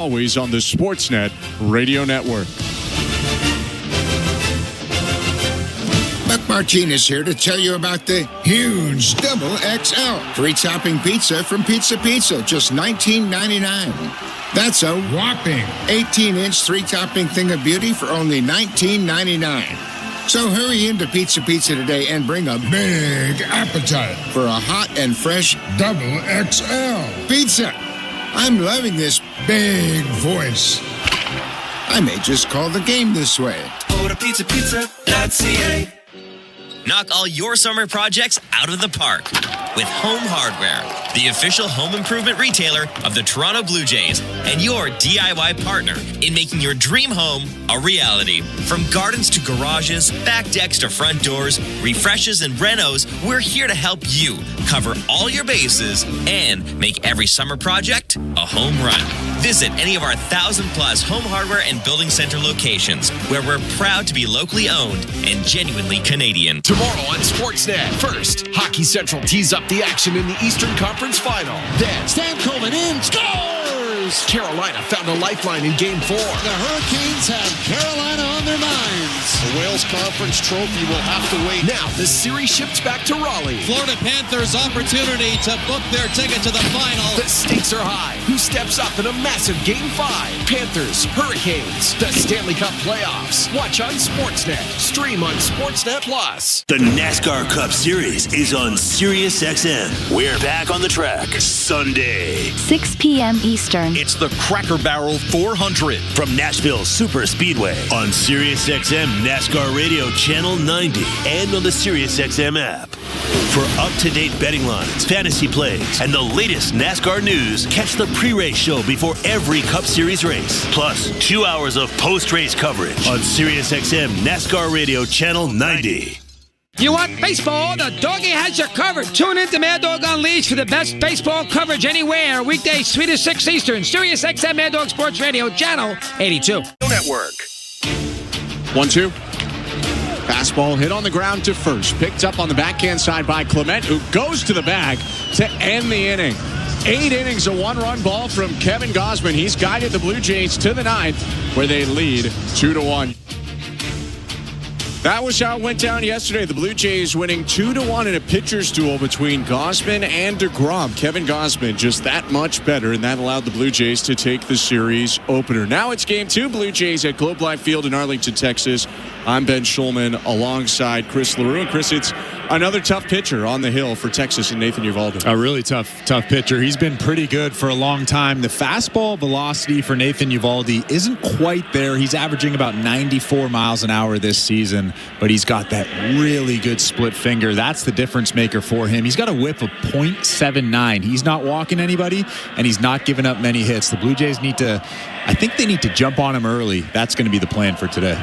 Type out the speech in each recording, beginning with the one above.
Always on the Sportsnet Radio Network. Buck Martinez here to tell you about the huge Double XL three-topping pizza from Pizza Pizza, just $19.99. That's a whopping 18-inch three-topping thing of beauty for only $19.99. So hurry into Pizza Pizza today and bring a big appetite for a hot and fresh Double XL pizza. I'm loving this big voice. I may just call the game this way. Go to pizzapizza.ca. Knock all your summer projects out of the park with Home Hardware, the official home improvement retailer of the Toronto Blue Jays and your DIY partner in making your dream home a reality. From gardens to garages, back decks to front doors, refreshes and renos, we're here to help you cover all your bases and make every summer project a home run. Visit any of our 1,000+ home hardware and building center locations where we're proud to be locally owned and genuinely Canadian. Tomorrow on Sportsnet. First, Hockey Central tees up the action in the Eastern Conference Final. Then, Stan Coleman in, scores! Carolina found a lifeline in Game 4. The Hurricanes have Carolina on their minds. The Wales Conference Trophy will have to wait. Now, the series shifts back to Raleigh. Florida Panthers' opportunity to book their ticket to the final. The stakes are high. Who steps up in a massive Game 5? Panthers, Hurricanes, the Stanley Cup playoffs. Watch on Sportsnet. Stream on Sportsnet Plus. The NASCAR Cup Series is on SiriusXM. We're back on the track Sunday. 6 p.m. Eastern. It's the Cracker Barrel 400 from Nashville Super Speedway on SiriusXM NASCAR Radio Channel 90 and on the SiriusXM app. For up-to-date betting lines, fantasy plays, and the latest NASCAR news, catch the pre-race show before every Cup Series race. Plus, 2 hours of post-race coverage on SiriusXM NASCAR Radio Channel 90. You want baseball? The doggy has you covered. Tune in to Mad Dog Unleashed for the best baseball coverage anywhere. Weekdays 3 to 6 Eastern. SiriusXM Mad Dog Sports Radio, Channel 82. Network. 1-2. Fastball hit on the ground to first. Picked up on the backhand side by Clement, who goes to the bag to end the inning. 8 innings, a 1-run ball from Kevin Gausman. He's guided the Blue Jays to the 9th, where they lead 2-1. That was how it went down yesterday. The Blue Jays winning 2-1 in a pitcher's duel between Gausman and DeGrom. Kevin Gausman just that much better, and that allowed the Blue Jays to take the series opener. Now it's Game 2, Blue Jays at Globe Life Field in Arlington, Texas. I'm Ben Schulman alongside Chris LaRue. And Chris, it's another tough pitcher on the hill for Texas and Nathan Eovaldi. A really tough pitcher. He's been pretty good for a long time. The fastball velocity for Nathan Eovaldi isn't quite there. He's averaging about 94 miles an hour this season, but he's got that really good split finger. That's the difference maker for him. He's got a whip of .79. He's not walking anybody, and he's not giving up many hits. The Blue Jays I think they need to jump on him early. That's going to be the plan for today.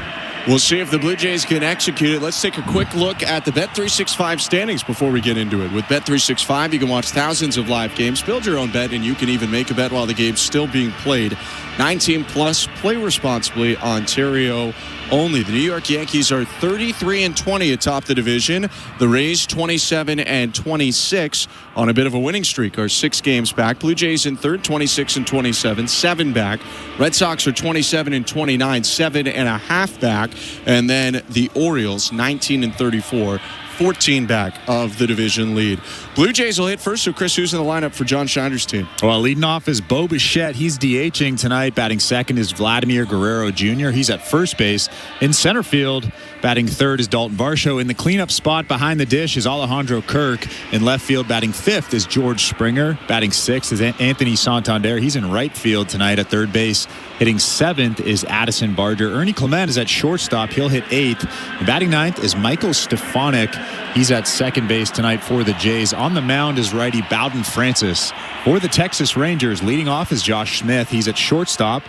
We'll see if the Blue Jays can execute it. Let's take a quick look at the Bet365 standings before we get into it. With Bet365, you can watch thousands of live games, build your own bet, and you can even make a bet while the game's still being played. 19 plus, play responsibly, Ontario only. The New York Yankees are 33-20 atop the division. The Rays 27-26 on a bit of a winning streak, are 6 games back. Blue Jays in third, 26-27, 7 back. Red Sox are 27-29, 7.5 back. And then the Orioles 19-34. 14 back of the division lead. Blue Jays will hit first. So, Chris, who's in the lineup for John Schneider's team? Well, leading off is Bo Bichette. He's DHing tonight. Batting second is Vladimir Guerrero Jr. He's at first base. In center field, batting third is Dalton Varsho. In the cleanup spot behind the dish is Alejandro Kirk. In left field, batting fifth is George Springer. Batting sixth is Anthony Santander. He's in right field tonight at third base. Hitting seventh is Addison Barger. Ernie Clement is at shortstop. He'll hit eighth. And batting ninth is Michael Stefanik. He's at second base tonight for the Jays. On the mound is righty Bowden Francis. For the Texas Rangers, leading off is Josh Smith. He's at shortstop.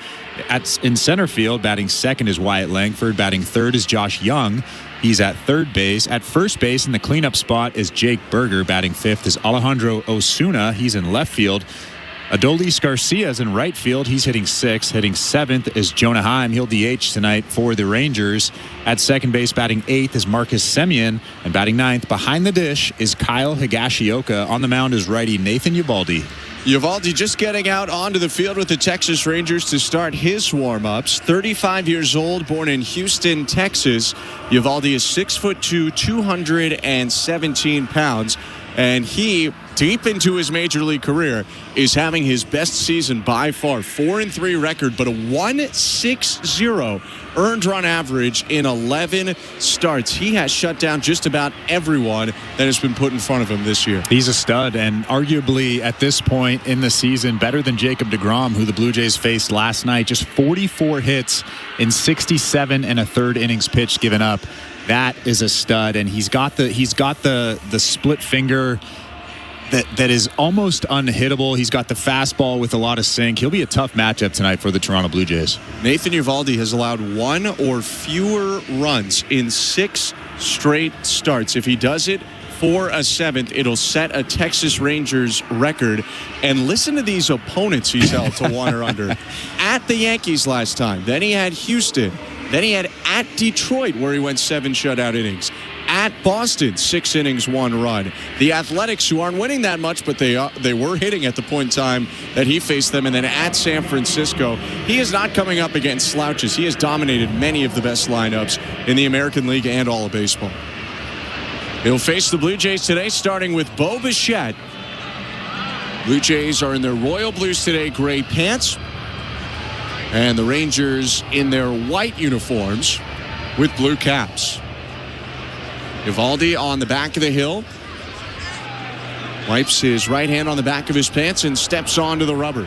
In center field, batting second is Wyatt Langford. Batting third is Josh Young. He's at third base. At first base in the cleanup spot is Jake Berger. Batting fifth is Alejandro Osuna. He's in left field. Adolis Garcia is in right field. He's hitting 6th. Hitting 7th is Jonah Heim. He'll DH tonight for the Rangers. At second base, batting 8th is Marcus Semien. And batting 9th, behind the dish, is Kyle Higashioka. On the mound is righty Nathan Eovaldi. Eovaldi just getting out onto the field with the Texas Rangers to start his warm-ups. 35 years old, born in Houston, Texas. Eovaldi is 6'2", 217 pounds. And he, deep into his major league career, is having his best season by far. 4-3 record, but a 1.60 earned run average in 11 starts. He has shut down just about everyone that has been put in front of him this year. He's a stud, and arguably at this point in the season, better than Jacob deGrom, who the Blue Jays faced last night. Just 44 hits in 67 and a third innings pitched given up. That is a stud, and he's got the split finger that is almost unhittable. He's got the fastball with a lot of sink. He'll be a tough matchup tonight for the Toronto Blue Jays. Nathan Eovaldi has allowed 1 or fewer runs in 6 straight starts. If he does it for a 7th, it'll set a Texas Rangers record. And listen to these opponents he's held to 1 or under. At the Yankees last time. Then he had Houston. Then he had at Detroit, where he went 7 shutout innings. At Boston, 6 innings, 1 run. The Athletics, who aren't winning that much, but they were hitting at the point in time that he faced them. And then at San Francisco, he is not coming up against slouches. He has dominated many of the best lineups in the American League and all of baseball. He'll face the Blue Jays today, starting with Bo Bichette. Blue Jays are in their royal blues today, gray pants. And the Rangers in their white uniforms with blue caps. Eovaldi on the back of the hill. Wipes his right hand on the back of his pants and steps onto the rubber.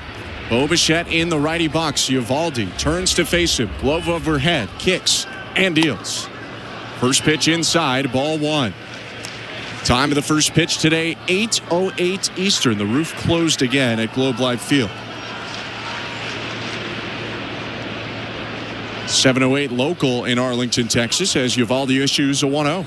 Bo Bichette in the righty box. Eovaldi turns to face him. Glove overhead. Kicks and deals. First pitch inside. Ball 1. Time of the first pitch today, 8:08 Eastern. The roof closed again at Globe Life Field. 7:08 local in Arlington, Texas, as Eovaldi issues a 1-0.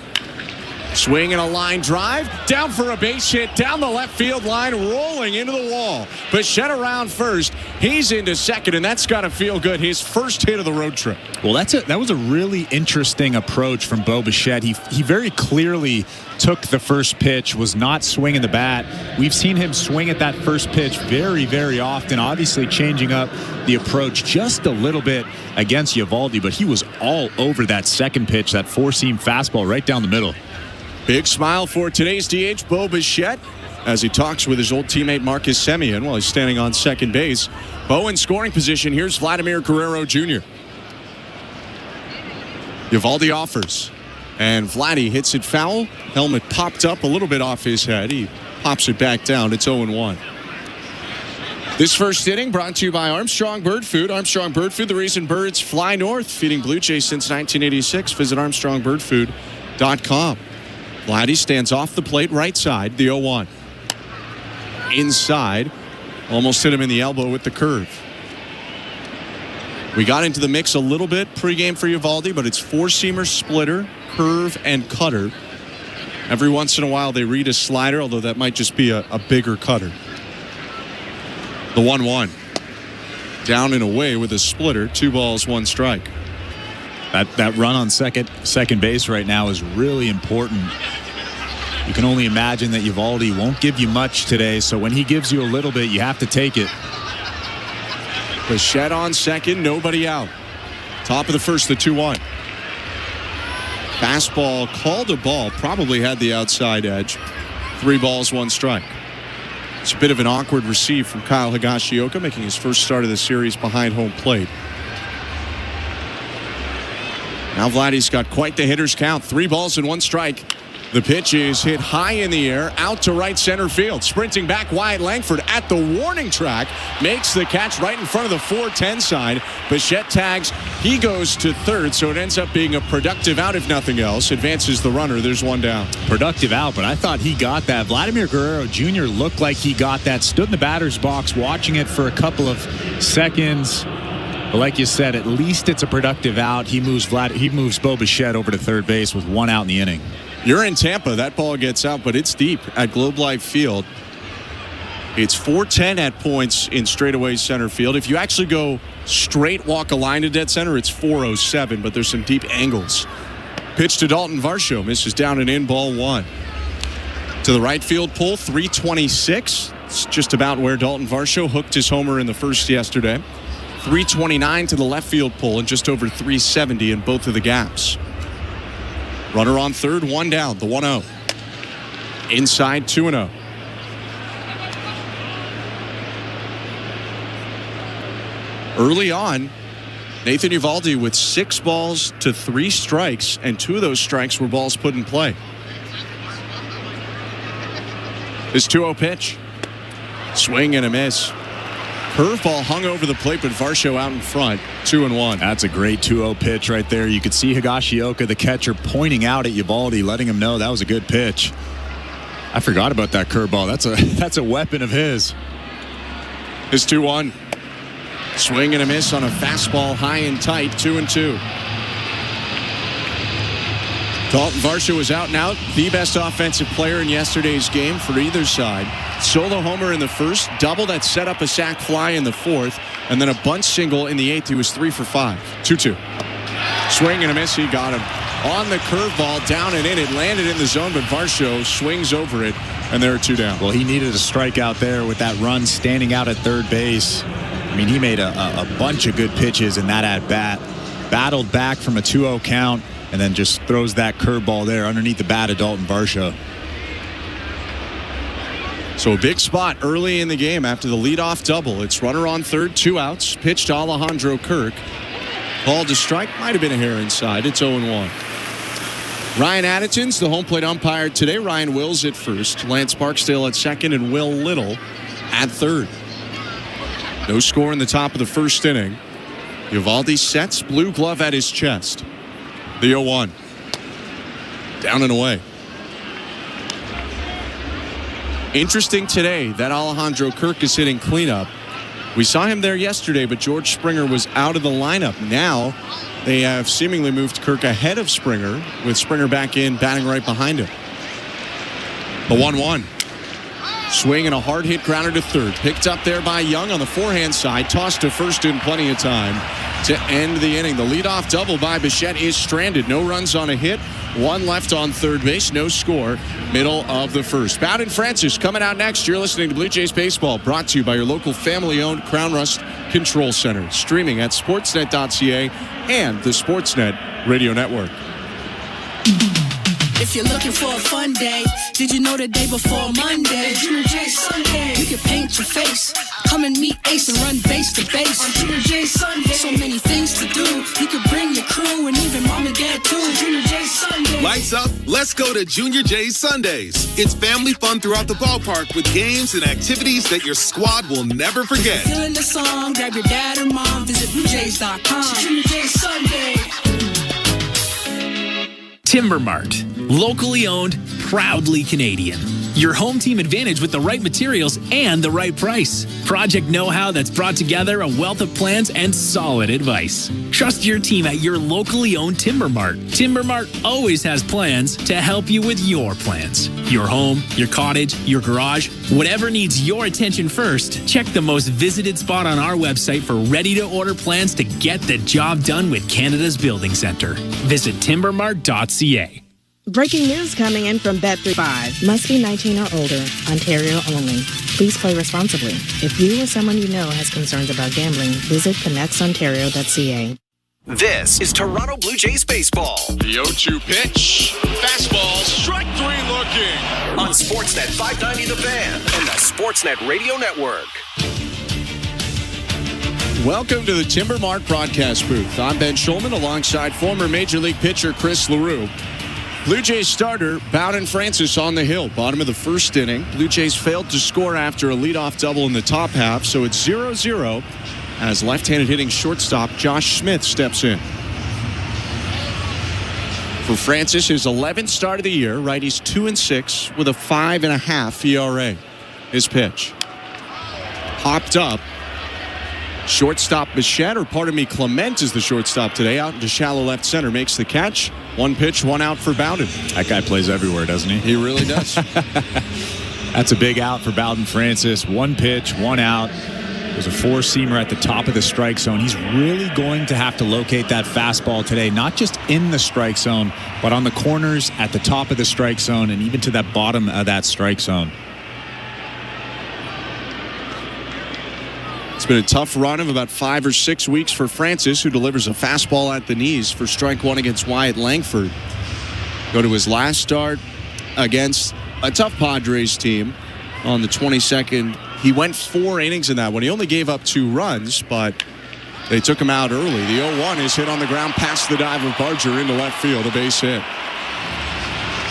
Swing and a line drive. Down for a base hit. Down the left field line. Rolling into the wall. Bichette around first. He's into second, and that's got to feel good. His first hit of the road trip. Well, that was a really interesting approach from Bo Bichette. He very clearly took the first pitch, was not swinging the bat. We've seen him swing at that first pitch very, very often, obviously changing up the approach just a little bit against Eovaldi, but he was all over that second pitch, that four-seam fastball right down the middle. Big smile for today's DH, Bo Bichette, as he talks with his old teammate Marcus Semien while he's standing on second base. Bo in scoring position. Here's Vladimir Guerrero Jr. Eovaldi offers. And Vladdy hits it foul. Helmet popped up a little bit off his head. He pops it back down. It's 0-1. This first inning brought to you by Armstrong Bird Food. Armstrong Bird Food, the reason birds fly north. Feeding Blue Jays since 1986. Visit ArmstrongBirdFood.com. Vladdy stands off the plate, right side, the 0-1. Inside. Almost hit him in the elbow with the curve. We got into the mix a little bit pregame for Eovaldi, but it's four-seamer, splitter, curve, and cutter. Every once in a while they read a slider, although that might just be a bigger cutter. The 1-1. Down and away with a splitter. 2 balls, 1 strike. That run on second base right now is really important. You can only imagine that Eovaldi won't give you much today, so when he gives you a little bit, you have to take it. Bichette on second, nobody out. Top of the first, the 2-1. Fastball called a ball, probably had the outside edge. 3 balls, 1 strike. It's a bit of an awkward receive from Kyle Higashioka, making his first start of the series behind home plate. Now Vladdy's got quite the hitter's count. 3 balls and 1 strike. The pitch is hit high in the air, out to right center field. Sprinting back, Wyatt Langford at the warning track. Makes the catch right in front of the 410 side. Bichette tags. He goes to third, so it ends up being a productive out if nothing else. Advances the runner. There's 1 down. Productive out, but I thought he got that. Vladimir Guerrero Jr. looked like he got that. Stood in the batter's box, watching it for a couple of seconds. But like you said, at least it's a productive out. He moves Bo Bichette over to third base with 1 out in the inning. You're in Tampa. That ball gets out, but it's deep at Globe Life Field. It's 410 at points in straightaway center field. If you actually go straight walk a line to dead center, it's 407, but there's some deep angles. Pitch to Dalton Varsho, misses down and in, ball one. To the right field pull, 326. It's just about where Dalton Varsho hooked his homer in the first yesterday. 329 to the left field pull and just over 370 in both of the gaps. Runner on third, one down, the 1-0. Inside, 2-0. Early on, Nathan Eovaldi with 6 balls to 3 strikes, and 2 of those strikes were balls put in play. His 2-0 pitch. Swing and a miss. Curveball hung over the plate, but Varsho out in front. 2-1. That's a great 2-0 pitch right there. You could see Higashioka, the catcher, pointing out at Eovaldi, letting him know that was a good pitch. I forgot about that curveball. That's a weapon of his. His 2-1. Swing and a miss on a fastball high and tight. 2-2. Dalton Varsho was out and out, the best offensive player in yesterday's game for either side. Solo homer in the first, double that set up a sac fly in the fourth, and then a bunt single in the eighth. He was 3 for 5. 2-2. Swing and a miss. He got him on the curveball, down and in. It landed in the zone, but Varsho swings over it, and there are 2 down. Well, he needed a strikeout there with that run standing out at third base. I mean, he made a bunch of good pitches in that at-bat. Battled back from a 2-0 count, and then just throws that curveball there underneath the bat of Dalton Varsho. So a big spot early in the game after the leadoff double. It's runner on third, 2 outs. Pitch to Alejandro Kirk. Ball to strike. Might have been a hair inside. It's 0-1. Ryan Addison's the home plate umpire today. Ryan Wills at first. Lance Barksdale at second, and Will Little at third. No score in the top of the first inning. Eovaldi sets, blue glove at his chest. The 0-1. Down and away. Interesting today that Alejandro Kirk is hitting cleanup. We saw him there yesterday, but George Springer was out of the lineup. Now they have seemingly moved Kirk ahead of Springer, with Springer back in, batting right behind him. The 1-1. Swing and a hard hit grounder to third. Picked up there by Young on the forehand side. Tossed to first in plenty of time to end the inning. The leadoff double by Bichette is stranded. No runs on a hit. 1 left on third base. No score. Middle of the first. Bowden Francis coming out next. You're listening to Blue Jays Baseball, brought to you by your local family-owned Crown Rust Control Center. Streaming at sportsnet.ca and the Sportsnet Radio Network. If you're looking for a fun day, did you know the day before Monday? Junior J Sunday. You can paint your face, come and meet Ace and run base to base. On Junior J Sunday. So many things to do. You could bring your crew and even mom and dad too. Junior J Sunday. Lights up, let's go to Junior J Sundays. It's family fun throughout the ballpark with games and activities that your squad will never forget. Feeling the song, grab your dad or mom, visit BlueJays.com. Junior J Sunday. Timber Mart. Locally owned, proudly Canadian. Your home team advantage with the right materials and the right price. Project know-how that's brought together a wealth of plans and solid advice. Trust your team at your locally owned Timber Mart. Timber Mart always has plans to help you with your plans. Your home, your cottage, your garage, whatever needs your attention first, check the most visited spot on our website for ready-to-order plans to get the job done with Canada's Building Centre. Visit timbermart.ca. Breaking news coming in from Bet35. Must be 19 or older. Ontario only. Please play responsibly. If you or someone you know has concerns about gambling, visit connectsontario.ca. This is Toronto Blue Jays baseball. The 0-2 pitch. Fastball. Strike 3 looking. On Sportsnet 590 The Fan and the Sportsnet Radio Network. Welcome to the Timber Mart broadcast booth. I'm Ben Schulman alongside former Major League pitcher Chris LaRue. Blue Jays starter Bowden Francis on the hill. Bottom of the first inning. Blue Jays failed to score after a leadoff double in the top half, so it's 0-0 as left-handed hitting shortstop Josh Smith steps in. For Francis, his 11th start of the year, righties 2-6 with a 5.5 ERA. His pitch. Popped up. Shortstop Bichette, or pardon me, Clement is the shortstop today, out into shallow left center, makes the catch. 1 pitch, 1 out for Bowden. That guy plays everywhere, doesn't he? He really does. That's a big out for Bowden Francis. 1 pitch, 1 out. There's a 4-seamer at the top of the strike zone. He's really going to have to locate that fastball today, not just in the strike zone, but on the corners, at the top of the strike zone, and even to that bottom of that strike zone. It's been a tough run of about 5 or 6 weeks for Francis, who delivers a fastball at the knees for strike 1 against Wyatt Langford. Go to his last start against a tough Padres team on the 22nd. He went 4 innings in that one. He only gave up 2 runs, but they took him out early. The 0-1 is hit on the ground past the dive of Barger into left field, a base hit.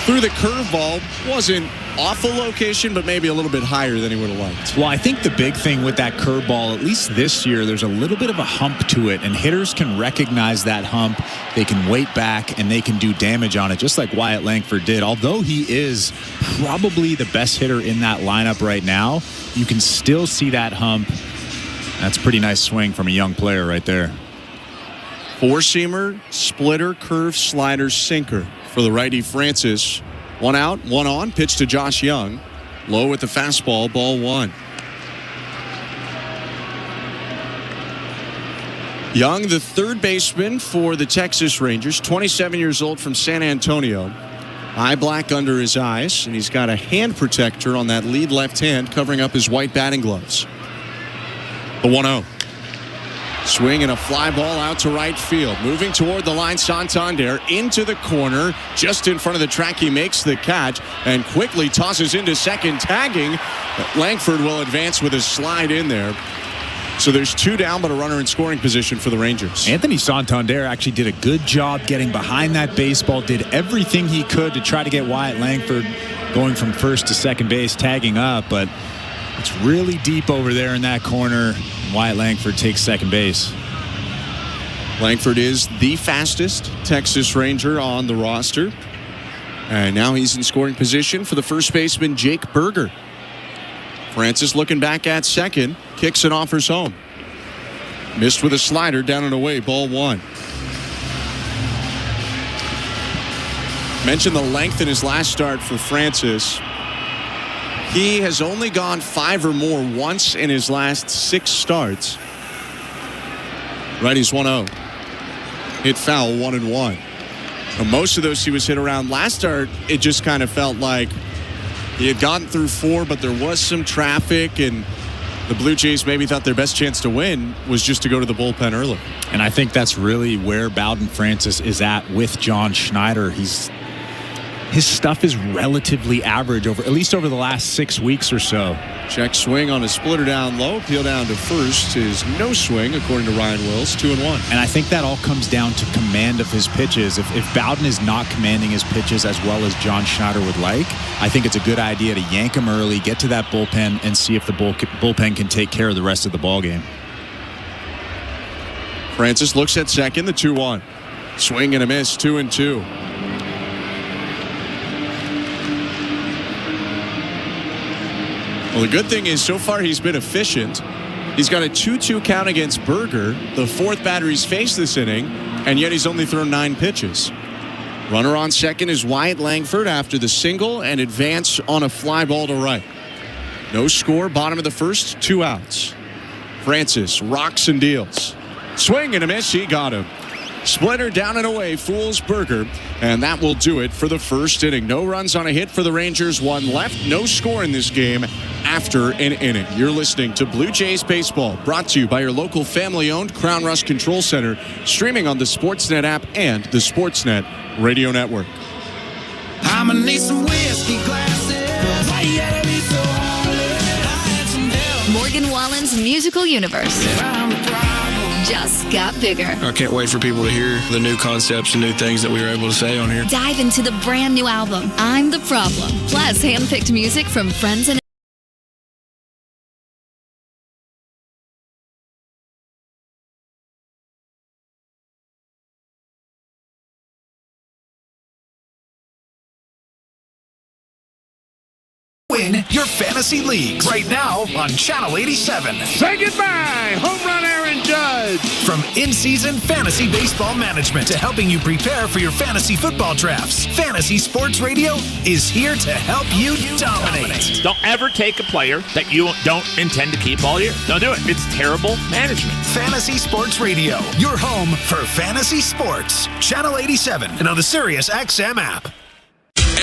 Threw the curveball, wasn't off a location, but maybe a little bit higher than he would have liked. Well, I think the big thing with that curveball, at least this year, there's a little bit of a hump to it, and hitters can recognize that hump. They can wait back, and they can do damage on it, just like Wyatt Langford did. Although he is probably the best hitter in that lineup right now, you can still see that hump. That's a pretty nice swing from a young player right there. 4-seamer, splitter, curve, slider, sinker for the righty Francis. 1 out, 1 on, pitch to Josh Young. Low with the fastball, ball 1. Young, the third baseman for the Texas Rangers, 27 years old, from San Antonio. Eye black under his eyes, and he's got a hand protector on that lead left hand covering up his white batting gloves. The 1-0. Swing and a fly ball out to right field. Moving toward the line, Santander into the corner. Just in front of the track, he makes the catch and quickly tosses into second, tagging. Langford will advance with a slide in there. So there's 2 down, but a runner in scoring position for the Rangers. Anthony Santander actually did a good job getting behind that baseball, did everything he could to try to get Wyatt Langford going from first to second base, tagging up, but it's really deep over there in that corner. Wyatt Langford takes second base. Langford is the fastest Texas Ranger on the roster. And now he's in scoring position for the first baseman, Jake Berger. Francis looking back at second, kicks and offers home. Missed with a slider, down and away, ball 1. Mentioned the length in his last start for Francis. He has only gone 5 or more once in his last 6 starts. Righty's 1-0. Hit foul, 1-1. Now, most of those he was hit around. Last start, it just kind of felt like he had gotten through 4, but there was some traffic, and the Blue Jays maybe thought their best chance to win was just to go to the bullpen early. And I think that's really where Bowden Francis is at with John Schneider. His stuff is relatively average, at least over the last 6 weeks or so. Check swing on a splitter down low. Peel down to first is no swing, according to Ryan Wills, 2-1. And I think that all comes down to command of his pitches. If Bowden is not commanding his pitches as well as John Schneider would like, I think it's a good idea to yank him early, get to that bullpen, and see if the bullpen can take care of the rest of the ballgame. Francis looks at second, the 2-1. Swing and a miss, 2-2. Well, the good thing is so far he's been efficient. He's got a 2-2 count against Berger, the 4th batter he's faced this inning, and yet he's only thrown 9 pitches. Runner on second is Wyatt Langford after the single and advance on a fly ball to right. No score, bottom of the first, 2 outs. Francis rocks and deals. Swing and a miss, he got him. Splitter down and away, fools Berger, and that will do it for the first inning. No runs on a hit for the Rangers, 1 left, no score in this game after an inning. You're listening to Blue Jays Baseball, brought to you by your local family-owned Crown Rust Control Center, streaming on the Sportsnet app and the Sportsnet Radio Network. I'ma need some whiskey glasses. Why you gotta be so hard? Morgan Wallen's musical universe just got bigger. I can't wait for people to hear the new concepts and new things that we were able to say on here. Dive into the brand new album, I'm the Problem. Plus, hand-picked music from friends and Win your fantasy leagues right now on Channel 87. Say goodbye, home run Aaron Judge. Judge. From in-season fantasy baseball management to helping you prepare for your fantasy football drafts, Fantasy Sports Radio is here to help you dominate. Don't ever take a player that you don't intend to keep all year. Don't do it. It's terrible management. Fantasy Sports Radio, your home for fantasy sports. Channel 87 and on the Sirius XM app.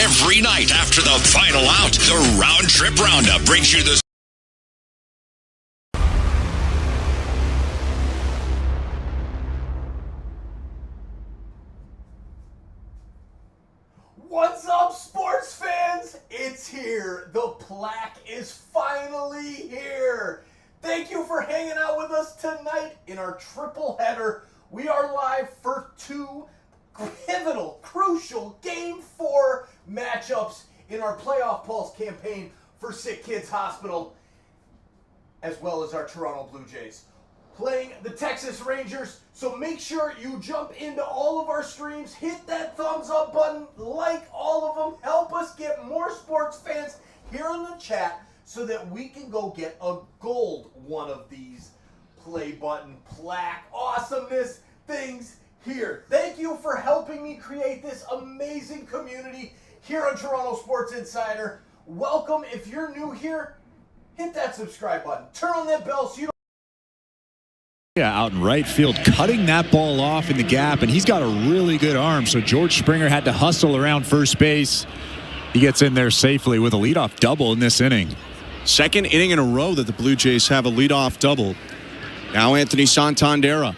Every night after the final out, the Round Trip Roundup brings you the What's up, sports fans? It's here. The plaque is finally here. Thank you for hanging out with us tonight in our triple header. We are live for two pivotal, crucial Game 4 matchups in our Playoff Pulse campaign for SickKids Hospital, as well as our Toronto Blue Jays playing the Texas Rangers. So make sure you jump into all of our streams, hit that thumbs up button, like all of them, help us get more sports fans here in the chat so that we can go get a gold one of these play button plaque awesomeness things here. Thank you for helping me create this amazing community here on Toronto Sports Insider. Welcome. If you're new here, hit that subscribe button. Turn on that bell so you don't out in right field, cutting that ball off in the gap, and he's got a really good arm, so George Springer had to hustle around first base. He gets in there safely with a leadoff double in this inning. Second inning in a row that the Blue Jays have a leadoff double. Now Anthony Santander.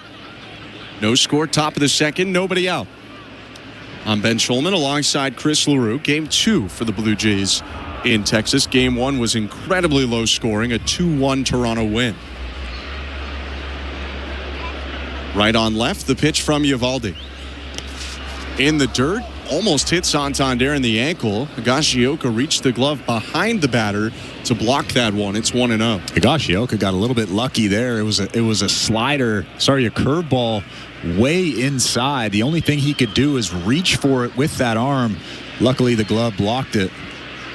No score, top of the second, nobody out. I'm Ben Schulman alongside Chris LaRue. Game 2 for the Blue Jays in Texas. Game 1 was incredibly low scoring, a 2-1 Toronto win. Right on left, the pitch from Eovaldi. In the dirt, almost hit Santander in the ankle. Higashioka reached the glove behind the batter to block that one. It's 1-0. Higashioka got a little bit lucky there. It was a curveball way inside. The only thing he could do is reach for it with that arm. Luckily, the glove blocked it.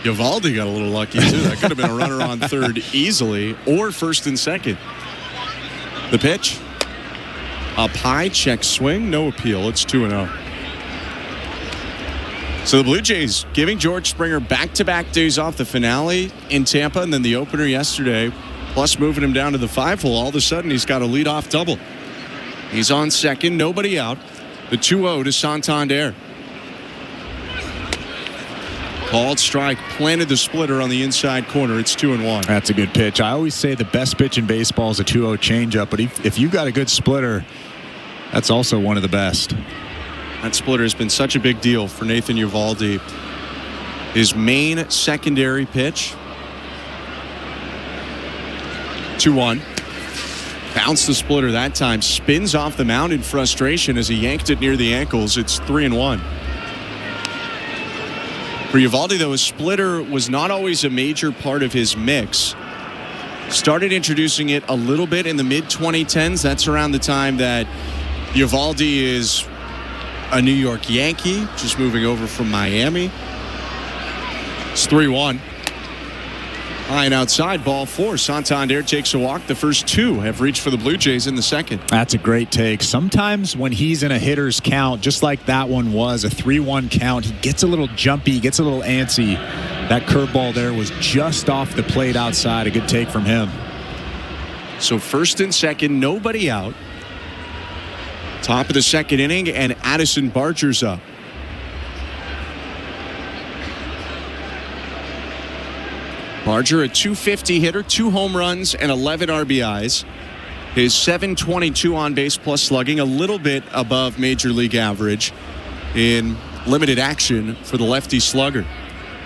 Eovaldi got a little lucky, too. That could have been a runner on third easily, or first and second. The pitch. Up high, check swing, no appeal. It's 2-0. So the Blue Jays giving George Springer back-to-back days off, the finale in Tampa and then the opener yesterday, plus moving him down to the 5-hole. All of a sudden, he's got a leadoff double. He's on second, nobody out. The 2-0 to Santander. Called strike, planted the splitter on the inside corner. It's 2-1. That's a good pitch. I always say the best pitch in baseball is a 2-0 changeup, but if you've got a good splitter, that's also one of the best. That splitter has been such a big deal for Nathan Eovaldi. His main secondary pitch. 2-1. Bounced the splitter that time. Spins off the mound in frustration as he yanked it near the ankles. It's 3-1. For Eovaldi, though, his splitter was not always a major part of his mix. Started introducing it a little bit in the mid-2010s. That's around the time that Eovaldi is a New York Yankee, just moving over from Miami. It's 3-1. High and outside, ball 4. Santander takes a walk. The first 2 have reached for the Blue Jays in the second. That's a great take. Sometimes when he's in a hitter's count, just like that one was, a 3-1 count, he gets a little jumpy, gets a little antsy. That curveball there was just off the plate outside. A good take from him. So first and second, nobody out. Top of the second inning, and Addison Barger's up. Barger, a .250 hitter, 2 home runs and 11 RBIs. His .722 on base plus slugging, a little bit above major league average in limited action for the lefty slugger.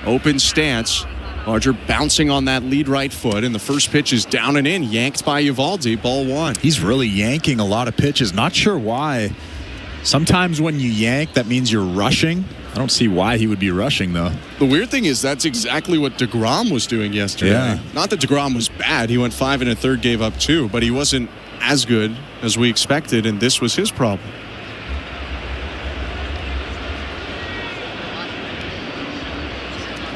Open stance. Barger bouncing on that lead right foot, and the first pitch is down and in, yanked by Eovaldi, ball 1. He's really yanking a lot of pitches. Not sure why. Sometimes when you yank, that means you're rushing. I don't see why he would be rushing, though. The weird thing is that's exactly what DeGrom was doing yesterday. Yeah. Not that DeGrom was bad. He went 5 1/3, gave up 2, but he wasn't as good as we expected, and this was his problem.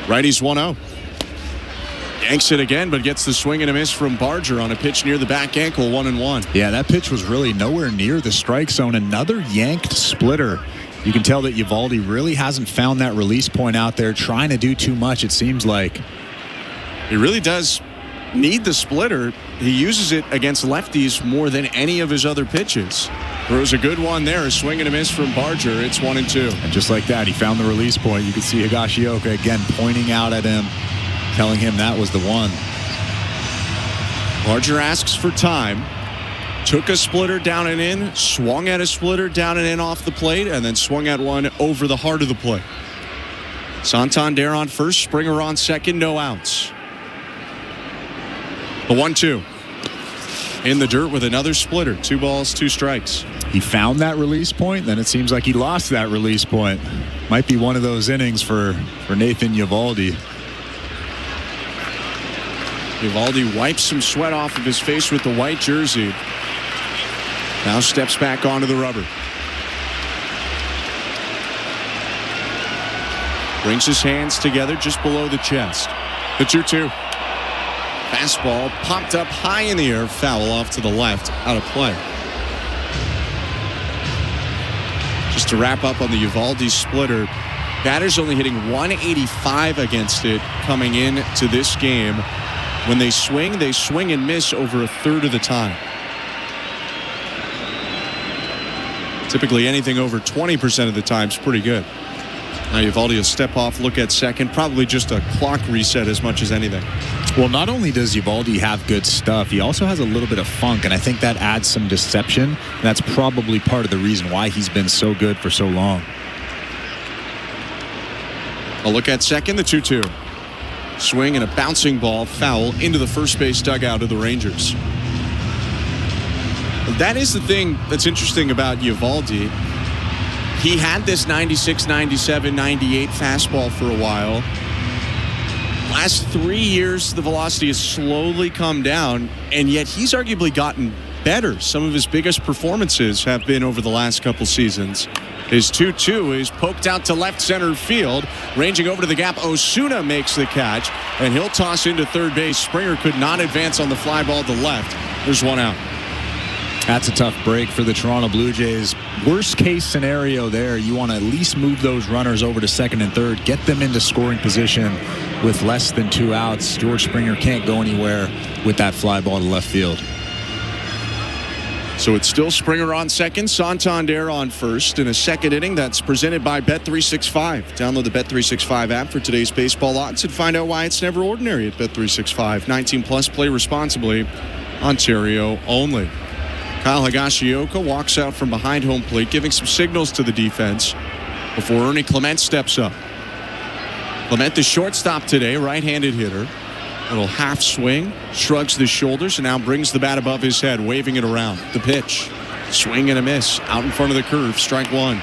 Righty's 1-0. Yanks it again, but gets the swing and a miss from Barger on a pitch near the back ankle, 1-1. Yeah, that pitch was really nowhere near the strike zone. Another yanked splitter. You can tell that Eovaldi really hasn't found that release point out there, trying to do too much, it seems like. He really does need the splitter. He uses it against lefties more than any of his other pitches. Throws a good one there, a swing and a miss from Barger. It's 1-2. And just like that, he found the release point. You can see Higashioka again pointing out at him, telling him that was the one. Barger asks for time. Took a splitter down and in, swung at a splitter down and in off the plate, and then swung at one over the heart of the plate. Santander on first, Springer on second, no outs. The 1-2. In the dirt with another splitter. 2 balls, 2 strikes. He found that release point, then it seems like he lost that release point. Might be one of those innings for Nathan Eovaldi. Eovaldi wipes some sweat off of his face with the white jersey. Now steps back onto the rubber. Brings his hands together just below the chest. The 2-2. Fastball popped up high in the air, foul off to the left, out of play. Just to wrap up on the Eovaldi splitter, batters only hitting .185 against it coming into this game. When they swing and miss over a third of the time. Typically anything over 20% of the time is pretty good. Now Eovaldi will step off, look at second, probably just a clock reset as much as anything. Well, not only does Eovaldi have good stuff, he also has a little bit of funk, and I think that adds some deception. And that's probably part of the reason why he's been so good for so long. A look at second, the 2-2. Swing and a bouncing ball, foul into the first base dugout of the Rangers. That is the thing that's interesting about Eovaldi. He had this 96, 97, 98 fastball for a while. Last 3 years, the velocity has slowly come down, and yet he's arguably gotten better. Some of his biggest performances have been over the last couple seasons. His 2-2 is poked out to left center field. Ranging over to the gap, Osuna makes the catch, and he'll toss into third base. Springer could not advance on the fly ball to left. There's one out. That's a tough break for the Toronto Blue Jays. Worst case scenario there, you want to at least move those runners over to second and third, get them into scoring position with less than 2 outs. George Springer can't go anywhere with that fly ball to left field. So it's still Springer on second, Santander on first in a second inning that's presented by Bet365. Download the Bet365 app for today's baseball odds and find out why it's never ordinary at Bet365. 19 plus, play responsibly. Ontario only. Kyle Higashioka walks out from behind home plate, giving some signals to the defense before Ernie Clement steps up. Clement, the shortstop today, right-handed hitter. Little half swing, shrugs the shoulders, and now brings the bat above his head, waving it around. The pitch. Swing and a miss. Out in front of the curve. Strike one.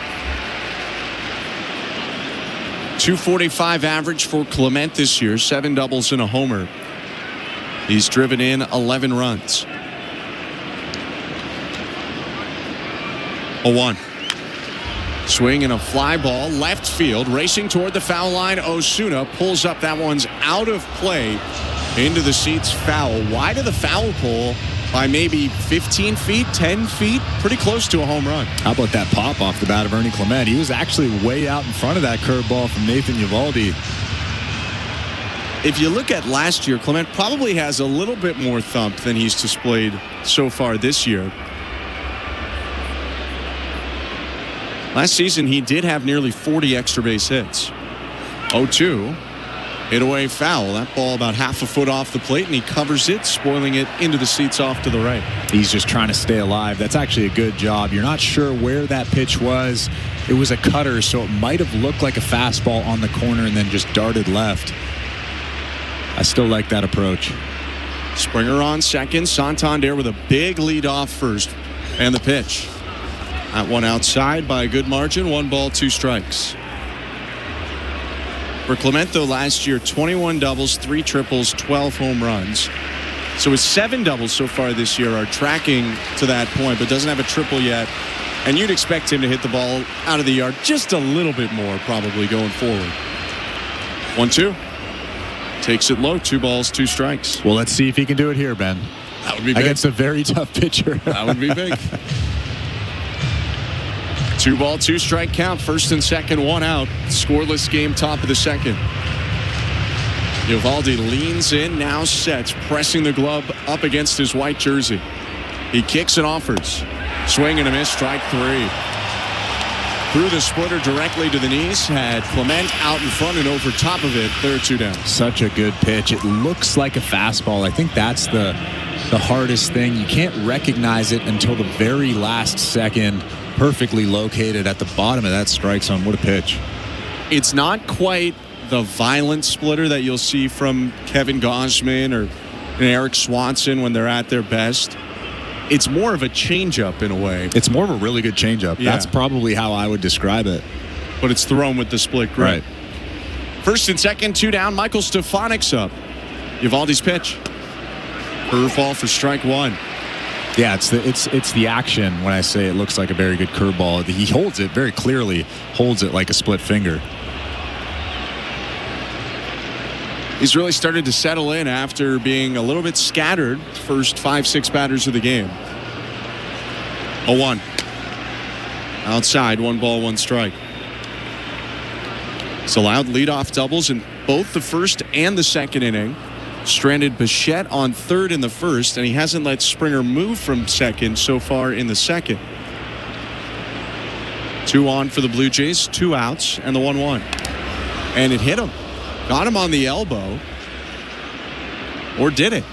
.245 average for Clement this year. 7 doubles and a homer. He's driven in 11 runs. 0-1. Swing and a fly ball. Left field. Racing toward the foul line. Osuna pulls up. That one's out of play. Into the seats, foul. Wide of the foul pole by maybe 15 feet, 10 feet. Pretty close to a home run. How about that pop off the bat of Ernie Clement? He was actually way out in front of that curveball from Nathan Eovaldi. If you look at last year, Clement probably has a little bit more thump than he's displayed so far this year. Last season, he did have nearly 40 extra base hits. 0-2. Hit away foul. That ball about half a foot off the plate, and he covers it, spoiling it into the seats off to the right. He's just trying to stay alive. That's actually a good job. You're not sure where that pitch was. It was a cutter, so it might have looked like a fastball on the corner and then just darted left. I still like that approach. Springer on second. Santander with a big lead off first. And the pitch. That one outside by a good margin. 1 ball, 2 strikes. For Clement, though, last year, 21 doubles, 3 triples, 12 home runs. So his 7 doubles so far this year are tracking to that point, but doesn't have a triple yet. And you'd expect him to hit the ball out of the yard just a little bit more, probably, going forward. 1-2. Takes it low, 2 balls, 2 strikes. Well, let's see if he can do it here, Ben. That would be big. Against a very tough pitcher. That would be big. 2 ball, 2 strike count. First and second, 1 out. Scoreless game, top of the second. Eovaldi leans in, now sets, pressing the glove up against his white jersey. He kicks and offers. Swing and a miss, strike 3. Threw the splitter directly to the knees, had Clement out in front and over top of it. There are 2 down. Such a good pitch. It looks like a fastball. I think that's the hardest thing. You can't recognize it until the very last second. Perfectly located at the bottom of that strike zone. What a pitch. It's not quite the violent splitter that you'll see from Kevin Gausman or Eric Swanson when they're at their best. It's more of a changeup in a way. It's more of a really good changeup. Yeah. That's probably how I would describe it. But it's thrown with the split grip. Right. First and second, 2 down. Michael Stefanik's up. Eovaldi's pitch. Curveball for strike 1. Yeah, it's the action when I say it looks like a very good curveball. He holds it very clearly, holds it like a split finger. He's really started to settle in after being a little bit scattered first 5-6 batters of the game. 0-1. Outside, 1 ball, 1 strike. It's allowed leadoff doubles in both the first and the second inning. Stranded Bichette on third in the first, and he hasn't let Springer move from second so far in the second. 2 on for the Blue Jays, 2 outs, and the 1-1. And it hit him. Got him on the elbow. Or did it?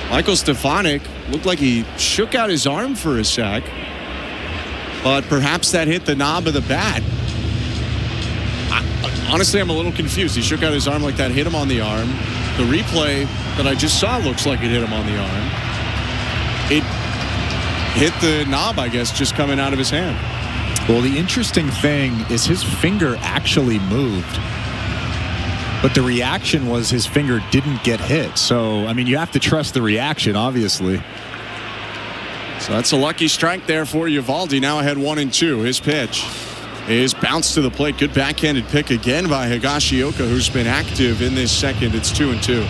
Michael Stefanik looked like he shook out his arm for a sec. But perhaps that hit the knob of the bat. Honestly, I'm a little confused. He shook out his arm like that, hit him on the arm. The replay that I just saw looks like it hit him on the arm. It hit the knob, I guess, just coming out of his hand. Well, the interesting thing is his finger actually moved. But the reaction was his finger didn't get hit. So, I mean, you have to trust the reaction, obviously. So that's a lucky strike there for Eovaldi. Now ahead 1-2. His pitch is bounced to the plate. Good backhanded pick again by Higashioka, who's been active in this second. It's 2-2.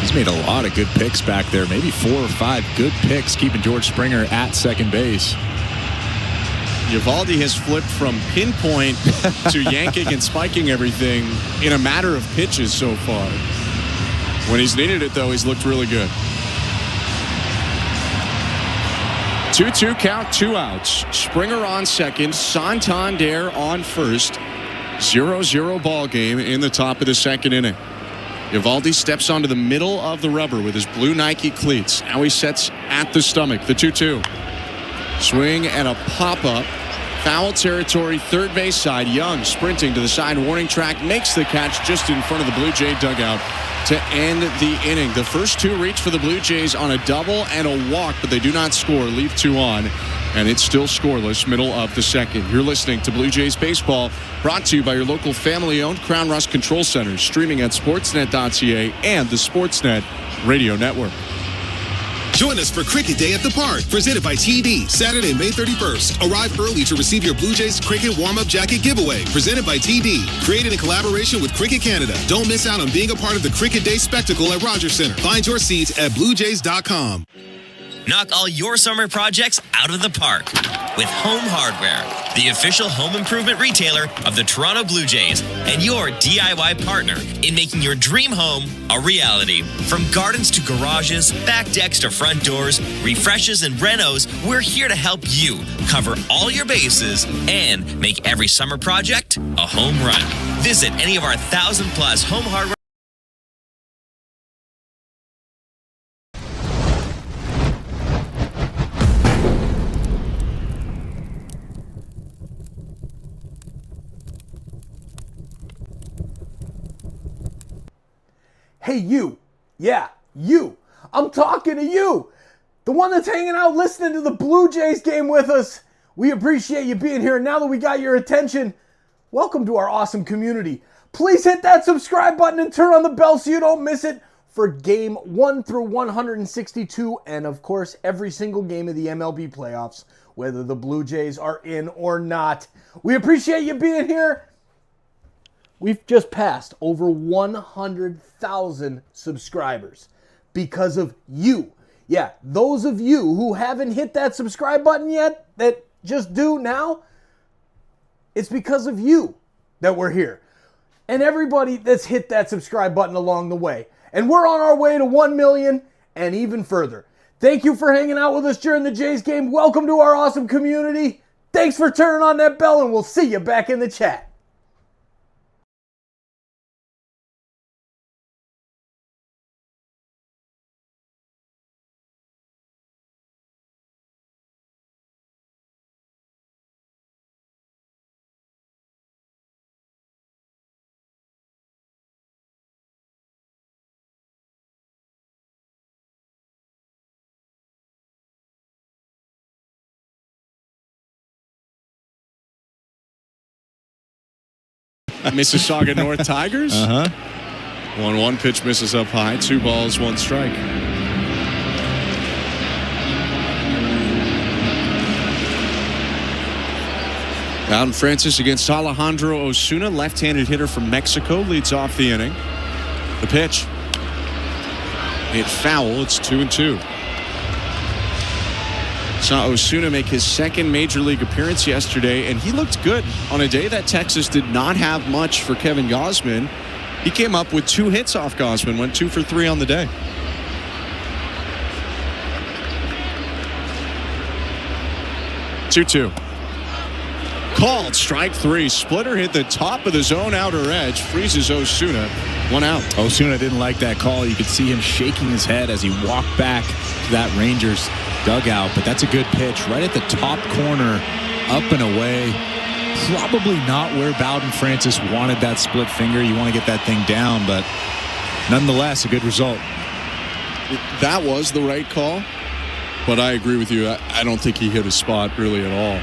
He's made a lot of good picks back there. Maybe 4 or 5 good picks keeping George Springer at second base. Eovaldi has flipped from pinpoint to yanking and spiking everything in a matter of pitches so far. When he's needed it, though, he's looked really good. 2-2 count, 2 outs. Springer on second, Santander on first. 0-0 ball game in the top of the second inning. Eovaldi steps onto the middle of the rubber with his blue Nike cleats. Now he sets at the stomach, the 2-2. Swing and a pop-up. Foul territory, third base side. Young sprinting to the side warning track, makes the catch just in front of the Blue Jay dugout to end the inning. The first 2 reach for the Blue Jays on a double and a walk, but they do not score. Leave 2 on, and it's still scoreless, middle of the second. You're listening to Blue Jays Baseball, brought to you by your local family-owned Crown Rust Control Center, streaming at sportsnet.ca and the Sportsnet Radio Network. Join us for Cricket Day at the Park, presented by TD, Saturday, May 31st. Arrive early to receive your Blue Jays Cricket Warm-Up Jacket giveaway, presented by TD. Created in collaboration with Cricket Canada. Don't miss out on being a part of the Cricket Day spectacle at Rogers Center. Find your seats at bluejays.com. Knock all your summer projects out of the park with Home Hardware, the official home improvement retailer of the Toronto Blue Jays and your DIY partner in making your dream home a reality. From gardens to garages, back decks to front doors, refreshes and renos, we're here to help you cover all your bases and make every summer project a home run. Visit any of our 1,000+ Home Hardware. Hey, you. Yeah, you. I'm talking to you. The one that's hanging out listening to the Blue Jays game with us. We appreciate you being here. Now that we got your attention, welcome to our awesome community. Please hit that subscribe button and turn on the bell so you don't miss it for game 1 through 162 and, of course, every single game of the MLB playoffs, whether the Blue Jays are in or not. We appreciate you being here. We've just passed over 100,000 subscribers because of you. Yeah, those of you who haven't hit that subscribe button yet, that just do now, it's because of you that we're here. And everybody that's hit that subscribe button along the way. And we're on our way to 1 million and even further. Thank you for hanging out with us during the Jays game. Welcome to our awesome community. Thanks for turning on that bell, and we'll see you back in the chat. Mississauga North Tigers. 1-1 pitch misses up high. 2 balls, 1 strike. Bowden Francis against Alejandro Osuna. Left-handed hitter from Mexico leads off the inning. The pitch. Hit foul. It's 2-2. Saw Osuna make his second major league appearance yesterday, and he looked good on a day that Texas did not have much for Kevin Gausman. He came up with 2 hits off Gausman, went 2 for 3 on the day. Two. Called strike 3. Splitter hit the top of the zone outer edge, freezes Osuna. 1 out. Osuna didn't like that call. You could see him shaking his head as he walked back to that Rangers dugout, but that's a good pitch right at the top corner, up and away. Probably not where Bowden Francis wanted that split finger. You want to get that thing down, but nonetheless, a good result. That was the right call, but I agree with you. I don't think he hit a spot really at all.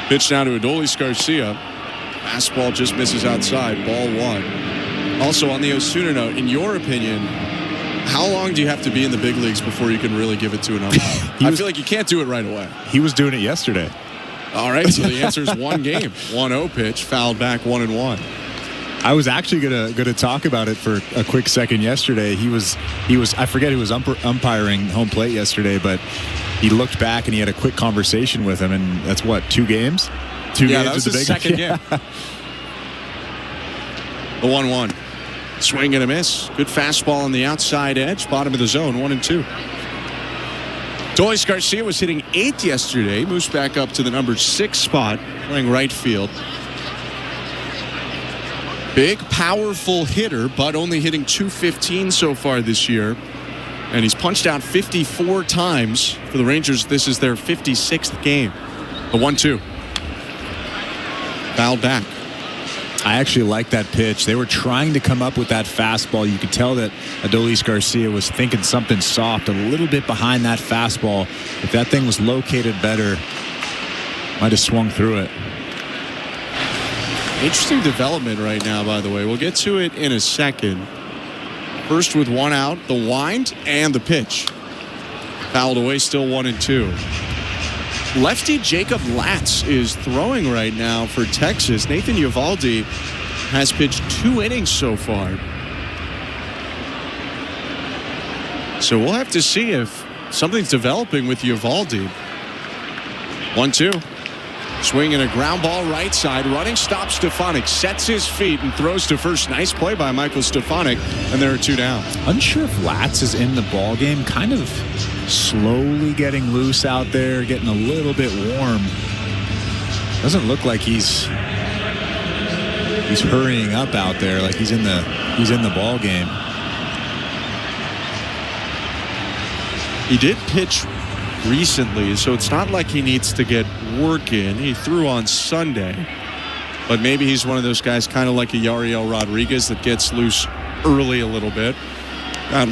Pitch now to Adolis Garcia. Fastball just misses outside. Ball 1. Also on the Osuna note, in your opinion, how long do you have to be in the big leagues before you can really give it to an umpire? I feel like you can't do it right away. He was doing it yesterday. All right, so the answer is 1 game. 1-0 pitch, fouled back 1-1. I was actually gonna talk about it for a quick second yesterday. He was I forget who was umpiring home plate yesterday, but he looked back and he had a quick conversation with him, and that's what, 2 games? 2 games that was with the his big second game. The 1-1. Swing and a miss. Good fastball on the outside edge. Bottom of the zone. 1-2. Adolis Garcia was hitting 8th yesterday. Moves back up to the number 6 spot. Playing right field. Big, powerful hitter, but only hitting .215 so far this year. And he's punched out 54 times for the Rangers. This is their 56th game. The 1-2. Fouled back. I actually like that pitch. They were trying to come up with that fastball. You could tell that Adolis Garcia was thinking something soft, a little bit behind that fastball. If that thing was located better, might have swung through it. Interesting development right now, by the way. We'll get to it in a second. First with 1 out, the wind and the pitch. Fouled away, still 1-2. Lefty Jacob Latz is throwing right now for Texas. Nathan Eovaldi has pitched 2 innings so far. So we'll have to see if something's developing with Eovaldi. 1-2. Swing and a ground ball right side. Running stop Stefanik. Sets his feet and throws to first. Nice play by Michael Stefanik. And there are 2 down. Unsure if Latz is in the ball game. Kind of slowly getting loose out there. Getting a little bit warm. Doesn't look like he's hurrying up out there. Like he's in the ball game. He did pitch recently, so it's not like he needs to get work in. He threw on Sunday, but maybe he's one of those guys kind of like a Yariel Rodriguez that gets loose early a little bit.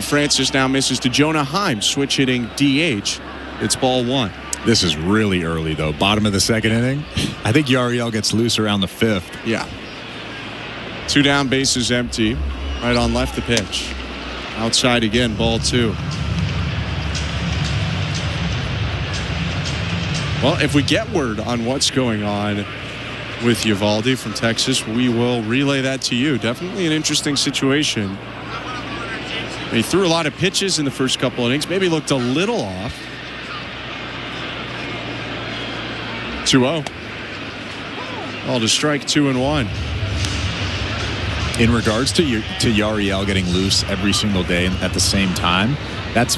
Francis now misses to Jonah Heim, switch hitting DH. It's ball 1. This is really early though. Bottom of the 2nd inning. I think Yariel gets loose around the 5th. Yeah. 2 down, bases empty. Right on left the pitch. Outside again, ball 2. Well, if we get word on what's going on with Uvalde from Texas. We will relay that to you. Definitely an interesting situation. He threw a lot of pitches in the first couple innings. Maybe looked a little off. 2-0. All to strike, 2-1. In regards to Yariel getting loose every single day at the same time, that's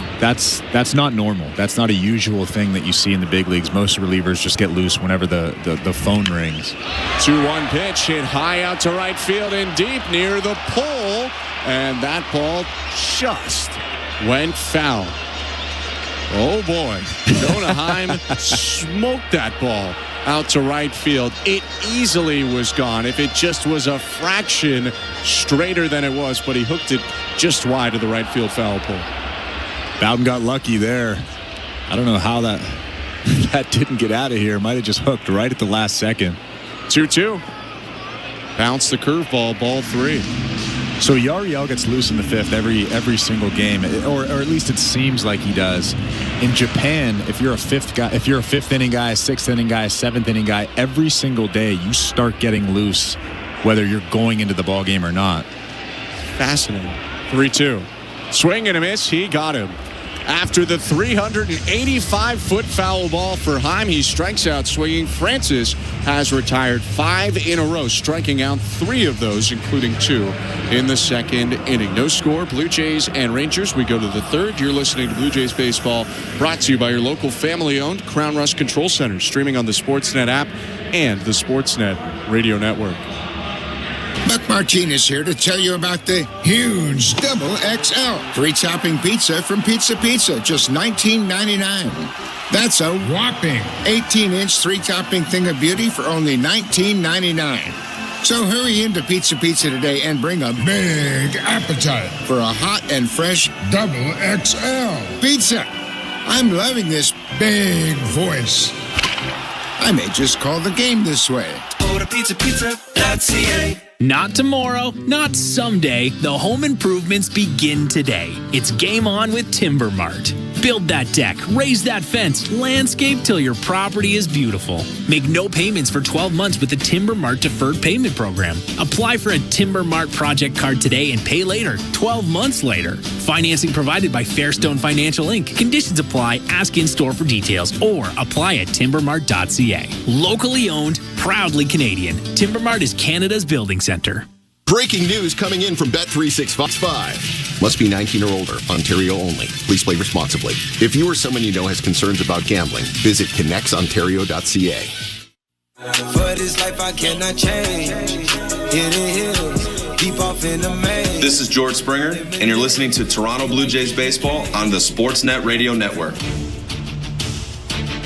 not normal. That's not a usual thing that you see in the big leagues. Most relievers just get loose whenever the phone rings. 2-1 pitch hit high out to right field and deep near the pole, and that ball just went foul. Oh boy, Jonah Heim smoked that ball out to right field. It easily was gone if it just was a fraction straighter than it was, but he hooked it just wide of the right field foul pole. Bowden got lucky there. I don't know how that didn't get out of here. Might have just hooked right at the last second. 2-2. Bounce the curveball, ball 3. So Yariel gets loose in the fifth every single game, or at least it seems like he does. In Japan, if you're a fifth inning guy, sixth inning guy, seventh inning guy, every single day you start getting loose, whether you're going into the ball game or not. Fascinating. 3-2. Swing and a miss. He got him. After the 385-foot foul ball for Heim, he strikes out swinging. Francis has retired 5 in a row, striking out 3 of those, including 2 in the second inning. No score, Blue Jays and Rangers. We go to the third. You're listening to Blue Jays Baseball, brought to you by your local family-owned Crown Rust Control Center, streaming on the Sportsnet app and the Sportsnet Radio Network. Buck Martinez here to tell you about the huge Double XL 3-topping pizza from Pizza Pizza, just $19.99. That's a whopping 18-inch 3-topping thing of beauty for only $19.99. So hurry into Pizza Pizza today and bring a big appetite for a hot and fresh Double XL pizza. I'm loving this big voice. I may just call the game this way. Order pizzapizza.ca. Not tomorrow, not someday. The home improvements begin today. It's game on with Timber Mart. Build that deck, raise that fence, landscape till your property is beautiful. Make no payments for 12 months with the Timber Mart Deferred Payment Program. Apply for a Timber Mart project card today and pay later, 12 months later. Financing provided by Fairstone Financial Inc. Conditions apply. Ask in-store for details or apply at timbermart.ca. Locally owned, proudly Canadian. Timber Mart is Canada's building center. Breaking news coming in from Bet365. Must be 19 or older. Ontario only. Please play responsibly. If you or someone you know has concerns about gambling, visit connectsontario.ca. For this life I cannot change. Hidden hills, deep off in the main. This is George Springer, and you're listening to Toronto Blue Jays Baseball on the Sportsnet Radio Network.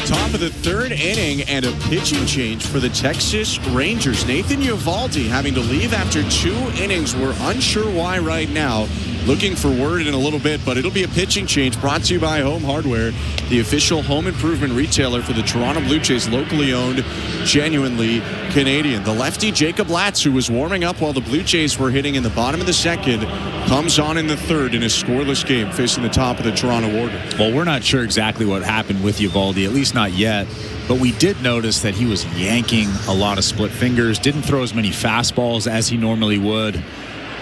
Top of the third inning and a pitching change for the Texas Rangers. Nathan Uvalde having to leave after 2 innings. We're unsure why right now. Looking for word in a little bit, but it'll be a pitching change brought to you by Home Hardware, the official home improvement retailer for the Toronto Blue Jays, locally owned, genuinely Canadian. The lefty Jacob Latz, who was warming up while the Blue Jays were hitting in the bottom of the second, comes on in the third in a scoreless game facing the top of the Toronto order. Well, we're not sure exactly what happened with Uvalde, at least not yet. But we did notice that he was yanking a lot of split fingers, didn't throw as many fastballs as he normally would.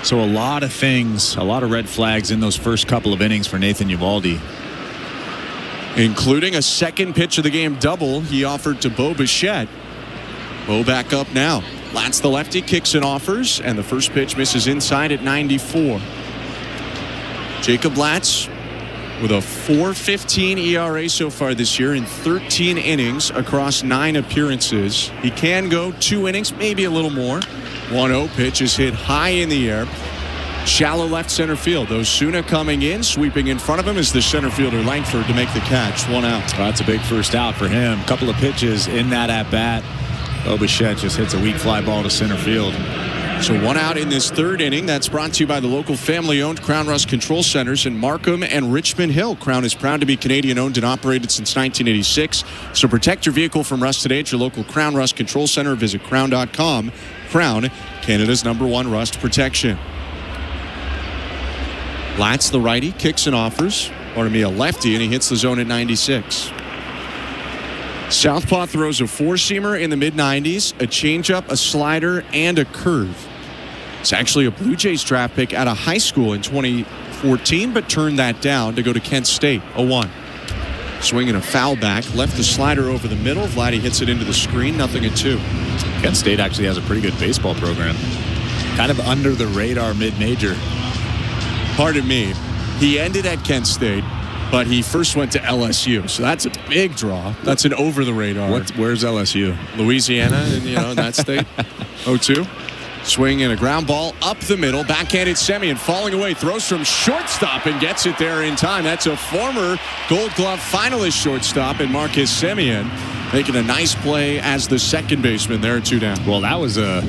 So a lot of things, a lot of red flags in those first couple of innings for Nathan Uvalde. Including a second pitch of the game double he offered to Bo Bichette. Bo back up now. Latz the lefty kicks and offers, and the first pitch misses inside at 94. Jacob Latz with a 4.15 ERA so far this year in 13 innings across 9 appearances. He can go 2 innings, maybe a little more. 1-0 pitch is hit high in the air. Shallow left center field. Osuna coming in, sweeping in front of him is the center fielder Langford to make the catch. 1 out. Well, that's a big first out for him. Couple of pitches in that at-bat. Bichette just hits a weak fly ball to center field. So 1 out in this third inning. That's brought to you by the local family-owned Crown Rust Control Centers in Markham and Richmond Hill. Crown is proud to be Canadian-owned and operated since 1986. So protect your vehicle from rust today at your local Crown Rust Control Center. Visit crown.com. Crown, Canada's #1 rust protection. Latz, the righty, kicks and offers. A lefty, and he hits the zone at 96. Southpaw throws a four-seamer in the mid-90s, a changeup, a slider, and a curve. It's actually a Blue Jays draft pick out of high school in 2014, but turned that down to go to Kent State, 0-1. Swinging a foul back, left the slider over the middle. Vladdy hits it into the screen, 0-2. Kent State actually has a pretty good baseball program. Kind of under the radar mid-major. Pardon me. He ended at Kent State, but he first went to LSU. So that's a big draw. That's an over the radar. Where's LSU? Louisiana, in that state. 0-2. Swing and a ground ball up the middle. Backhanded Semien falling away. Throws from shortstop and gets it there in time. That's a former Gold Glove finalist shortstop in Marcus Semien, making a nice play as the second baseman there at 2 down. Well, that was a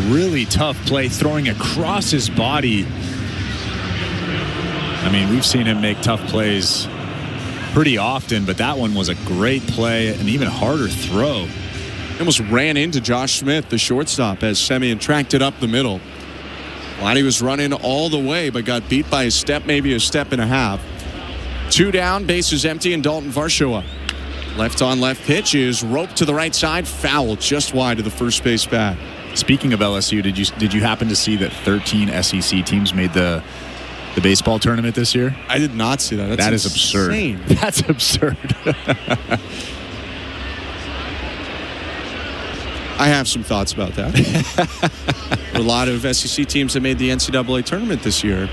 really tough play, throwing across his body. I mean, we've seen him make tough plays pretty often, but that one was a great play, an even harder throw. Almost ran into Josh Smith, the shortstop, as Semien tracked it up the middle. Vladdy was running all the way, but got beat by a step, maybe a step and a half. 2 down, bases empty, and Dalton Varsho up. Left on left pitch is roped to the right side, foul just wide of the first base bat. Speaking of LSU, did you happen to see that 13 SEC teams made the baseball tournament this year? I did not see that. That is absurd. That's absurd. I have some thoughts about that. A lot of SEC teams that made the NCAA tournament this year,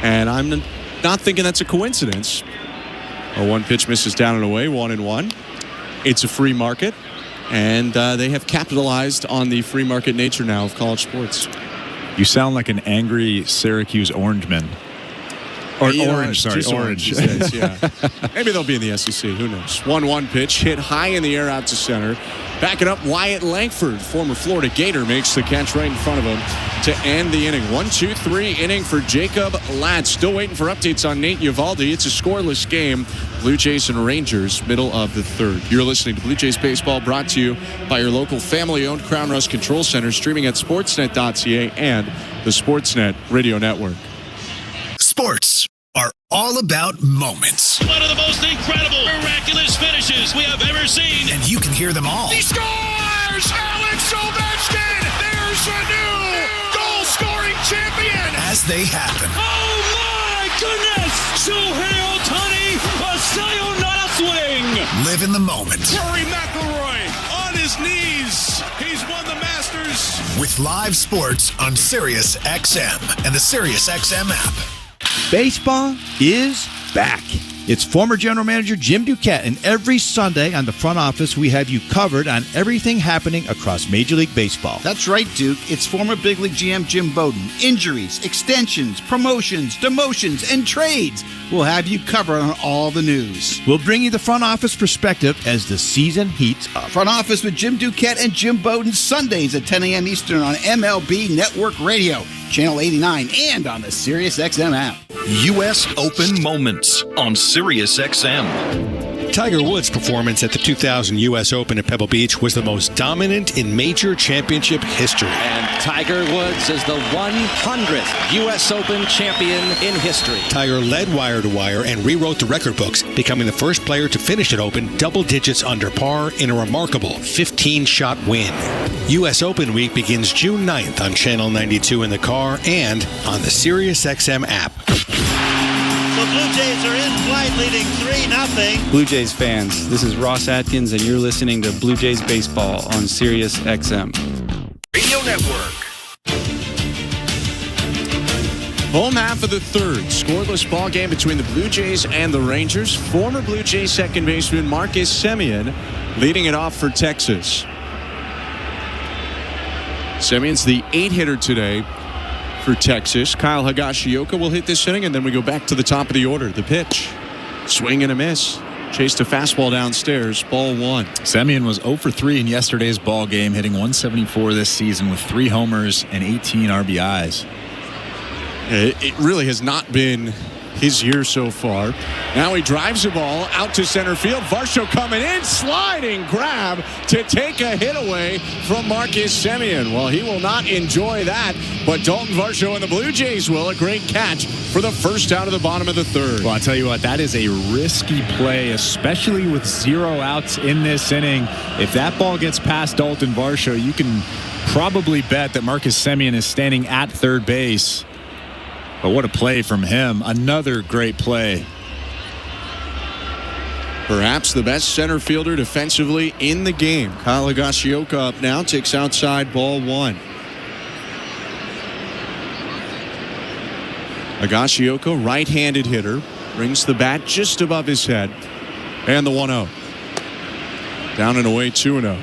and I'm not thinking that's a coincidence. A 1 pitch misses down and away, 1-1. It's a free market, and they have capitalized on the free market nature now of college sports. You sound like an angry Syracuse Orangeman. Or orange. Days, yeah. Maybe they'll be in the SEC. Who knows? 1-1 pitch hit high in the air out to center. Backing up, Wyatt Langford, former Florida Gator, makes the catch right in front of him to end the inning. 1-2-3 inning for Jacob Latz. Still waiting for updates on Nate Eovaldi. It's a scoreless game. Blue Jays and Rangers, middle of the third. You're listening to Blue Jays Baseball, brought to you by your local family-owned Crown Rust Control Center, streaming at sportsnet.ca and the Sportsnet Radio Network. Sports are all about moments. One of the most incredible, miraculous finishes we have ever seen. And you can hear them all. He scores! Alex Ovechkin! There's a new goal-scoring champion! As they happen. Oh my goodness! Shohei Ohtani, a sayonara swing! Live in the moment. Rory McIlroy on his knees. He's won the Masters. With live sports on Sirius XM and the Sirius XM app. Baseball is back. It's former general manager Jim Duquette, and every Sunday on the front office, we have you covered on everything happening across Major League Baseball. That's right, Duke. It's former big league GM Jim Bowden. Injuries, extensions, promotions, demotions, and trades. We'll have you covered on all the news. We'll bring you the front office perspective as the season heats up. Front office with Jim Duquette and Jim Bowden, Sundays at 10 a.m. Eastern on MLB Network Radio, Channel 89, and on the Sirius XM app. U.S. Open Moments on Sirius XM. Tiger Woods' performance at the 2000 U.S. Open at Pebble Beach was the most dominant in major championship history. And Tiger Woods is the 100th U.S. Open champion in history. Tiger led wire to wire and rewrote the record books, becoming the first player to finish an Open double digits under par in a remarkable 15-shot win. U.S. Open week begins June 9th on Channel 92 in the car and on the Sirius XM app. The Blue Jays are in flight, leading 3-0. Blue Jays fans, this is Ross Atkins, and you're listening to Blue Jays Baseball on Sirius XM. Radio Network. Home half of the third. Scoreless ball game between the Blue Jays and the Rangers. Former Blue Jays second baseman Marcus Semien leading it off for Texas. Semien's the 8-hitter today for Texas. Kyle Higashioka will hit this inning, and then we go back to the top of the order. The pitch. Swing and a miss. Chased a fastball downstairs. Ball 1. Semien was 0 for 3 in yesterday's ball game, hitting 174 this season with 3 homers and 18 RBIs. It really has not been his year so far. Now he drives the ball out to center field. Varsho coming in, sliding grab to take a hit away from Marcus Semien. Well, he will not enjoy that, but Dalton Varsho and the Blue Jays will. A great catch for the first out of the bottom of the third. Well, I'll tell you what, that is a risky play, especially with 0 outs in this inning. If that ball gets past Dalton Varsho, you can probably bet that Marcus Semien is standing at third base. But what a play from him. Another great play. Perhaps the best center fielder defensively in the game. Kyle Higashioka up now, takes outside, ball 1. Higashioka, right-handed hitter, brings the bat just above his head. And the 1-0. Down and away, 2-0.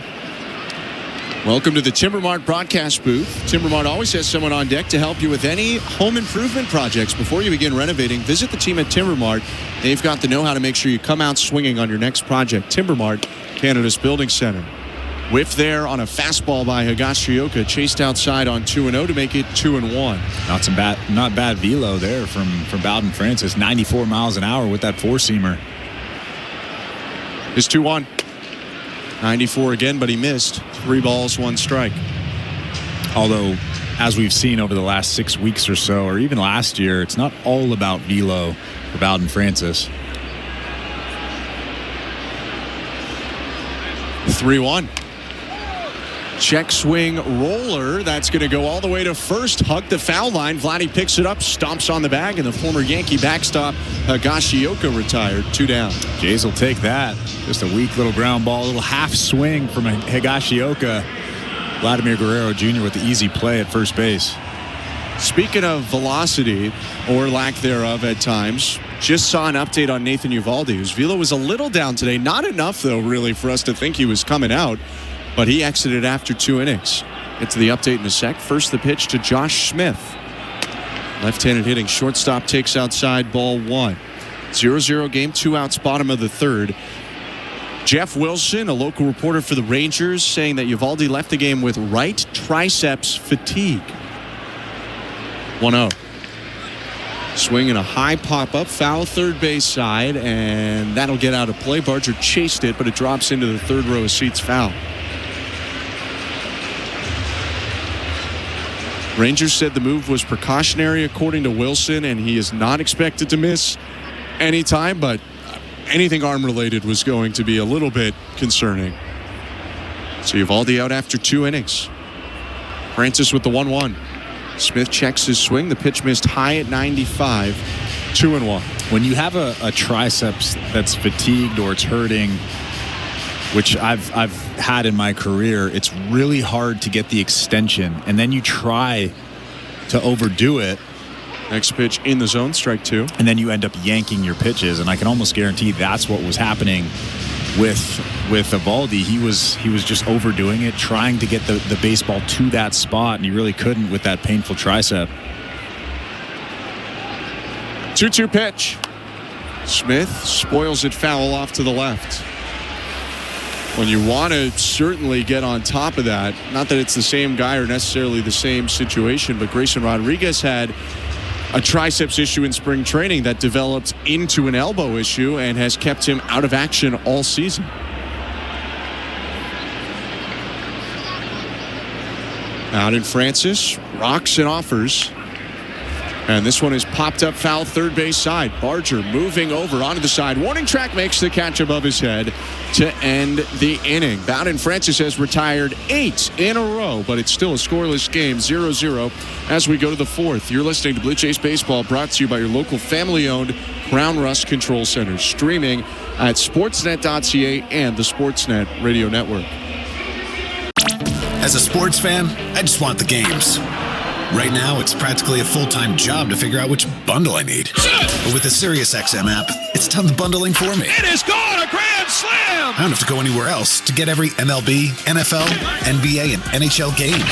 Welcome to the Timbermart broadcast booth. Timbermart always has someone on deck to help you with any home improvement projects. Before you begin renovating, visit the team at Timbermart. They've got the know-how to make sure you come out swinging on your next project. Timbermart, Canada's building center. Whiff there on a fastball by Higashioka, chased outside on 2-0 to make it 2-1. Not bad velo there from Bowden Francis. 94 miles an hour with that four-seamer. It's 2-1. 94 again, but he missed. 3 balls, 1 strike. Although, as we've seen over the last 6 weeks or so, or even last year, it's not all about velo for Bowden Francis. 3-1. Check swing roller. That's going to go all the way to first. Hug the foul line. Vladdy picks it up, stomps on the bag, and the former Yankee backstop Higashioka retired. 2 down. Jays will take that. Just a weak little ground ball, a little half swing from Higashioka. Vladimir Guerrero Jr. with the easy play at first base. Speaking of velocity, or lack thereof at times, just saw an update on Nathan Eovaldi, whose velo was a little down today. Not enough, though, really, for us to think he was coming out. But he exited after 2 innings. Get to the update in a sec. First, the pitch to Josh Smith. Left-handed hitting shortstop, takes outside, ball 1. 0-0 game, 2 outs, bottom of the third. Jeff Wilson, a local reporter for the Rangers, saying that Eovaldi left the game with right triceps fatigue. 1-0. Swing and a high pop-up, foul third base side, and that'll get out of play. Barger chased it, but it drops into the third row of seats foul. Rangers said the move was precautionary, according to Wilson, and he is not expected to miss any time, but anything arm-related was going to be a little bit concerning. So Eovaldi out after 2 innings. Francis with the 1-1. Smith checks his swing. The pitch missed high at 95. 2-1. When you have a triceps that's fatigued or it's hurting, which I've had in my career, it's really hard to get the extension, and then you try to overdo it. Next pitch in the zone, strike 2. And then you end up yanking your pitches, and I can almost guarantee that's what was happening with Eovaldi. He was just overdoing it, trying to get the baseball to that spot, and he really couldn't with that painful tricep. 2-2 pitch. Smith spoils it foul off to the left. When you want to certainly get on top of that, not that it's the same guy or necessarily the same situation, but Grayson Rodriguez had a triceps issue in spring training that developed into an elbow issue and has kept him out of action all season. Out in Francis, rocks and offers. And this one is popped up foul third base side. Barger moving over onto the side. Warning track makes the catch above his head to end the inning. Bowden Francis has retired 8 in a row, but it's still a scoreless game, 0-0 as we go to the 4th. You're listening to Blue Jays Baseball, brought to you by your local family-owned Crown Rust Control Center. Streaming at sportsnet.ca and the Sportsnet Radio Network. As a sports fan, I just want the games. Right now, it's practically a full-time job to figure out which bundle I need. But with the SiriusXM app, it's done the bundling for me. It is gone, a grand slam! I don't have to go anywhere else to get every MLB, NFL, NBA, and NHL game.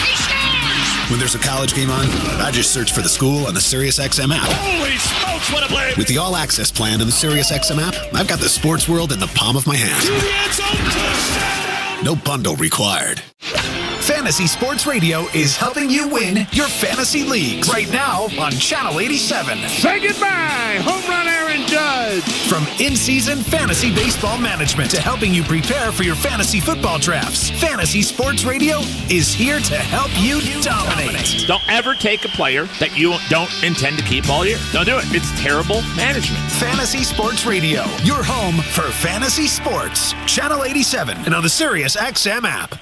When there's a college game on, I just search for the school on the SiriusXM app. Holy smokes, what a play! With the all-access plan in the SiriusXM app, I've got the sports world in the palm of my hand. To the end zone, touchdown! No bundle required. Fantasy Sports Radio is helping you win your fantasy leagues right now on Channel 87. Say goodbye, home run Aaron Judge. From in-season fantasy baseball management to helping you prepare for your fantasy football drafts, Fantasy Sports Radio is here to help you dominate. Don't ever take a player that you don't intend to keep all year. Don't do it. It's terrible management. Fantasy Sports Radio, your home for fantasy sports. Channel 87 and on the SiriusXM app.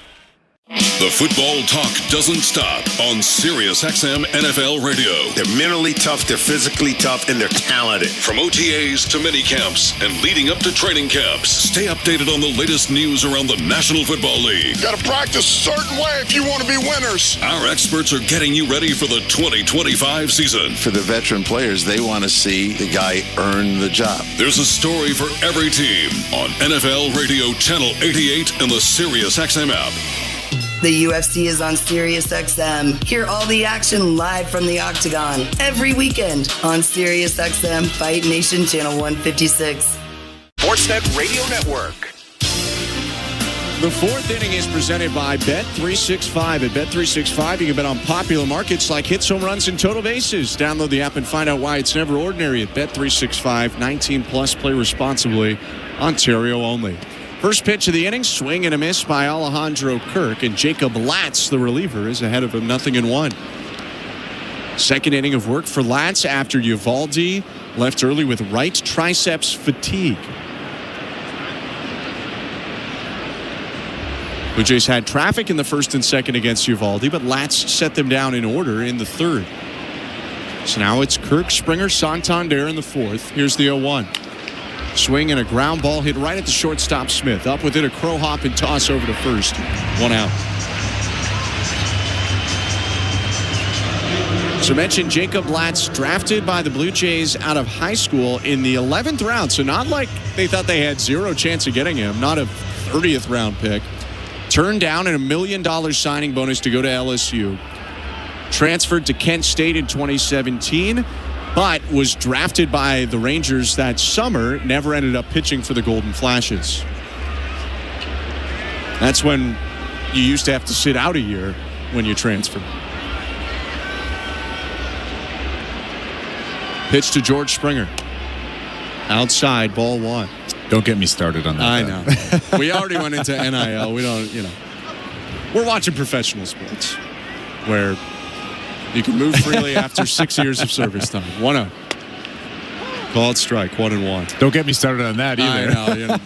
The football talk doesn't stop on SiriusXM NFL Radio. They're mentally tough, they're physically tough, and they're talented. From OTAs to mini camps and leading up to training camps, stay updated on the latest news around the National Football League. Got to practice a certain way if you want to be winners. Our experts are getting you ready for the 2025 season. For the veteran players, they want to see the guy earn the job. There's a story for every team on NFL Radio Channel 88 and the SiriusXM app. The UFC is on SiriusXM. Hear all the action live from the Octagon every weekend on SiriusXM Fight Nation Channel 156. Sportsnet Radio Network. The fourth inning is presented by Bet365. At Bet365, you can bet on popular markets like hits, home runs, and total bases. Download the app and find out why it's never ordinary at Bet365. 19 plus, play responsibly. Ontario only. First pitch of the inning, swing and a miss by Alejandro Kirk, and Jacob Latz, the reliever, is ahead of him 0-1. Second inning of work for Latz after Uvalde left early with right triceps fatigue. Blue Jays had traffic in the first and second against Uvalde, but Latz set them down in order in the third. So now it's Kirk, Springer, Santander in the fourth. Here's the 0-1. Swing and a ground ball hit right at the shortstop Smith. Up with it, a crow hop and toss over to first. 1 out. So mentioned Jacob Latz, drafted by the Blue Jays out of high school in the 11th round. So not like they thought they had zero chance of getting him. Not a 30th round pick. Turned down an $1 million signing bonus to go to LSU. Transferred to Kent State in 2017. But was drafted by the Rangers that summer, never ended up pitching for the Golden Flashes. That's when you used to have to sit out a year when you transfer. Pitch to George Springer. Outside, ball 1. Don't get me started on that. I know. We already went into NIL. We don't, We're watching professional sports where you can move freely after 6 years of service time. 1-0. Called strike, 1-1. Don't get me started on that either. I know.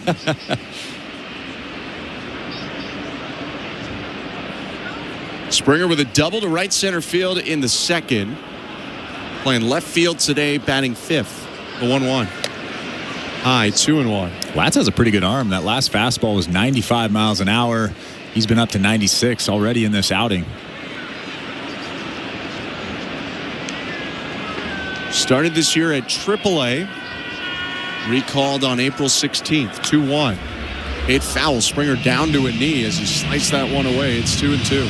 Springer with a double to right center field in the second. Playing left field today, batting fifth. The 1-1. High, 2-1. Latz has a pretty good arm. That last fastball was 95 miles an hour. He's been up to 96 already in this outing. Started this year at AAA. Recalled on April 16th. 2-1. Hit foul. Springer down to a knee as he sliced that one away. It's 2-2.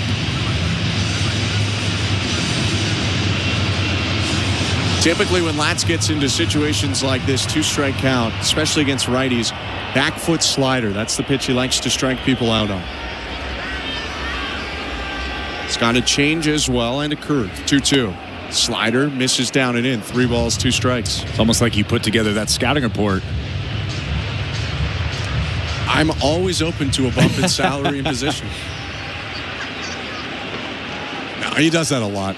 Typically when Latz gets into situations like this, 2-strike count, especially against righties, back foot slider. That's the pitch he likes to strike people out on. It's got a change as well and a curve. 2-2. Slider misses down and in. 3 balls, 2 strikes. It's almost like you put together that scouting report. I'm always open to a bump in salary and position. No, he does that a lot.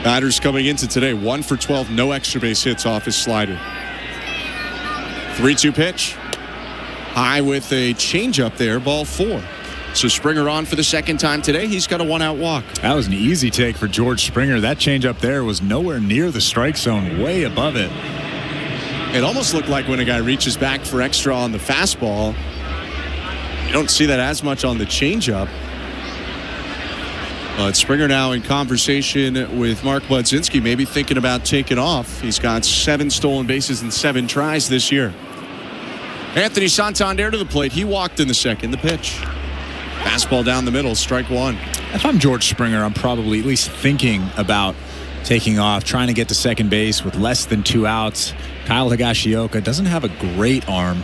Batters coming into today, 1 for 12, no extra base hits off his slider. 3-2 pitch. High with a changeup there, ball 4. So Springer on for the second time today. He's got a 1-out walk. That was an easy take for George Springer. That changeup there was nowhere near the strike zone, way above it. It almost looked like when a guy reaches back for extra on the fastball. You don't see that as much on the changeup. But Springer now in conversation with Mark Budzinski, maybe thinking about taking off. He's got 7 stolen bases in 7 tries this year. Anthony Santander to the plate. He walked in the second. The pitch. Fastball down the middle, strike 1. If I'm George Springer, I'm probably at least thinking about taking off, trying to get to second base with less than 2 outs. Kyle Higashioka doesn't have a great arm.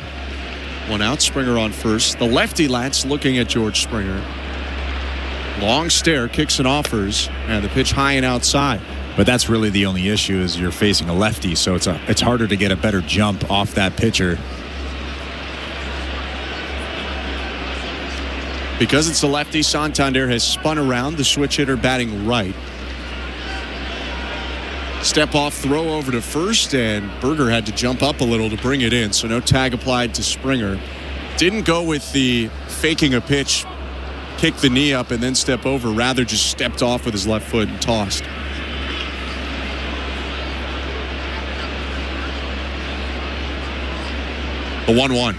One out, Springer on first. The lefty Latz looking at George Springer. Long stare, kicks and offers, and the pitch high and outside. But that's really the only issue is you're facing a lefty, so it's harder to get a better jump off that pitcher. Because it's a lefty, Santander has spun around, the switch hitter batting right. Step off throw over to first, and Berger had to jump up a little to bring it in, so no tag applied to Springer. Didn't go with the faking a pitch, kick the knee up, and then step over. Rather just stepped off with his left foot and tossed. A 1-1.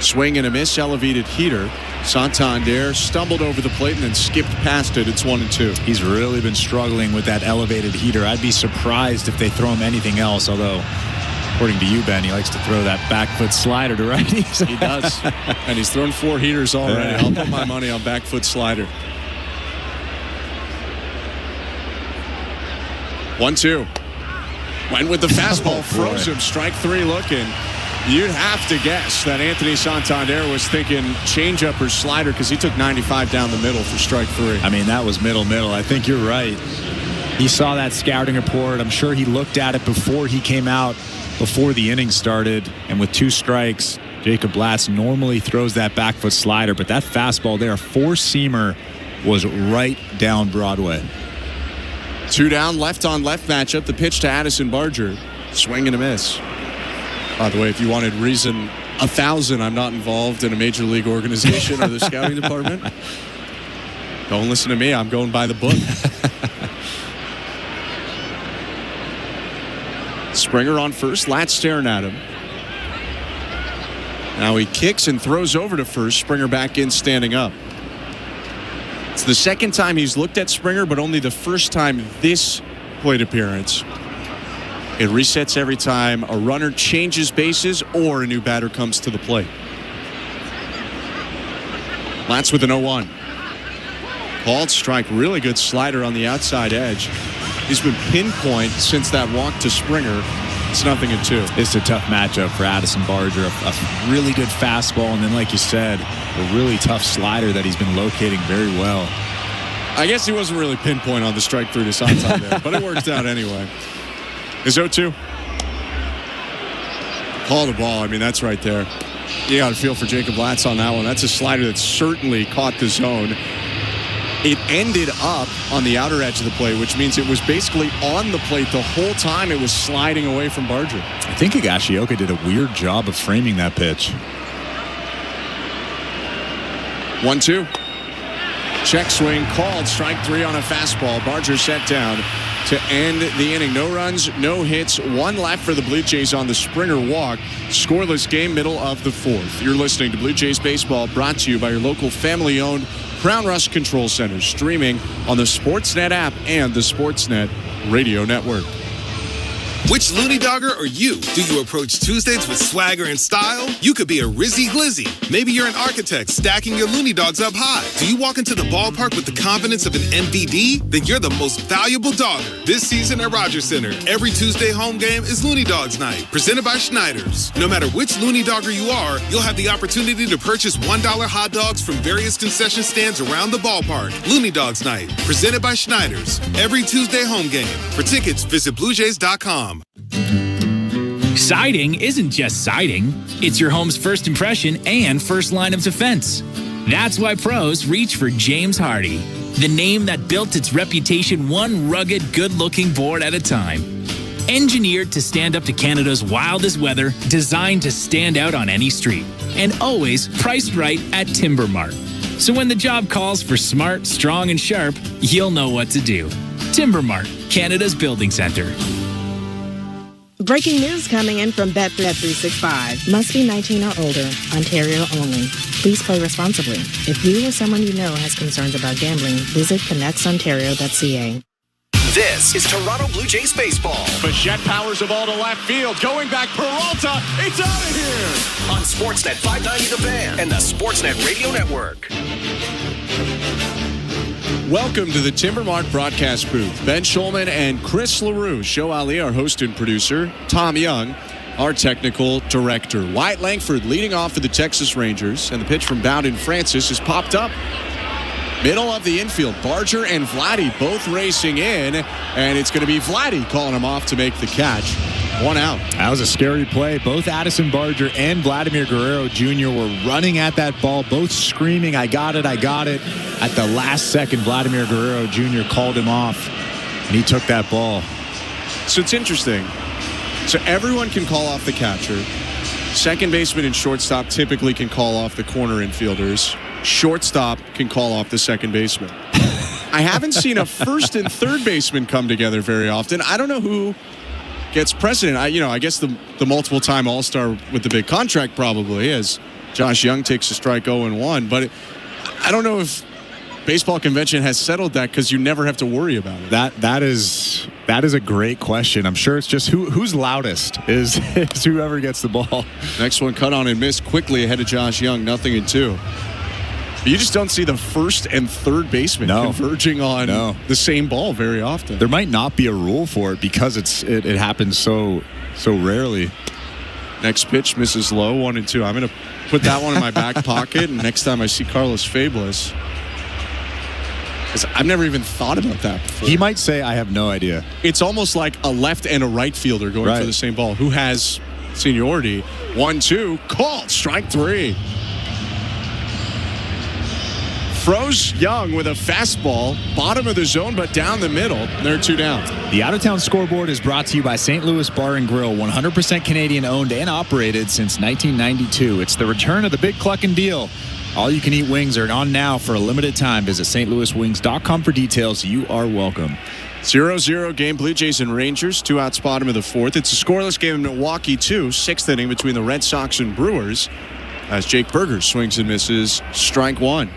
Swing and a miss, elevated heater. Santander stumbled over the plate and then skipped past it. It's 1-2. He's really been struggling with that elevated heater. I'd be surprised if they throw him anything else, although according to you, Ben, he likes to throw that back foot slider to righties. He does. And he's thrown 4 heaters already. I'll put my money on back foot slider. 1-2. Went with the fastball, froze him. Strike 3 looking. You'd have to guess that Anthony Santander was thinking changeup or slider because he took 95 down the middle for strike 3. I mean, that was middle. I think you're right. He saw that scouting report. I'm sure he looked at it before he came out, before the inning started. And with 2 strikes, Jacob Latz normally throws that back foot slider. But that fastball there, 4-seamer, was right down Broadway. 2 down, left on left matchup. The pitch to Addison Barger. Swing and a miss. By the way, if you wanted reason 1,000, I'm not involved in a major league organization or the scouting department. Don't listen to me. I'm going by the book. Springer on first. Latz staring at him. Now he kicks and throws over to first. Springer back in, standing up. It's the second time he's looked at Springer, but only the first time this plate appearance. It resets every time a runner changes bases or a new batter comes to the plate. Latz with an 0-1. Called strike, really good slider on the outside edge. He's been pinpoint since that walk to Springer. It's 0-2. It's a tough matchup for Addison Barger. A really good fastball, and then, like you said, a really tough slider that he's been locating very well. I guess he wasn't really pinpoint on the strike 3 to Santander, but it worked out anyway. Is 0-2. Call the ball. I mean, that's right there. You got to feel for Jacob Latz on that one. That's a slider that certainly caught the zone. It ended up on the outer edge of the plate, which means it was basically on the plate the whole time it was sliding away from Barger. I think Higashioka did a weird job of framing that pitch. 1-2. Check swing called. Strike 3 on a fastball. Barger set down to end the inning. No runs, no hits, 1 left for the Blue Jays on the Springer walk. Scoreless game, middle of the 4th. You're listening to Blue Jays Baseball, brought to you by your local family-owned Crown Rust Control Center, streaming on the Sportsnet app and the Sportsnet Radio Network. Which loony dogger are you? Do you approach Tuesdays with swagger and style? You could be a Rizzy Glizzy. Maybe you're an architect stacking your loony dogs up high. Do you walk into the ballpark with the confidence of an MVD? Then you're the most valuable dogger. This season at Rogers Center, every Tuesday home game is Looney Dogs Night, presented by Schneider's. No matter which loony dogger you are, you'll have the opportunity to purchase $1 hot dogs from various concession stands around the ballpark. Looney Dogs Night, presented by Schneider's. Every Tuesday home game. For tickets, visit BlueJays.com. Siding isn't just siding. It's your home's first impression and first line of defense. That's why pros reach for James Hardy, the name that built its reputation one rugged, good-looking board at a time. Engineered to stand up to Canada's wildest weather, designed to stand out on any street, and always priced right at Timber Mart. So when the job calls for smart, strong, and sharp, you'll know what to do. Timber Mart, Canada's building center. Breaking news coming in from Bet365. Must be 19 or older. Ontario only. Please play responsibly. If you or someone you know has concerns about gambling, visit connectsontario.ca. This is Toronto Blue Jays baseball. Bichette powers the ball to left field. Going back, Peralta. It's out of here. On Sportsnet 590 The Fan and the Sportsnet Radio Network. Welcome to the Timber Mart broadcast booth. Ben Schulman and Chris LaRue. Show Ali, our host and producer. Tom Young. our technical director. Wyatt Langford leading off for the Texas Rangers, and the pitch from Bowden Francis is popped up. Middle of the infield, Barger and Vladdy both racing in, and it's going to be Vladdy calling him off to make the catch. 1 out. That was a scary play. Both Addison Barger and Vladimir Guerrero Jr. were running at that ball, both screaming, I got it, I got it. At the last second, Vladimir Guerrero Jr. called him off, and he took that ball. So it's interesting. So everyone can call off the catcher. Second baseman and shortstop typically can call off the corner infielders. Shortstop can call off the second baseman. I haven't seen a first and third baseman come together very often. I don't know who gets precedent. I guess the multiple-time All-Star with the big contract probably, as Josh Young takes a strike 0-1. But I don't know if baseball convention has settled that because you never have to worry about it. That is a great question. I'm sure it's just who's loudest is whoever gets the ball. Next one cut on and missed quickly ahead of Josh Young, 0-2. You just don't see the first and third baseman converging on the same ball very often. There might not be a rule for it because it happens so rarely. Next pitch misses low, 1-2. I'm going to put that one in my back pocket, and next time I see Carlos Fabulous, I've never even thought about that before. He might say, I have no idea. It's almost like a left and a right fielder going for the same ball. Who has seniority? 1-2, called, strike 3. Froze Young with a fastball, bottom of the zone, but down the middle. They're 2 down. The Out-of-Town Scoreboard is brought to you by St. Louis Bar and Grill, 100% Canadian owned and operated since 1992. It's the return of the Big Cluckin' Deal. All-you-can-eat wings are on now for a limited time. Visit stlouiswings.com for details. You are welcome. 0-0 game, Blue Jays and Rangers, 2 outs, bottom of the 4th. It's a scoreless game in Milwaukee, too. 6th inning between the Red Sox and Brewers as Jake Berger swings and misses, strike 1.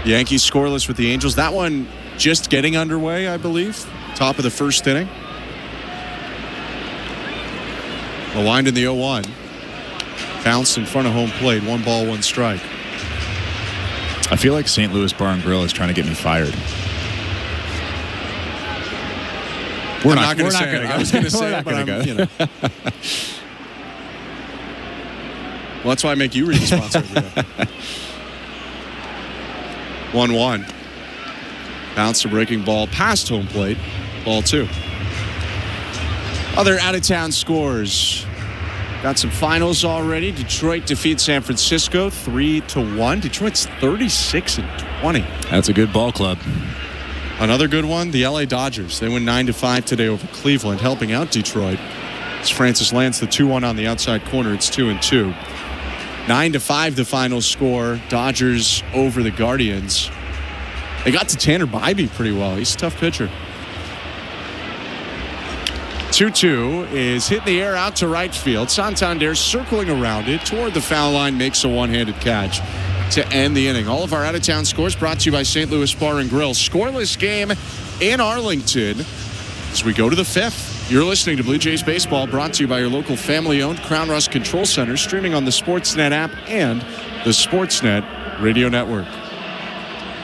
Yankees scoreless with the Angels. That one just getting underway, I believe. Top of the 1st inning. A wind in the 0-1. Bounced in front of home plate. 1 ball, 1 strike. I feel like St. Louis Bar and Grill is trying to get me fired. I'm not going to say it. I was going to say it, but well, that's why I make you read the sponsor every day. 1-1. Bounce to breaking ball past home plate. Ball 2. Other out-of-town scores. Got some finals already. Detroit defeats San Francisco 3-1. Detroit's 36-20. That's a good ball club. Another good one, the LA Dodgers. They win 9-5 today over Cleveland, helping out Detroit. As Francis lands the 2-1 on the outside corner, it's 2-2. 9-5 the final score. Dodgers over the Guardians. They got to Tanner Bybee pretty well. He's a tough pitcher. 2-2 is hit in the air out to right field. Santander circling around it toward the foul line, makes a one-handed catch to end the inning. All of our out-of-town scores brought to you by St. Louis Bar and Grill. Scoreless game in Arlington as we go to the 5th. You're listening to Blue Jays Baseball, brought to you by your local family-owned Crown Rust Control Center, streaming on the Sportsnet app and the Sportsnet Radio Network.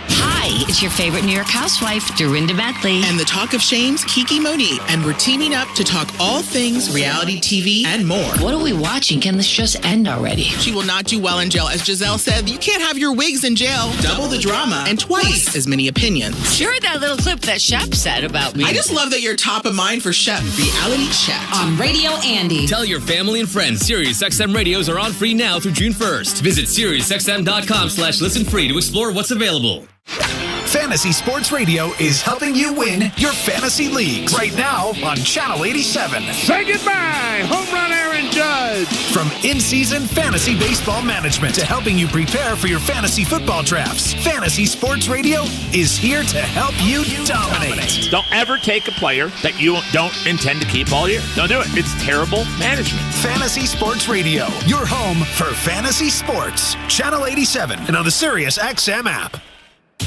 Hi, it's your favorite New York housewife, Dorinda Bentley. And the talk of shames, Kiki Monique. And we're teaming up to talk all things reality TV and more. What are we watching? Can this just end already? She will not do well in jail. As Giselle said, you can't have your wigs in jail. Double the drama and twice as many opinions. Sure, that little clip that Shep said about me. I just love that you're top of mind for Shep, Reality Chat. On Radio Andy. Tell your family and friends SiriusXM radios are on free now through June 1st. Visit SiriusXM.com/listen free to explore what's available. Fantasy Sports Radio is helping you win your fantasy leagues right now on Channel 87. Say goodbye, home run Aaron Judge. From in-season fantasy baseball management to helping you prepare for your fantasy football drafts, Fantasy Sports Radio is here to help you dominate. Don't ever take a player that you don't intend to keep all year. Don't do it. It's terrible management. Fantasy Sports Radio, your home for fantasy sports. Channel 87 and on the SiriusXM app.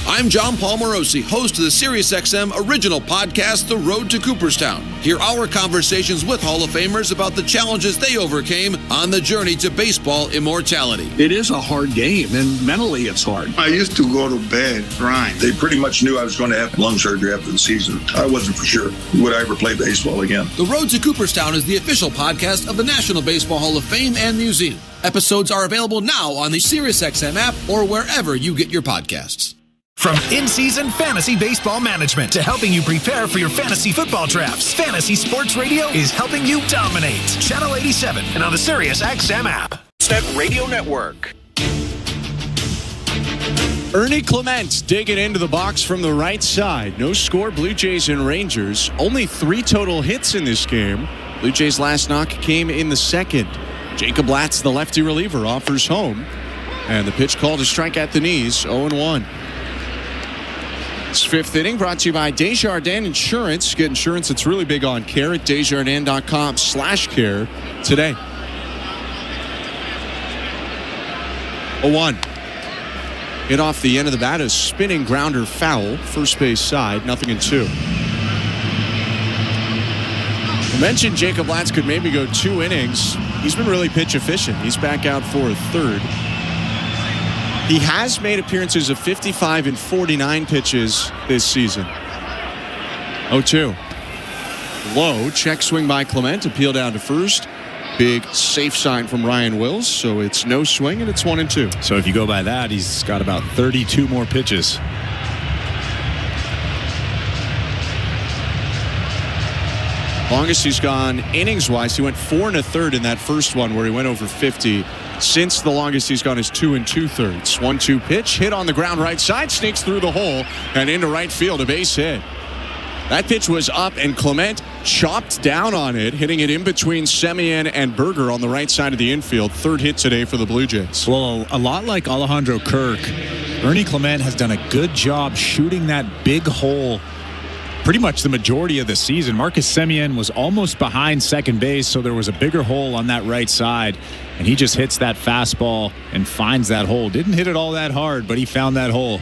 I'm John Palmarosi, host of the SiriusXM original podcast, The Road to Cooperstown. Hear our conversations with Hall of Famers about the challenges they overcame on the journey to baseball immortality. It is a hard game, and mentally it's hard. I used to go to bed crying. They pretty much knew I was going to have lung surgery after the season. I wasn't for sure. Would I ever play baseball again? The Road to Cooperstown is the official podcast of the National Baseball Hall of Fame and Museum. Episodes are available now on the SiriusXM app or wherever you get your podcasts. From in-season fantasy baseball management to helping you prepare for your fantasy football drafts, Fantasy Sports Radio is helping you dominate. Channel 87 and on the SiriusXM app. Net Radio Network. Ernie Clement digging into the box from the right side. No score, Blue Jays and Rangers. Only 3 total hits in this game. Blue Jays' last knock came in the second. Jacob Latz, the lefty reliever, offers home. And the pitch called a strike at the knees, 0-1. It's 5th inning, brought to you by Desjardins Insurance. Get insurance that's really big on care at Desjardins.com/care today. 0-1. Hit off the end of the bat, a spinning grounder foul, first base side, 0-2. I mentioned Jacob Latz could maybe go 2 innings. He's been really pitch efficient. He's back out for a third. He has made appearances of 55 and 49 pitches this season. 0-2. Low, check swing by Clement, appeal down to first. Big safe sign from Ryan Wills, so it's no swing and it's 1-2. So if you go by that, he's got about 32 more pitches. Longest he's gone innings-wise, he went 4 1/3 in that first one where he went over 50. Since the longest he's gone is 2 2/3. 1-2 pitch, hit on the ground right side, sneaks through the hole and into right field, a base hit. That pitch was up and Clement chopped down on it, hitting it in between Semien and Berger on the right side of the infield. 3rd hit today for the Blue Jays. Well, a lot like Alejandro Kirk, Ernie Clement has done a good job shooting that big hole pretty much the majority of the season. Marcus Semien was almost behind second base, so there was a bigger hole on that right side, and he just hits that fastball and finds that hole. Didn't hit it all that hard, but he found that hole.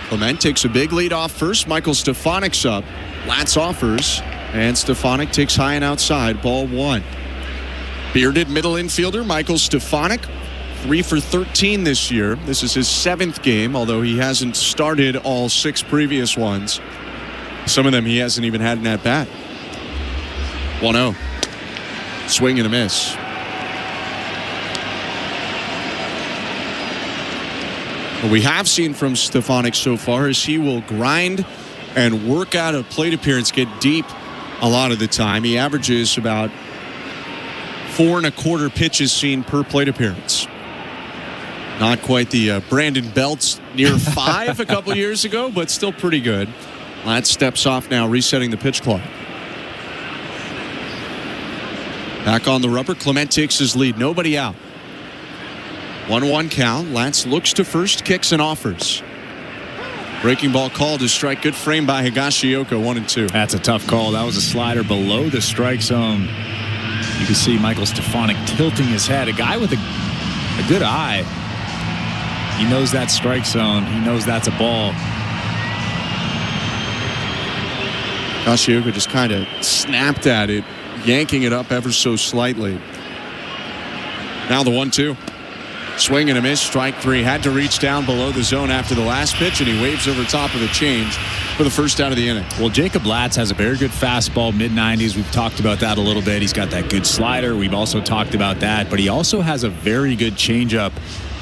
Clement takes a big lead off first. Michael Stefanik's up. Latz offers, and Stefanik takes high and outside. Ball 1. Bearded middle infielder Michael Stefanik, 3 for 13 this year. This is his 7th game, although he hasn't started all 6 previous ones. Some of them he hasn't even had an at-bat. 1-0. Swing and a miss. What we have seen from Stefanik so far is he will grind and work out a plate appearance, get deep a lot of the time. He averages about 4 1/4 pitches seen per plate appearance. Not quite the Brandon Belt's near 5 a couple years ago, but still pretty good. Latz steps off now, resetting the pitch clock. Back on the rubber, Clement takes his lead. Nobody out. 1-1 count. Latz looks to first, kicks and offers. Breaking ball called to strike. Good frame by Higashioka, 1-2. That's a tough call. That was a slider below the strike zone. You can see Michael Stefanik tilting his head. A guy with a good eye. He knows that strike zone. He knows that's a ball. Higashioka just kind of snapped at it, yanking it up ever so slightly. Now the 1-2. Swing and a miss, strike 3. Had to reach down below the zone after the last pitch, and he waves over top of a change for the first out of the inning. Well, Jacob Latz has a very good fastball, mid-90s. We've talked about that a little bit. He's got that good slider. We've also talked about that, but he also has a very good changeup.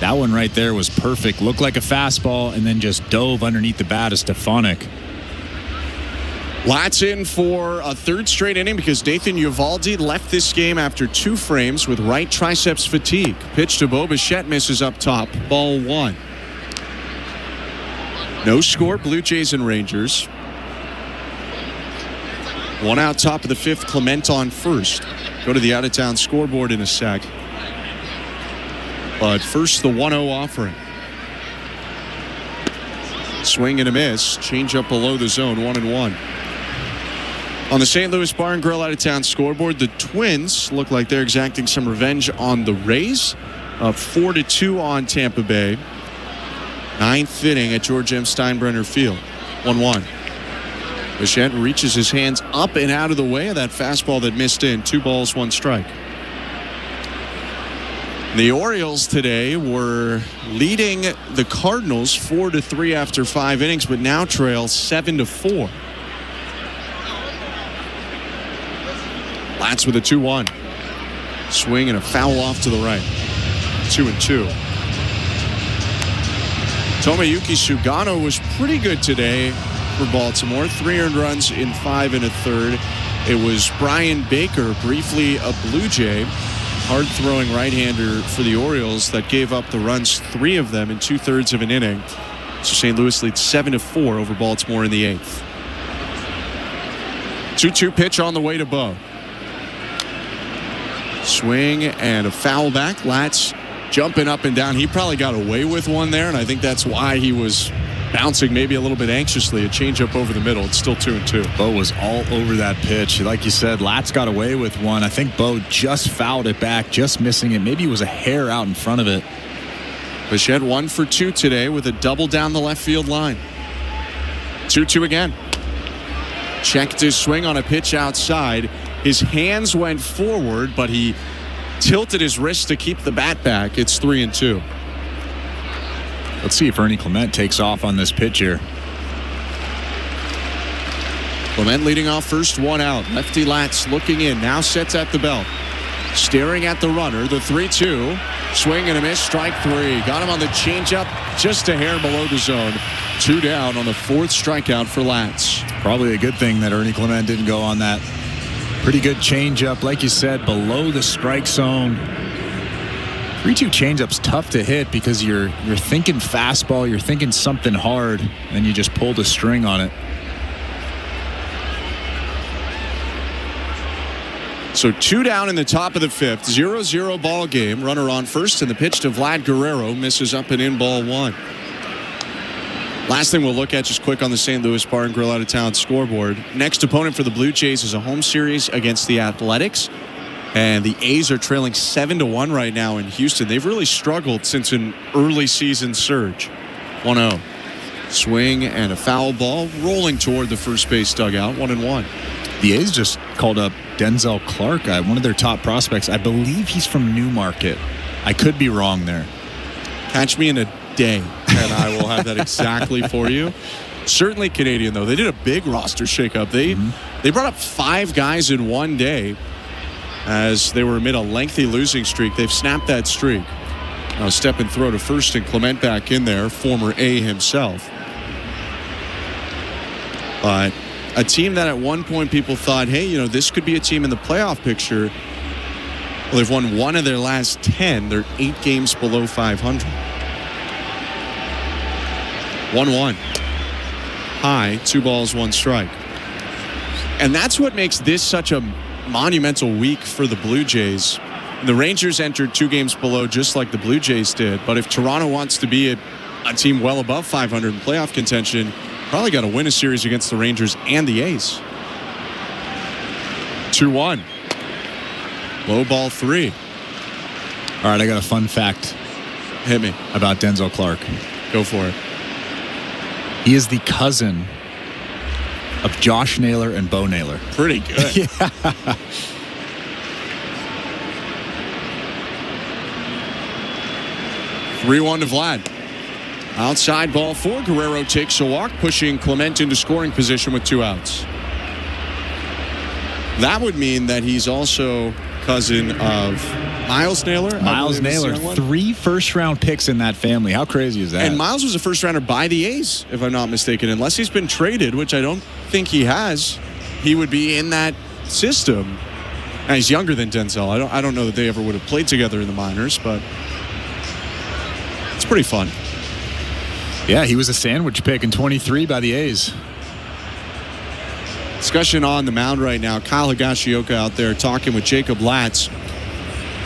That one right there was perfect. Looked like a fastball and then just dove underneath the bat of Stefanik. Latz in for a 3rd straight inning because Nathan Eovaldi left this game after 2 frames with right triceps fatigue. Pitch to Bo Bichette misses up top. Ball 1. No score, Blue Jays and Rangers. 1 out, top of the 5th, Clement on first. Go to the out-of-town scoreboard in a sec. But first, the 1-0 offering. Swing and a miss. Change up below the zone, 1-1. On the St. Louis Bar and Grill out-of-town scoreboard, the Twins look like they're exacting some revenge on the Rays. Up 4-2 on Tampa Bay. Ninth inning at George M. Steinbrenner Field. 1-1. Bichette reaches his hands up and out of the way of that fastball that missed in. 2 balls, 1 strike. The Orioles today were leading the Cardinals 4-3 after 5 innings, but now trail 7-4. Latz with a 2-1. Swing and a foul off to the right. 2-2. Tomoyuki Sugano was pretty good today for Baltimore. 3 earned runs in 5 1/3. It was Brian Baker, briefly a Blue Jay, hard-throwing right-hander for the Orioles, that gave up the runs, 3 of them in 2/3 of an inning. So St. Louis leads 7-4 over Baltimore in the 8th. 2-2 pitch on the way to Bo. Swing and a foul back. Latz jumping up and down. He probably got away with one there, and I think that's why he was bouncing maybe a little bit anxiously. A changeup over the middle. It's still 2-2. Bo was all over that pitch. Like you said, Latz got away with one. I think Bo just fouled it back, just missing it. Maybe it was a hair out in front of it. Bichette 1 for 2 today with a double down the left field line. 2-2 again. Checked his swing on a pitch outside. His hands went forward, but he tilted his wrist to keep the bat back. It's 3-2. Let's see if Ernie Clement takes off on this pitch here. Clement leading off first, 1 out. Lefty Latz looking in, now sets at the belt. Staring at the runner, the 3-2. Swing and a miss, strike 3. Got him on the changeup, just a hair below the zone. 2 down on the 4th strikeout for Latz. Probably a good thing that Ernie Clement didn't go on that. Pretty good changeup, like you said, below the strike zone. 3-2 changeup's tough to hit because you're thinking fastball, you're thinking something hard, and you just pulled a string on it. So 2 down in the top of the 5th. 0-0 ball game. Runner on first, and the pitch to Vlad Guerrero misses up and in, ball 1. Last thing we'll look at just quick on the St. Louis Bar and Grill Out of Town scoreboard. Next opponent for the Blue Jays is a home series against the Athletics. And the A's are trailing 7-1 right now in Houston. They've really struggled since an early season surge. 1-0. Swing and a foul ball rolling toward the first base dugout. 1-1. The A's just called up Denzel Clark, one of their top prospects. I believe he's from Newmarket. I could be wrong there. Catch me in a day, and I will have that exactly for you. Certainly Canadian, though. They did a big roster shakeup. They brought up 5 guys in one day as they were amid a lengthy losing streak. They've snapped that streak. Now step and throw to first, and Clement back in there, former A himself. But a team that at one point people thought, hey, this could be a team in the playoff picture. Well, they've won 1 of their last 10. They're 8 games below 500. 1-1. High, 2 balls, 1 strike. And that's what makes this such a monumental week for the Blue Jays. The Rangers entered 2 games below just like the Blue Jays did. But if Toronto wants to be a team well above 500 in playoff contention, probably got to win a series against the Rangers and the A's. 2-1. Low ball 3. All right, I got a fun fact. Hit me. About Denzel Clark. Go for it. He is the cousin of Josh Naylor and Bo Naylor. Pretty good. Yeah. 3-1 to Vlad. Outside ball 4. Guerrero takes a walk, pushing Clement into scoring position with 2 outs. That would mean that he's also cousin of Miles Naylor. Miles Naylor, 3 first-round picks in that family. How crazy is that? And Miles was a first-rounder by the A's, if I'm not mistaken. Unless he's been traded, which I don't think he has, he would be in that system. Now, he's younger than Denzel. I don't know that they ever would have played together in the minors, but it's pretty fun. Yeah, he was a sandwich pick in 23 by the A's. Discussion on the mound right now. Kyle Higashioka out there talking with Jacob Latz.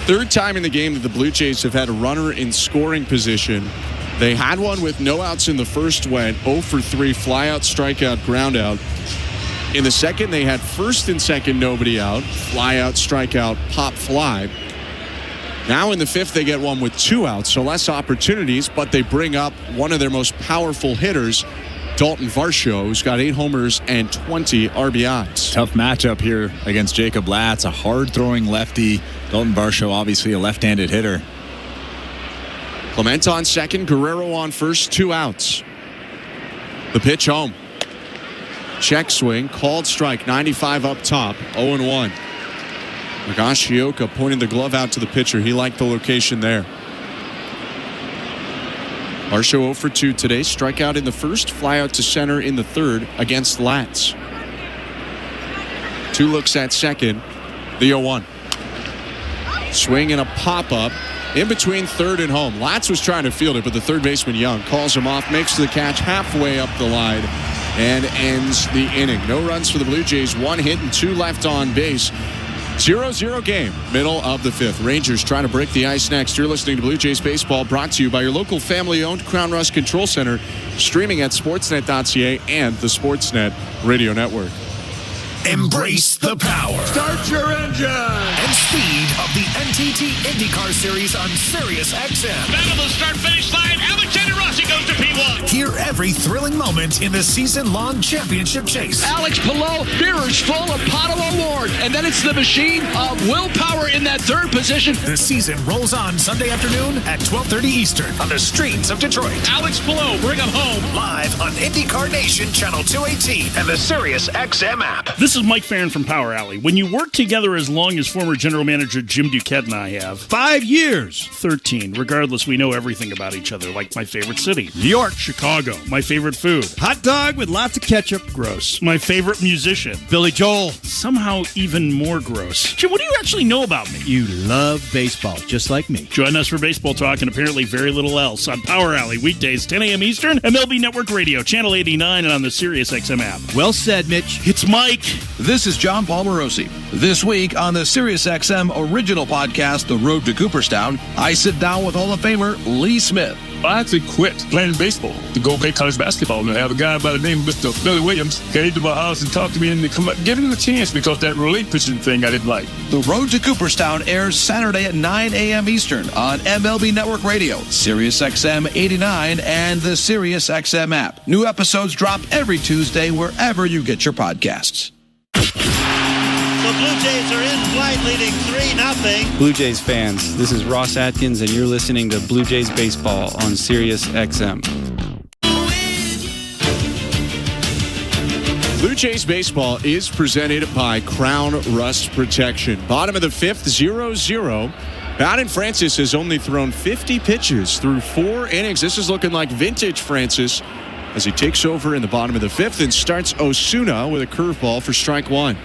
3rd time in the game that the Blue Jays have had a runner in scoring position. They had one with no outs in the first, went 0 for 3, fly out, strikeout, ground out. In the second, they had first and second, nobody out, fly out, strikeout, pop fly. Now in the fifth, they get one with 2 outs, so less opportunities, but they bring up one of their most powerful hitters, Dalton Varsho, who's got 8 homers and 20 RBIs. Tough matchup here against Jacob Latz, a hard-throwing lefty. Dalton Varsho, obviously a left-handed hitter. Clement on second, Guerrero on first, 2 outs. The pitch home. Check swing, called strike, 95 up top, 0-1. Nagashioka pointed the glove out to the pitcher. He liked the location there. Varsho 0 for 2 today. Strikeout in the first, fly out to center in the third against Latz. 2 looks at second, the 0-1. Swing and a pop-up in between third and home. Latz was trying to field it, but the third baseman, Young, calls him off, makes the catch halfway up the line, and ends the inning. No runs for the Blue Jays, 1 hit and 2 left on base. 0-0 game, middle of the fifth. Rangers trying to break the ice next. You're listening to Blue Jays Baseball, brought to you by your local family-owned Crown Rust Control Center, streaming at sportsnet.ca and the Sportsnet Radio Network. Embrace the power. Start your engine. And speed of the NTT IndyCar Series on Sirius XM. Battle the start-finish line. Alexander Rossi goes to P1. Hear every thrilling moment in the season-long championship chase. Alex Palou, mirrors full of Pato Award. And then it's the machine of willpower in that third position. The season rolls on Sunday afternoon at 12:30 Eastern on the streets of Detroit. Alex Palou, bring him home. Live on IndyCar Nation Channel 218 and the Sirius XM app. This is Mike Farron from Power Alley. When you work together as long as former general manager Jim Duquette and I have. 5 years. 13. Regardless, we know everything about each other, like my favorite city. New York. Chicago. My favorite food. Hot dog with lots of ketchup. Gross. My favorite musician. Billy Joel. Somehow even more gross. Jim, what do you actually know about me? You love baseball, just like me. Join us for baseball talk and apparently very little else on Power Alley, weekdays, 10 a.m. Eastern, MLB Network Radio, Channel 89, and on the Sirius XM app. Well said, Mitch. It's Mike. This is John Palmarosi. This week on the SiriusXM original podcast, The Road to Cooperstown, I sit down with Hall of Famer Lee Smith. I actually quit playing baseball to go play college basketball. And I have a guy by the name of Mr. Billy Williams came to my house and talked to me and to come up, give him a chance because that relief pitching thing I didn't like. The Road to Cooperstown airs Saturday at 9 a.m. Eastern on MLB Network Radio, SiriusXM 89, and the SiriusXM app. New episodes drop every Tuesday wherever you get your podcasts. The Blue Jays are in flight, leading 3-0. Blue Jays fans, this is Ross Atkins, and you're listening to Blue Jays Baseball on Sirius XM. Blue Jays Baseball is presented by Crown Rust Protection. Bottom of the fifth, 0-0. Bowden Francis has only thrown 50 pitches through 4 innings. This is looking like vintage Francis as he takes over in the bottom of the fifth and starts Osuna with a curveball for strike 1.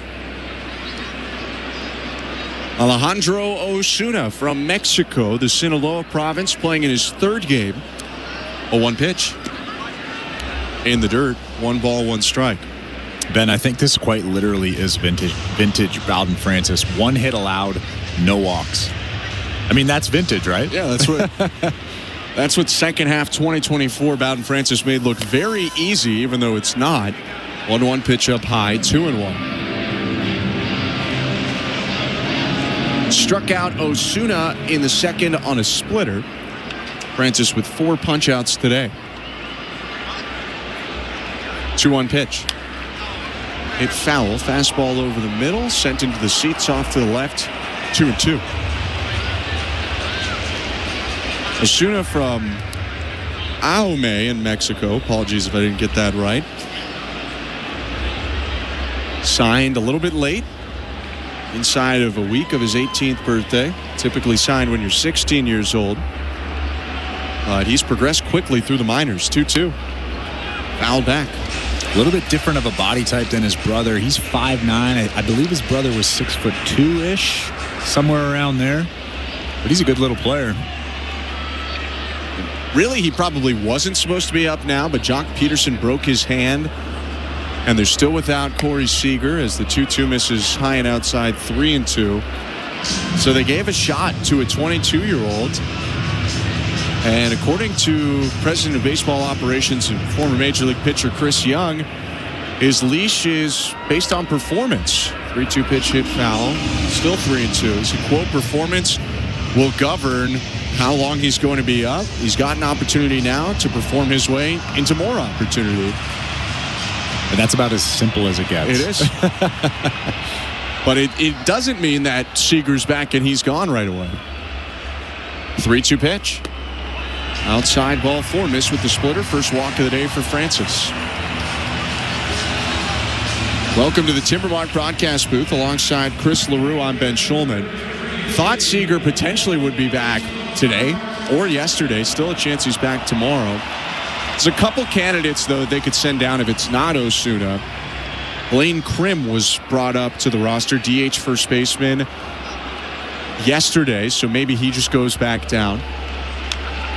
Alejandro Osuna from Mexico, the Sinaloa province, playing in his 3rd game. A 1 pitch in the dirt. 1 ball, 1 strike. Ben, I think this quite literally is vintage Bowden Francis. 1 hit allowed, no walks. I mean, that's vintage, right? Yeah, that's what second half 2024 Bowden Francis made look very easy, even though it's not. 1-1 pitch up high, 2-1. Struck out Osuna in the second on a splitter. Francis with 4 punch-outs today. 2-1 pitch. Hit foul. Fastball over the middle. Sent into the seats off to the left. 2-2. Osuna from Ahome in Mexico. Apologies if I didn't get that right. Signed a little bit late. Inside of a week of his 18th birthday. Typically signed when you're 16 years old. He's progressed quickly through the minors. 2-2. Fouled back. A little bit different of a body type than his brother. He's 5'9". I believe his brother was 6'2"-ish, somewhere around there. But he's a good little player. Really, he probably wasn't supposed to be up now, but Jock Peterson broke his hand. And they're still without Corey Seager as the 2-2 misses high and outside, 3-2. So they gave a shot to a 22-year-old. And according to President of Baseball Operations and former Major League pitcher Chris Young, his leash is based on performance. 3-2 pitch hit foul, still 3-2. It's a quote, performance will govern how long he's going to be up. He's got an opportunity now to perform his way into more opportunity. And that's about as simple as it gets. It is. But it doesn't mean that Seager's back and he's gone right away. 3-2 pitch. Outside ball 4. Missed with the splitter. First walk of the day for Francis. Welcome to the Timbermark broadcast booth alongside Chris LaRue. I'm Ben Schulman. Thought Seager potentially would be back today or yesterday. Still a chance he's back tomorrow. There's a couple candidates, though, they could send down if it's not Osuna. Blaine Krim was brought up to the roster, DH first baseman, yesterday, so maybe he just goes back down.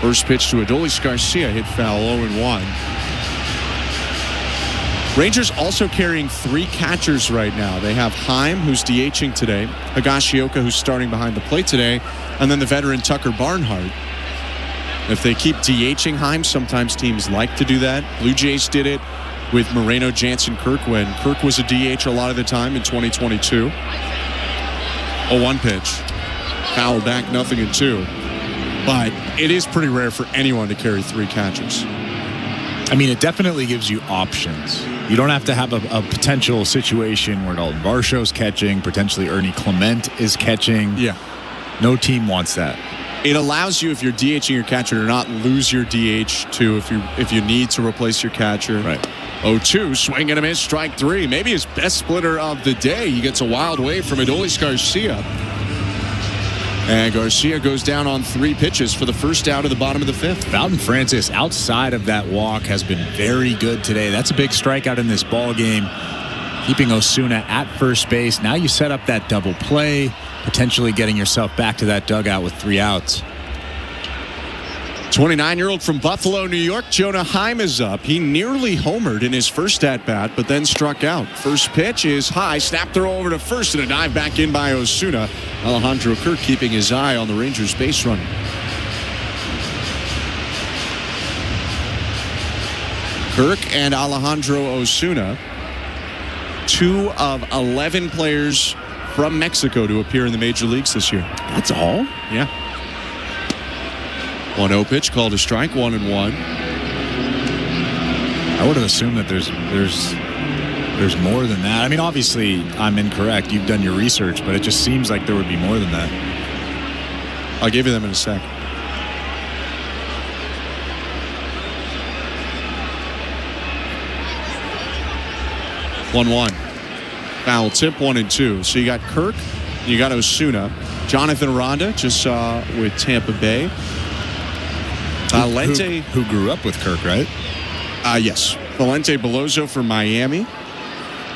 First pitch to Adolis Garcia, hit foul, 0-1. Rangers also carrying 3 catchers right now. They have Heim, who's DHing today, Higashioka, who's starting behind the plate today, and then the veteran Tucker Barnhart. If they keep DHing Heim, sometimes teams like to do that. Blue Jays did it with Moreno, Jansen, Kirk when Kirk was a DH a lot of the time in 2022. 0-1 pitch. Foul back, 0-2. But it is pretty rare for anyone to carry 3 catchers. I mean, it definitely gives you options. You don't have to have a potential situation where Dalton Varsho's catching, potentially Ernie Clement is catching. Yeah. No team wants that. It allows you, if you're DHing your catcher, to not lose your DH too if you need to replace your catcher. Right. 0-2, swing and a miss, strike 3. Maybe his best splitter of the day. He gets a wild wave from Adolis Garcia. And Garcia goes down on 3 pitches for the first out of the bottom of the 5th. Fountain Francis, outside of that walk, has been very good today. That's a big strikeout in this ball game. Keeping Osuna at first base. Now you set up that double play, potentially getting yourself back to that dugout with 3 outs. 29-year-old from Buffalo, New York, Jonah Heim is up. He nearly homered in his first at-bat, but then struck out. First pitch is high, snap throw over to first, and a dive back in by Osuna. Alejandro Kirk keeping his eye on the Rangers base runner. Kirk and Alejandro Osuna, 2 of 11 players from Mexico to appear in the major leagues this year. That's all? Yeah. 1-0 pitch, called a strike, 1-1. I would have assumed that there's more than that. I mean, obviously, I'm incorrect. You've done your research, but it just seems like there would be more than that. I'll give you them in a sec. One. Foul tip, 1-2. So you got Kirk, you got Osuna. Jonathan Aranda just saw with Tampa Bay. Valente, who grew up with Kirk, right? Yes. Valente Beloso for Miami.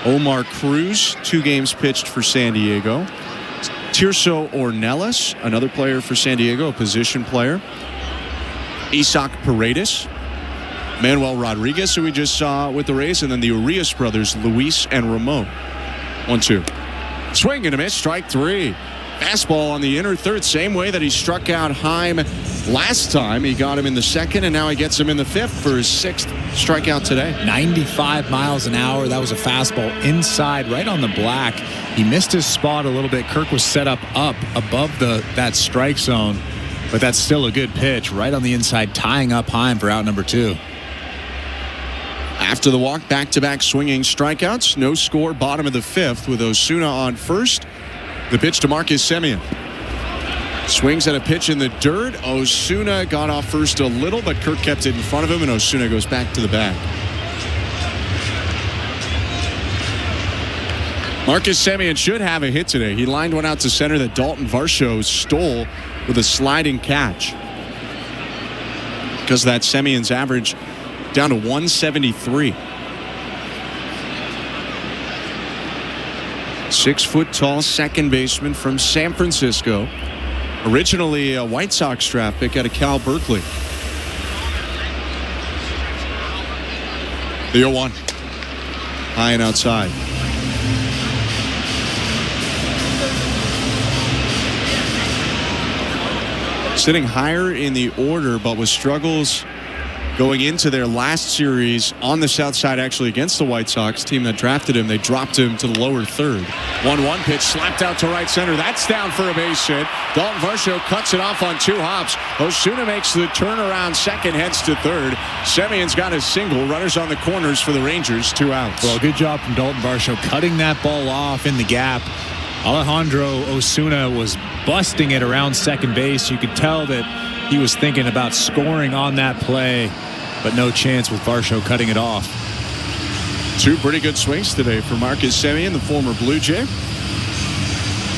Omar Cruz, 2 games pitched for San Diego. Tirso Ornelas, another player for San Diego, a position player. Isaac Paredes. Manuel Rodriguez, who we just saw with the Rays. And then the Urias brothers, Luis and Ramon. 1-2. Swing and a miss, strike 3. Fastball on the inner third, same way that he struck out Heim last time. He got him in the 2nd, and now he gets him in the 5th for his 6th strikeout today. 95 miles an hour. That was a fastball inside, right on the black. He missed his spot a little bit. Kirk was set up above that strike zone, but that's still a good pitch right on the inside, tying up Heim for out number 2. After the walk, back-to-back swinging strikeouts. No score, bottom of the 5th with Osuna on first. The pitch to Marcus Semien. Swings at a pitch in the dirt. Osuna got off first a little, but Kirk kept it in front of him, and Osuna goes back to the bag. Marcus Semien should have a hit today. He lined one out to center that Dalton Varsho stole with a sliding catch. Because of that, Semien's average down to 173. 6-foot-tall second baseman from San Francisco. Originally a White Sox draft pick out of Cal Berkeley. The 0-1. High and outside. Sitting higher in the order, but with struggles Going into their last series on the south side, actually against the White Sox, team that drafted him, they dropped him to the lower third. 1-1 pitch slapped out to right center. That's down for a base hit. Dalton Varsho cuts it off on 2 hops. Osuna makes the turnaround second, heads to third. Semion's got a single. Runners on the corners for the Rangers, 2 outs. Well, good job from Dalton Varsho cutting that ball off in the gap. Alejandro Osuna was busting it around second base. You could tell that he was thinking about scoring on that play, but no chance with Varsho cutting it off. 2 pretty good swings today for Marcus Semien, the former Blue Jay.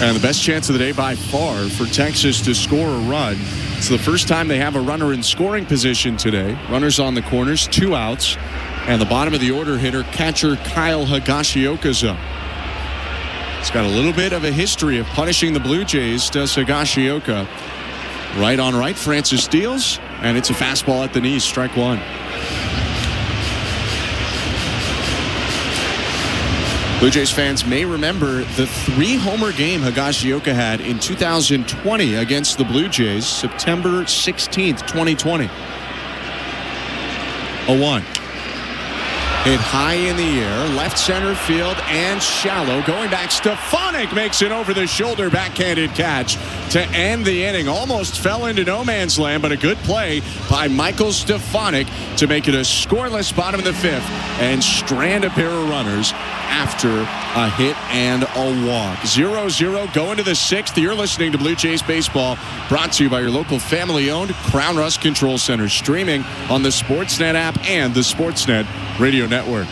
And the best chance of the day by far for Texas to score a run. It's the first time they have a runner in scoring position today. Runners on the corners, 2 outs. And the bottom of the order hitter, catcher Kyle Higashioka's up. He's got a little bit of a history of punishing the Blue Jays, does Higashioka. Right on right, Francis deals, and it's a fastball at the knees, strike 1. Blue Jays fans may remember the 3-homer game Higashioka had in 2020 against the Blue Jays, September 16th, 2020. 0-1. Hit high in the air, left center field and shallow. Going back, Stefanik makes an over-the-shoulder backhanded catch to end the inning. Almost fell into no man's land, but a good play by Michael Stefanik to make it a scoreless bottom of the 5th and strand a pair of runners after a hit and a walk. 0-0 going to the 6th. You're listening to Blue Jays Baseball, brought to you by your local family-owned Crown Rust Control Center, streaming on the Sportsnet app and the Sportsnet Radio Network.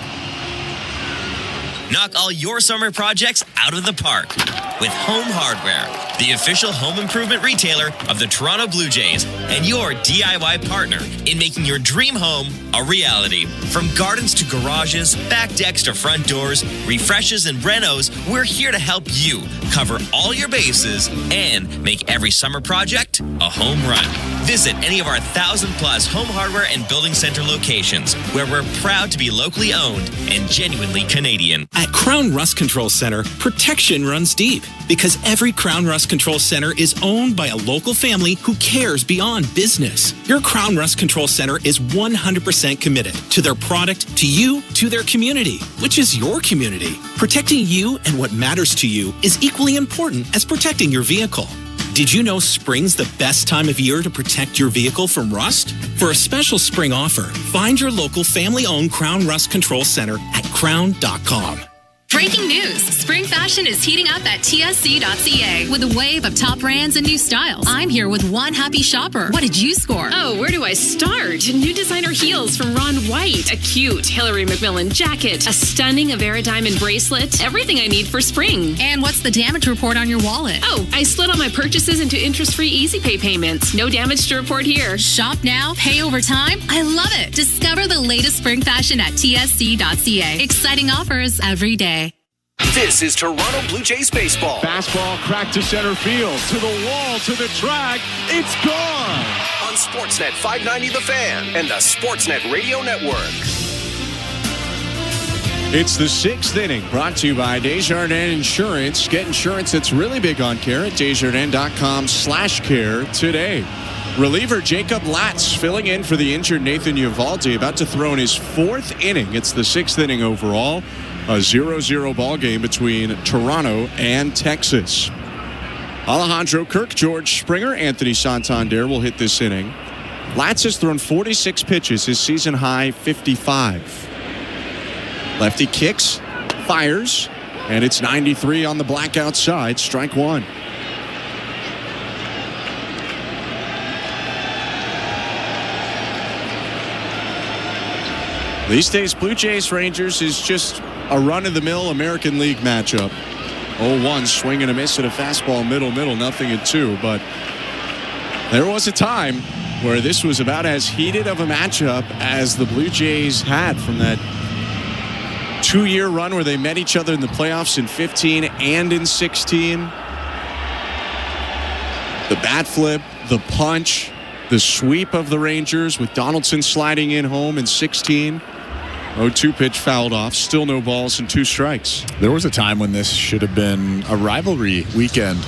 Knock all your summer projects out of the park with Home Hardware, the official home improvement retailer of the Toronto Blue Jays and your DIY partner in making your dream home a reality. From gardens to garages, back decks to front doors, refreshes and renos, we're here to help you cover all your bases and make every summer project a home run. Visit any of our 1,000+ home hardware and building center locations, where we're proud to be locally owned and genuinely Canadian. At Crown Rust Control Center, protection runs deep because every Crown Rust Control Center is owned by a local family who cares beyond business. Your Crown Rust Control Center is 100% committed to their product, to you, to their community, which is your community. Protecting you and what matters to you is equally important as protecting your vehicle. Did you know spring's the best time of year to protect your vehicle from rust? For a special spring offer, find your local family-owned Crown Rust Control Center at crown.com. Breaking news. Spring fashion is heating up at tsc.ca with a wave of top brands and new styles. I'm here with one happy shopper. What did you score? Oh, where do I start? New designer heels from Ron White, a cute Hillary McMillan jacket, a stunning Avera diamond bracelet, everything I need for spring. And what's the damage report on your wallet? Oh, I split all my purchases into interest-free Easy Pay payments. No damage to report here. Shop now, pay over time. I love it. Discover the latest spring fashion at tsc.ca. Exciting offers every day. This is Toronto Blue Jays baseball. Fastball cracked to center field, to the wall, to the track. It's gone. On Sportsnet 590 The Fan and the Sportsnet Radio Network. It's the 6th inning, brought to you by Desjardins Insurance. Get insurance that's really big on care at Desjardins.com/care today. Reliever Jacob Latz filling in for the injured Nathan Eovaldi, about to throw in his 4th inning. It's the 6th inning overall. A 0-0 ball game between Toronto and Texas. Alejandro Kirk, George Springer, Anthony Santander will hit this inning. Latz has thrown 46 pitches, his season high 55. Lefty kicks, fires, and it's 93 on the blackout side, strike 1. These days, Blue Jays Rangers is just a run-of-the-mill American League matchup. 0-1, swing and a miss at a fastball, middle, 0-2. But there was a time where this was about as heated of a matchup as the Blue Jays had from that 2-year run where they met each other in the playoffs in 15 and in 16. The bat flip, the punch, the sweep of the Rangers with Donaldson sliding in home in 16. 0-2 pitch fouled off. Still no balls and 2 strikes. There was a time when this should have been a rivalry weekend.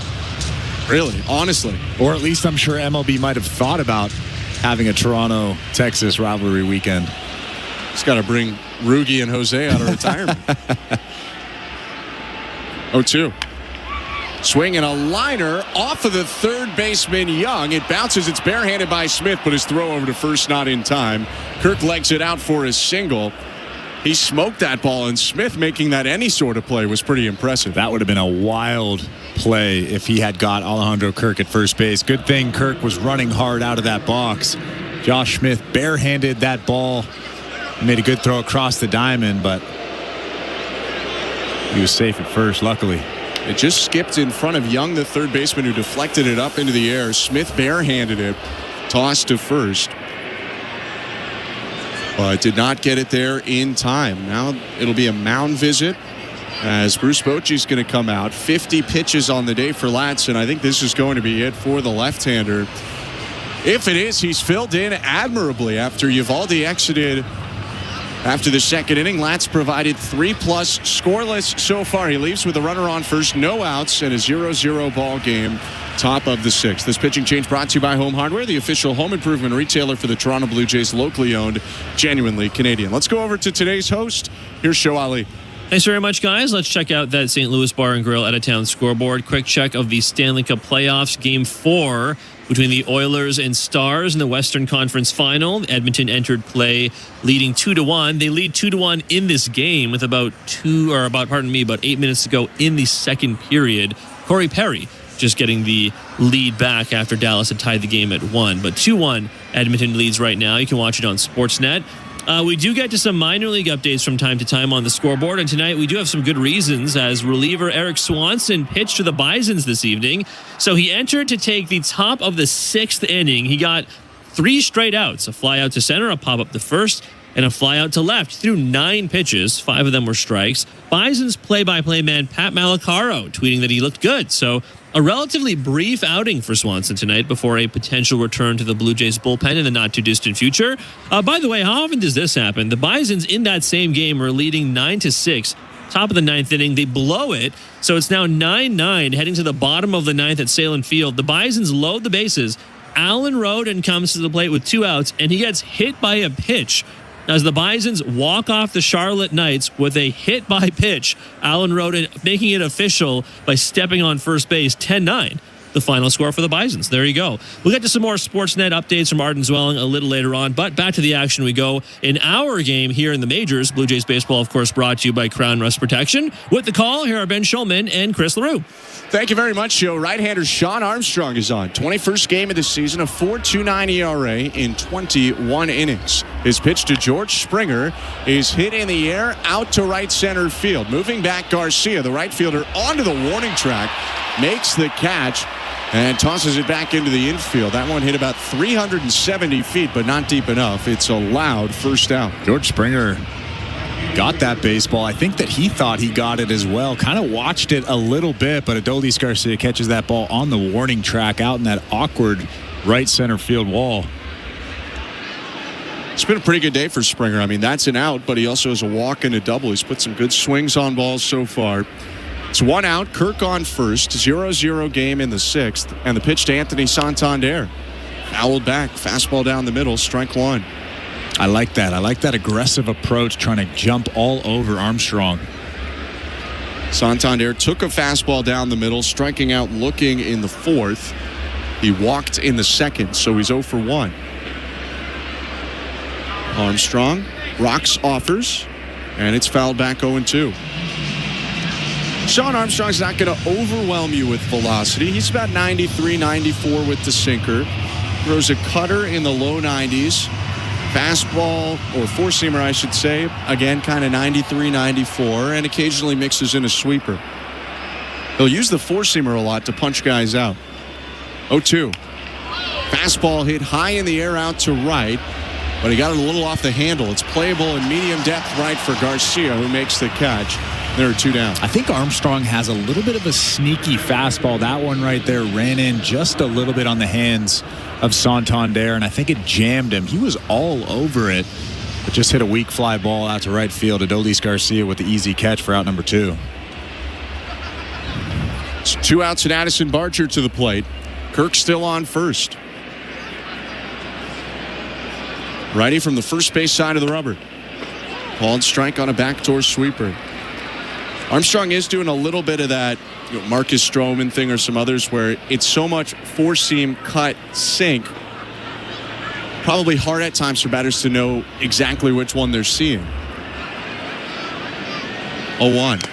Really? Honestly? Or at least I'm sure MLB might have thought about having a Toronto-Texas rivalry weekend. Just got to bring Rugi and Jose out of retirement. 0-2. Swing and a liner off of the third baseman, Young. It bounces. It's barehanded by Smith, but his throw over to first not in time. Kirk legs it out for his single. He smoked that ball, and Smith making that any sort of play was pretty impressive. That would have been a wild play if he had got Alejandro Kirk at first base. Good thing Kirk was running hard out of that box. Josh Smith barehanded that ball. He made a good throw across the diamond, but he was safe at first, luckily. It just skipped in front of Young, the third baseman, who deflected it up into the air. Smith barehanded it, tossed to first, but did not get it there in time. Now it'll be a mound visit as Bruce Bochy's going to come out. 50 pitches on the day for Latz, and I think this is going to be it for the left-hander. If it is, he's filled in admirably after Eovaldi exited after the second inning. Latz provided 3+ scoreless so far. He leaves with a runner on first, no outs, and a 0-0 ball game. Top of the sixth. This pitching change brought to you by Home Hardware, the official home improvement retailer for the Toronto Blue Jays, locally owned, genuinely Canadian. Let's go over to today's host. Here's Show Ali. Thanks very much, guys. Let's check out that St. Louis Bar and Grill out-of-town scoreboard. Quick check of the Stanley Cup playoffs. Game 4 between the Oilers and Stars in the Western Conference Final. Edmonton entered play leading 2-1. They lead 2-1 in this game with about 8 minutes to go in the second period. Corey Perry just getting the lead back after Dallas had tied the game at 1. But 2-1, Edmonton leads right now. You can watch it on Sportsnet. We do get to some minor league updates from time to time on the scoreboard, and tonight we do have some good reasons as reliever Eric Swanson pitched to the Bisons this evening. So he entered to take the top of the 6th inning. He got 3 straight outs, a fly out to center, a pop up to first, and a fly out to left. He threw 9 pitches, 5 of them were strikes. Bison's play-by-play man Pat Malacaro tweeting that he looked good. So a relatively brief outing for Swanson tonight before a potential return to the Blue Jays bullpen in the not-too-distant future. By the way, how often does this happen? The Bisons in that same game were leading 9-6. Top of the 9th inning, they blow it. So it's now 9-9 heading to the bottom of the 9th at Salem Field. The Bisons load the bases. Alan Roden comes to the plate with 2 outs, and he gets hit by a pitch. As the Bisons walk off the Charlotte Knights with a hit by pitch, Alan Roden making it official by stepping on first base, 10-9. The final score for the Bisons. There you go. We'll get to some more Sportsnet updates from Arden Zwelling a little later on, but back to the action we go. In our game here in the majors, Blue Jays baseball, of course, brought to you by Crown Rust Protection. With the call, here are Ben Schulman and Chris LaRue. Thank you very much, Joe. Right-hander Sean Armstrong is on. 21st game of the season, a 4.29 ERA in 21 innings. His pitch to George Springer is hit in the air out to right center field. Moving back, Garcia, the right fielder, onto the warning track, makes the catch and tosses it back into the infield. That one hit about 370 feet, but not deep enough. It's a loud first out. George Springer got that baseball. I think that he thought he got it as well. Kind of watched it a little bit, but Adolis Garcia catches that ball on the warning track out in that awkward right center field wall. It's been a pretty good day for Springer. I mean, that's an out, but he also has a walk and a double. He's put some good swings on balls so far. It's 1 out, Kirk on first, 0-0 game in the 6th, and the pitch to Anthony Santander. Fouled back, fastball down the middle, strike 1. I like that. I like that aggressive approach, trying to jump all over Armstrong. Santander took a fastball down the middle, striking out looking in the 4th. He walked in the 2nd, so he's 0 for 1. Armstrong rocks offers, and it's fouled back 0-2. Sean Armstrong's not going to overwhelm you with velocity. He's about 93, 94 with the sinker. Throws a cutter in the low 90s. Fastball, or four-seamer, I should say, again, kind of 93, 94, and occasionally mixes in a sweeper. He'll use the four-seamer a lot to punch guys out. 0-2. Fastball hit high in the air out to right, but he got it a little off the handle. It's playable in medium depth right for Garcia, who makes the catch. There are 2 down. I think Armstrong has a little bit of a sneaky fastball. That one right there ran in just a little bit on the hands of Santander, and I think it jammed him. He was all over it, but just hit a weak fly ball out to right field. Adolis Garcia with the easy catch for out number 2. It's 2 outs and Addison Barcher to the plate. Kirk still on first. Righty from the first base side of the rubber. Called strike on a backdoor sweeper. Armstrong is doing a little bit of that Marcus Stroman thing or some others where it's so much four-seam, cut, sink. Probably hard at times for batters to know exactly which one they're seeing. 0-1.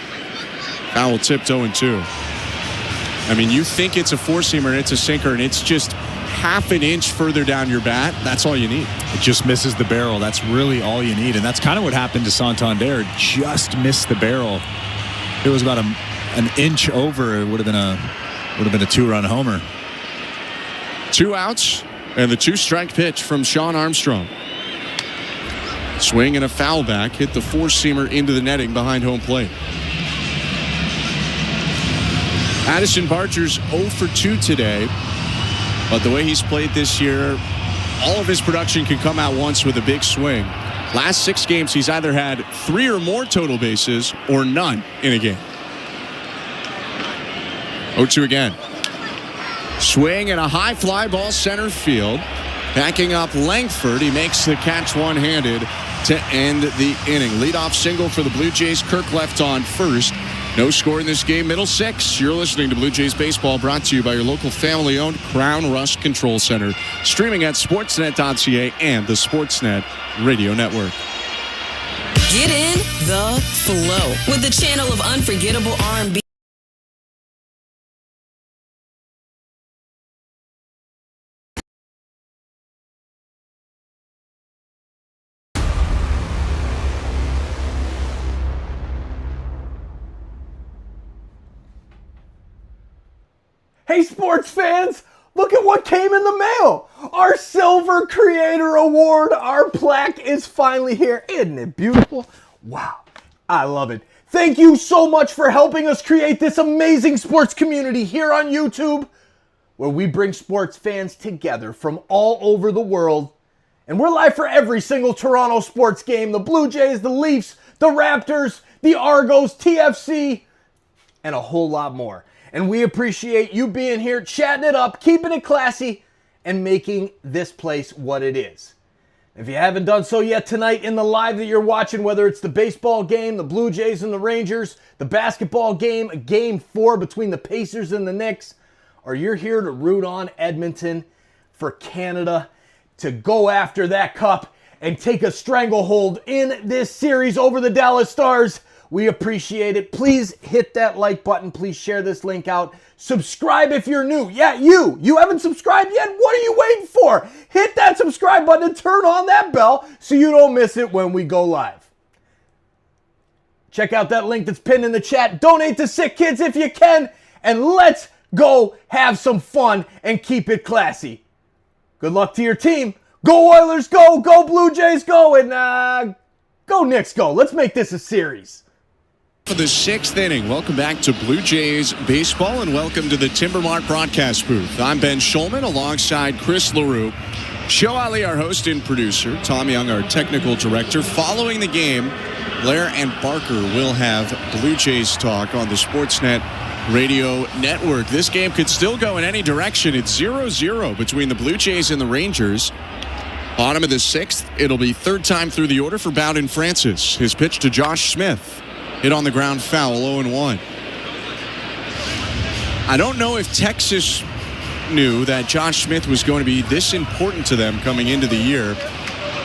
Foul tipped 0-2. I mean, you think it's a four-seamer and it's a sinker and it's just half an inch further down your bat. That's all you need. It just misses the barrel. That's really all you need. And that's kind of what happened to Santander. Just missed the barrel. It was about an inch over. It would have been a two-run homer. 2 outs and the 2-strike pitch from Sean Armstrong. Swing and a foul back. Hit the four-seamer into the netting behind home plate. Addison Barger's 0 for 2 today. But the way he's played this year, all of his production can come out once with a big swing. Last 6 games, he's either had 3 or more total bases or none in a game. 0-2 again. Swing and a high fly ball center field. Backing up Langford. He makes the catch one-handed to end the inning. Leadoff single for the Blue Jays. Kirk left on first. No score in this game. Middle 6. You're listening to Blue Jays Baseball, brought to you by your local family-owned Crown Rust Control Center. Streaming at sportsnet.ca and the Sportsnet Radio Network. Get in the flow with the channel of unforgettable R&B. Hey sports fans, look at what came in the mail. Our Silver Creator Award, our plaque is finally here. Isn't it beautiful? Wow, I love it. Thank you so much for helping us create this amazing sports community here on YouTube, where we bring sports fans together from all over the world. And we're live for every single Toronto sports game, the Blue Jays, the Leafs, the Raptors, the Argos, TFC, and a whole lot more. And we appreciate you being here, chatting it up, keeping it classy, and making this place what it is. If you haven't done so yet tonight in the live that you're watching, whether it's the baseball game, the Blue Jays and the Rangers, the basketball game, Game 4 between the Pacers and the Knicks, or you're here to root on Edmonton for Canada to go after that cup and take a stranglehold in this series over the Dallas Stars, we appreciate it. Please hit that like button. Please share this link out. Subscribe if you're new. Yeah, you haven't subscribed yet? What are you waiting for? Hit that subscribe button and turn on that bell so you don't miss it when we go live. Check out that link that's pinned in the chat. Donate to SickKids if you can. And let's go have some fun and keep it classy. Good luck to your team. Go Oilers, go. Go Blue Jays, go. And go Knicks, go. Let's make this a series. For the 6th inning, welcome back to Blue Jays Baseball and welcome to the Timbermark broadcast booth. I'm Ben Schulman alongside Chris LaRue. Show Ali, our host and producer. Tom Young, our technical director. Following the game, Blair and Barker will have Blue Jays talk on the Sportsnet Radio Network. This game could still go in any direction. It's 0-0 between the Blue Jays and the Rangers. Bottom of the 6th, it'll be third time through the order for Bowden Francis. His pitch to Josh Smith. Hit on the ground foul, 0-1. I don't know if Texas knew that Josh Smith was going to be this important to them coming into the year.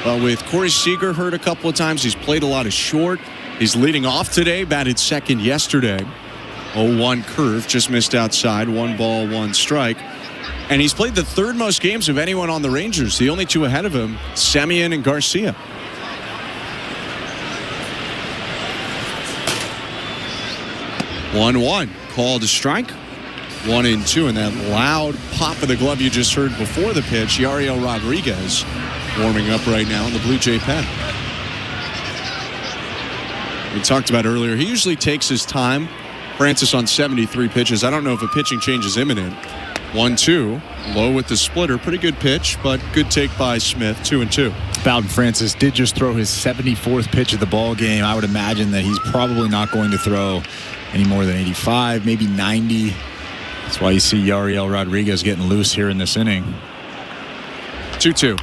But with Corey Seager hurt a couple of times, he's played a lot of short. He's leading off today, batted second yesterday. 0-1 curve, just missed outside, 1 ball, 1 strike. And he's played the third most games of anyone on the Rangers. The only two ahead of him, Semien and Garcia. 1-1, called a strike. 1-2, and that loud pop of the glove you just heard before the pitch. Yariel Rodriguez warming up right now in the Blue Jay pen. We talked about earlier, he usually takes his time. Francis on 73 pitches. I don't know if a pitching change is imminent. 1-2, low with the splitter. Pretty good pitch, but good take by Smith. 2-2. Bowden Francis did just throw his 74th pitch of the ball game. I would imagine that he's probably not going to throw any more than 85, maybe 90. That's why you see Yariel Rodriguez getting loose here in this inning. 2-2.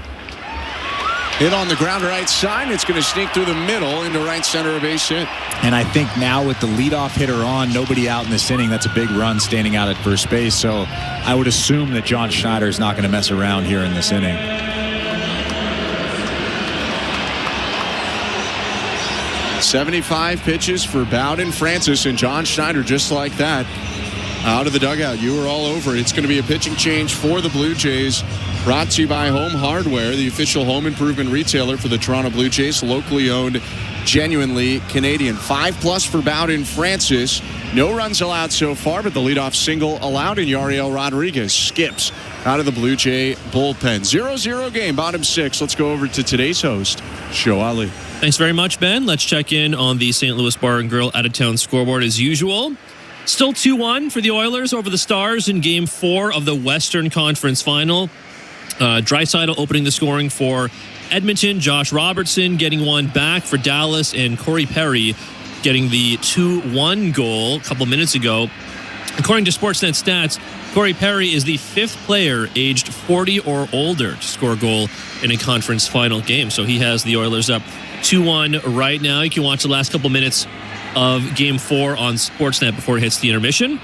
Hit on the ground right side. It's going to sneak through the middle into right center, a base hit. And I think now with the leadoff hitter on, nobody out in this inning, that's a big run standing out at first base. So I would assume that John Schneider is not going to mess around here in this inning. "75 pitches for Bowden, Francis, and John Schneider just like that. Out of the dugout. You were all over it. It's going to be a pitching change for the Blue Jays. Brought to you by Home Hardware, the official home improvement retailer for the Toronto Blue Jays. Locally owned, genuinely Canadian. 5+ for Bowden, Francis. No runs allowed so far, but the leadoff single allowed, and Yariel Rodriguez skips out of the Blue Jay bullpen. 0-0 game, bottom 6. Let's go over to today's host, Show Ali. Thanks very much, Ben. Let's check in on the St. Louis Bar and Grill out-of-town scoreboard as usual. Still 2-1 for the Oilers over the Stars in Game 4 of the Western Conference Final. Draisaitl opening the scoring for Edmonton. Josh Robertson getting one back for Dallas, and Corey Perry getting the 2-1 goal a couple minutes ago. According to Sportsnet stats, Corey Perry is the 5th player aged 40 or older to score a goal in a conference final game. So he has the Oilers up 2-1 right now. You can watch the last couple minutes of Game 4 on Sportsnet before it hits the intermission.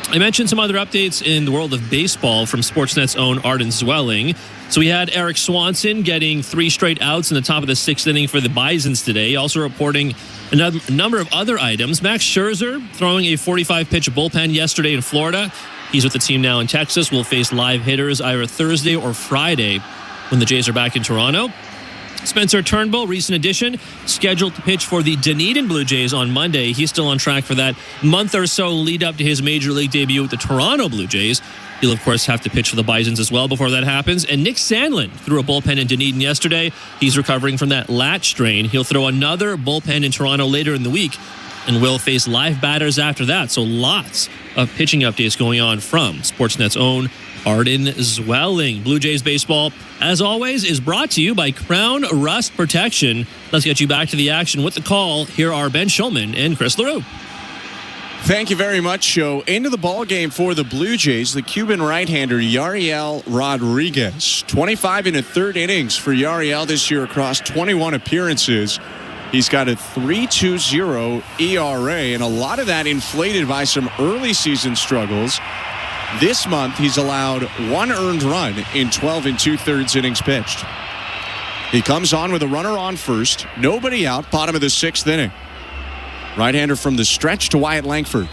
I mentioned some other updates in the world of baseball from Sportsnet's own Arden Zwelling. So we had Eric Swanson getting 3 straight outs in the top of the 6th inning for the Bisons today. Also reporting a number of other items. Max Scherzer throwing a 45-pitch bullpen yesterday in Florida. He's with the team now in Texas. Will face live hitters either Thursday or Friday when the Jays are back in Toronto. Spencer Turnbull, recent addition, scheduled to pitch for the Dunedin Blue Jays on Monday. He's still on track for that month or so lead up to his major league debut with the Toronto Blue Jays. He'll, of course, have to pitch for the Bisons as well before that happens. And Nick Sandlin threw a bullpen in Dunedin yesterday. He's recovering from that lat strain. He'll throw another bullpen in Toronto later in the week and will face live batters after that. So lots of pitching updates going on from Sportsnet's own Arden Zwelling. Blue Jays baseball, as always, is brought to you by Crown Rust Protection. Let's get you back to the action with the call. Here are Ben Schulman and Chris LaRue. Thank you very much, Joe. Into the ball game for the Blue Jays, the Cuban right-hander Yariel Rodriguez. 25 in the 3rd innings for Yariel this year across 21 appearances. He's got a 3.20 ERA, and a lot of that inflated by some early season struggles. This month, he's allowed 1 earned run in 12 2/3 innings pitched. He comes on with a runner on first, nobody out, bottom of the 6th inning. Right-hander from the stretch to Wyatt Langford.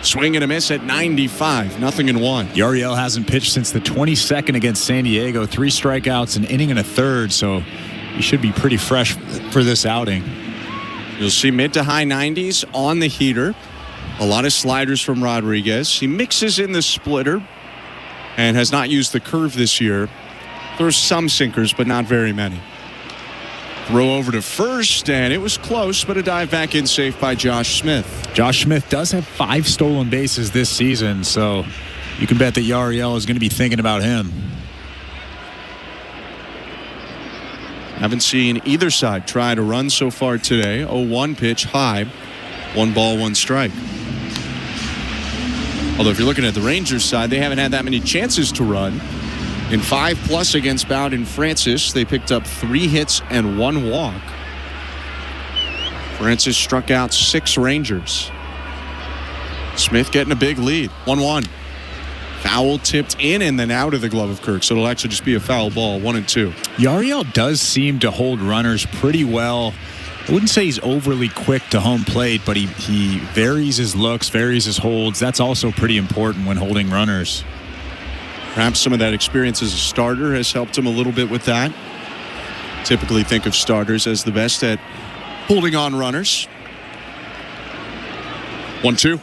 Swing and a miss at 95, 0-1. Yariel hasn't pitched since the 22nd against San Diego. 3 strikeouts, an inning and a third, so he should be pretty fresh for this outing. You'll see mid to high 90s on the heater. A lot of sliders from Rodriguez. He mixes in the splitter and has not used the curve this year. There's some sinkers, but not very many. Throw over to first, and it was close, but a dive back in safe by Josh Smith. Josh Smith does have 5 stolen bases this season, so you can bet that Yariel is going to be thinking about him. Haven't seen either side try to run so far today. 0-1 pitch high. 1 ball, 1 strike. Although if you're looking at the Rangers side, they haven't had that many chances to run. In 5+ against Bowden Francis, they picked up 3 hits and 1 walk. Francis struck out 6 Rangers. Smith getting a big lead. 1-1. Foul tipped in and then out of the glove of Kirk, so it'll actually just be a foul ball. 1-2. Yariel does seem to hold runners pretty well. I wouldn't say he's overly quick to home plate, but he varies his looks, varies his holds. That's also pretty important when holding runners. Perhaps some of that experience as a starter has helped him a little bit with that. Typically think of starters as the best at holding on runners. 1-2.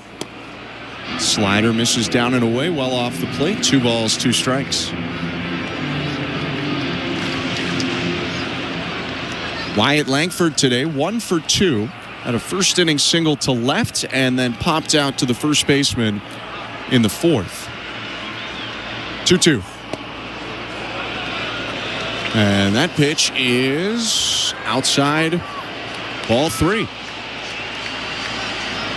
Slider misses down and away, well off the plate. 2 balls, 2 strikes. Wyatt Langford today, 1 for 2. Had a first inning single to left and then popped out to the first baseman in the 4th. 2-2. And that pitch is outside, ball 3.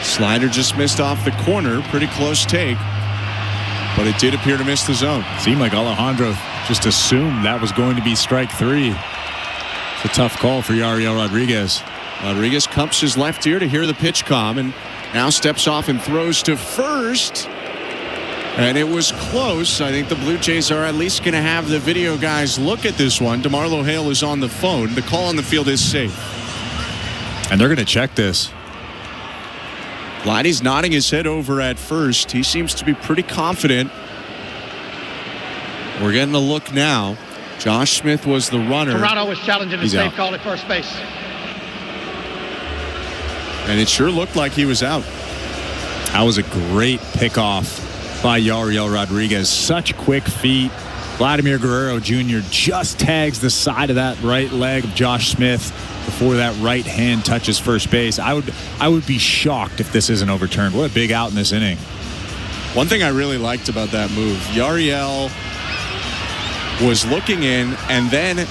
Slider just missed off the corner. Pretty close take, but it did appear to miss the zone. Seemed like Alejandro just assumed that was going to be strike 3. It's a tough call for Yariel Rodriguez. Rodriguez cups his left ear to hear the pitch come and now steps off and throws to first. And it was close. I think the Blue Jays are at least going to have the video guys look at this one. DeMarlo Hale is on the phone. The call on the field is safe. And they're going to check this. Vladdy's nodding his head over at first. He seems to be pretty confident. We're getting a look now. Josh Smith was the runner. Toronto was challenging the safe call at first base. And it sure looked like he was out. That was a great pickoff by Yariel Rodriguez. Such quick feet. Vladimir Guerrero Jr. just tags the side of that right leg of Josh Smith before that right hand touches first base. I would be shocked if this isn't overturned. What a big out in this inning. One thing I really liked about that move, Yariel was looking in, and then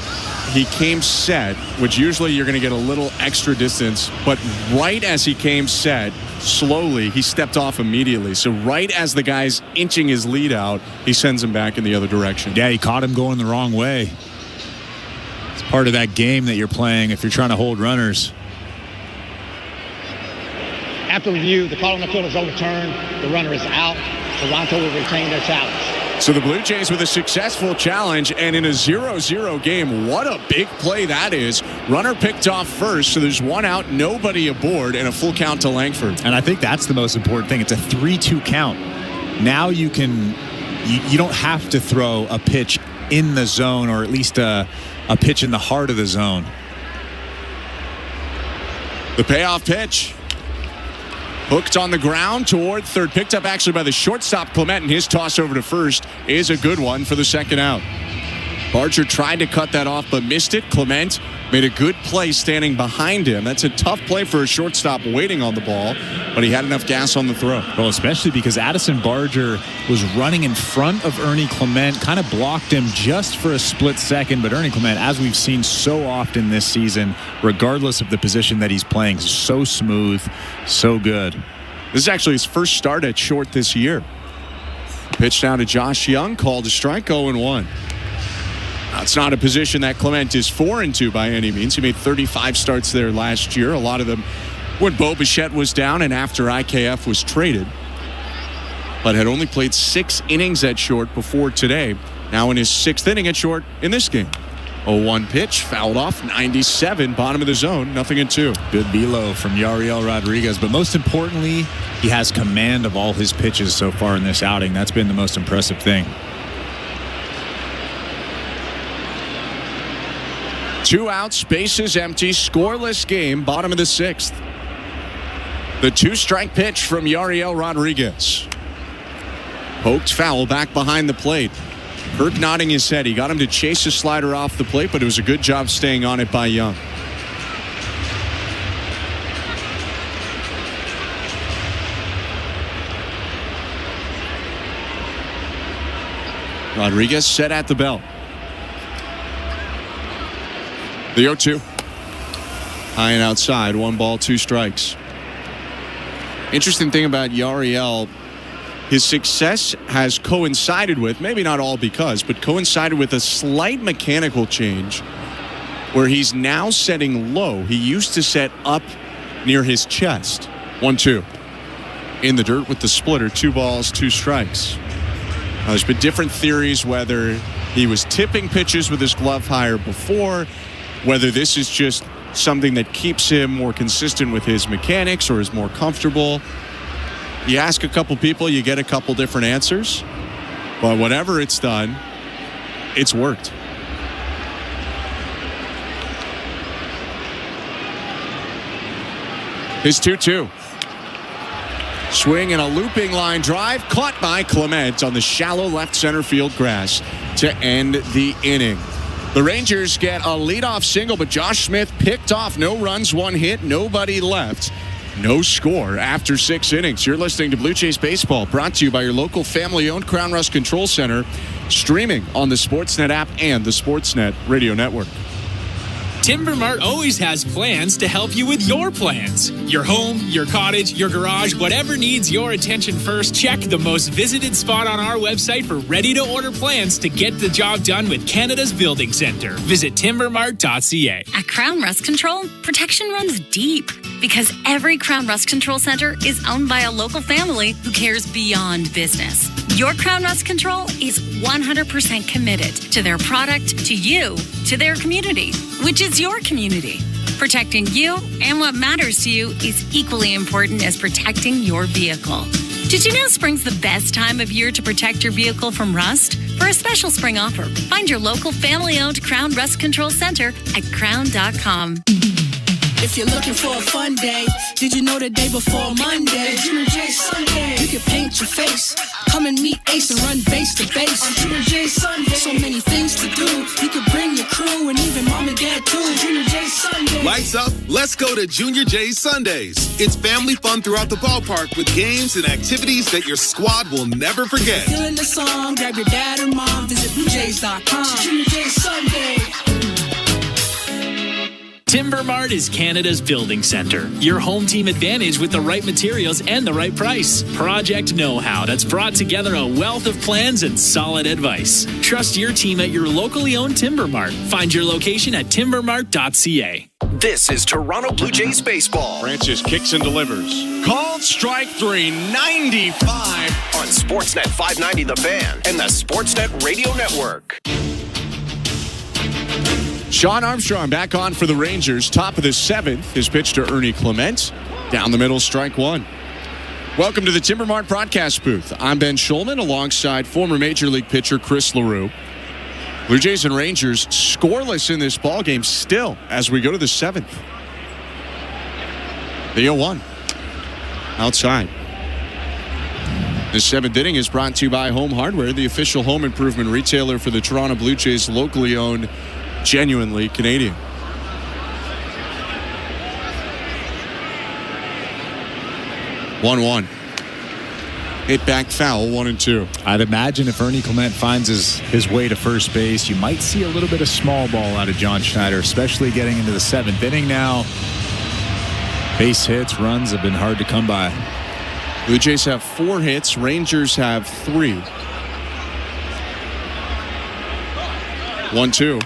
he came set, which usually you're going to get a little extra distance, but right as he came set, slowly, he stepped off immediately. So right as the guy's inching his lead out, he sends him back in the other direction. Yeah, he caught him going the wrong way. It's part of that game that you're playing if you're trying to hold runners. After review, the call on the field is overturned. The runner is out. Toronto will retain their challenge. So the Blue Jays with a successful challenge, and in a 0-0 game, what a big play that is. Runner picked off first, so there's one out, nobody aboard, and a full count to Langford. And I think that's the most important thing. It's a 3-2 count. Now you don't have to throw a pitch in the zone, or at least a pitch in the heart of the zone. The payoff pitch. Hooked on the ground toward third. Picked up actually by the shortstop, Clement, and his toss over to first is a good one for the second out. Barger tried to cut that off but missed it. Clement made a good play standing behind him. That's a tough play for a shortstop waiting on the ball, but he had enough gas on the throw. Well, especially because Addison Barger was running in front of Ernie Clement, kind of blocked him just for a split second, but Ernie Clement, as we've seen so often this season, regardless of the position that he's playing, is so smooth, so good. This is actually his first start at short this year. Pitch down to Josh Young, called a strike, 0-1. It's not a position that Clement is foreign to by any means. He made 35 starts there last year. A lot of them when Bo Bichette was down and after IKF was traded. But had only played 6 innings at short before today. Now in his 6th inning at short in this game. 0-1 pitch, fouled off, 97, bottom of the zone, 0-2. Good velo from Yariel Rodriguez. But most importantly, he has command of all his pitches so far in this outing. That's been the most impressive thing. 2 outs, bases empty, scoreless game, bottom of the 6th. The 2-strike pitch from Yariel Rodriguez. Poked foul back behind the plate. Kirk nodding his head. He got him to chase a slider off the plate, but it was a good job staying on it by Young. Rodriguez set at the belt. The 0-2. High and outside. 1 ball, 2 strikes. Interesting thing about Yariel, his success has coincided with, maybe not all because, but coincided with a slight mechanical change where he's now setting low. He used to set up near his chest. 1-2. In the dirt with the splitter. 2 balls, 2 strikes. Now, there's been different theories whether he was tipping pitches with his glove higher before, whether this is just something that keeps him more consistent with his mechanics or is more comfortable. You ask a couple people, you get a couple different answers. But whatever it's done, it's worked. His 2-2. Swing and a looping line drive caught by Clement on the shallow left center field grass to end the inning. The Rangers get a leadoff single, but Josh Smith picked off. No runs, 1 hit, nobody left. No score after 6 innings. You're listening to Blue Jays Baseball, brought to you by your local family-owned Crown Rust Control Center, streaming on the Sportsnet app and the Sportsnet Radio Network. Timber Mart always has plans to help you with your plans. Your home, your cottage, your garage, whatever needs your attention first, check the most visited spot on our website for ready-to-order plans to get the job done with Canada's Building Centre. Visit timbermart.ca. At Crown Rust Control, protection runs deep because every Crown Rust Control Center is owned by a local family who cares beyond business. Your Crown Rust Control is 100% committed to their product, to you, to their community, which is your community. Protecting you and what matters to you is equally important as protecting your vehicle. Did you know spring's the best time of year to protect your vehicle from rust? For a special spring offer, find your local family-owned Crown Rust Control Center at crown.com. If you're looking for a fun day, did you know the day before Monday? Junior J Sunday. You can paint your face, come and meet Ace and run base to base. On Junior J Sunday. So many things to do. You could bring your crew and even mom and dad too. Junior J Sunday. Lights up, let's go to Junior J Sundays. It's family fun throughout the ballpark with games and activities that your squad will never forget. Feeling the song, grab your dad or mom, visit BlueJays.com. Junior J Sunday. Timber Mart is Canada's Building Centre. Your home team advantage with the right materials and the right price. Project know-how that's brought together a wealth of plans and solid advice. Trust your team at your locally owned Timber Mart. Find your location at timbermart.ca. This is Toronto Blue Jays baseball. Francis kicks and delivers. Called strike 3, 95. On Sportsnet 590 The Fan and the Sportsnet Radio Network. Sean Armstrong back on for the Rangers. Top of the 7th. His pitch to Ernie Clement. Down the middle, strike 1. Welcome to the Timber Mart broadcast booth. I'm Ben Schulman alongside former Major League pitcher Chris LaRue. Blue Jays and Rangers scoreless in this ballgame still as we go to the 7th. The 0-1. Outside. The 7th inning is brought to you by Home Hardware, the official home improvement retailer for the Toronto Blue Jays, locally owned, genuinely Canadian. One. Hit back foul, 1-2. I'd imagine if Ernie Clement finds his way to first base, you might see a little bit of small ball out of John Schneider, especially getting into the 7th inning now. Base hits, runs have been hard to come by. Blue Jays have 4 hits. Rangers have 3. 1-2.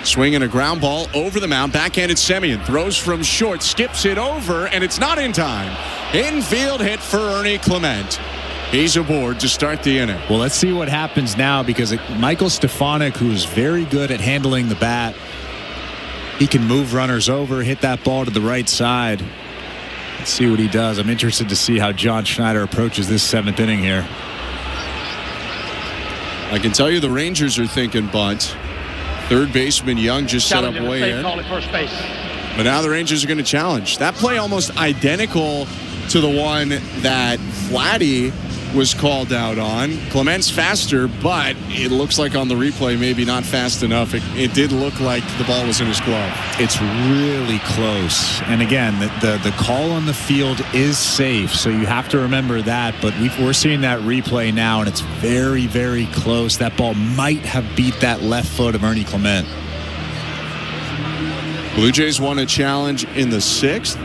Swing and a ground ball over the mound. Backhanded Semien throws from short, skips it over, and it's not in time. Infield hit for Ernie Clement. He's aboard to start the inning. Well, let's see what happens now, because Michael Stefanik, who's very good at handling the bat, he can move runners over, hit that ball to the right side. Let's see what he does. I'm interested to see how John Schneider approaches this 7th inning here. I can tell you the Rangers are thinking bunt. Third baseman Young just set up way in. First base. But now the Rangers are going to challenge. That play almost identical to the one that Vladdy was called out on. Clement's faster, but it looks like on the replay maybe not fast enough. It did look like the ball was in his glove. It's really close. And again, the call on the field is safe, so you have to remember that. But we're seeing that replay now, and it's very, very close. That ball might have beat that left foot of Ernie Clement. Blue Jays won a challenge in the 6th.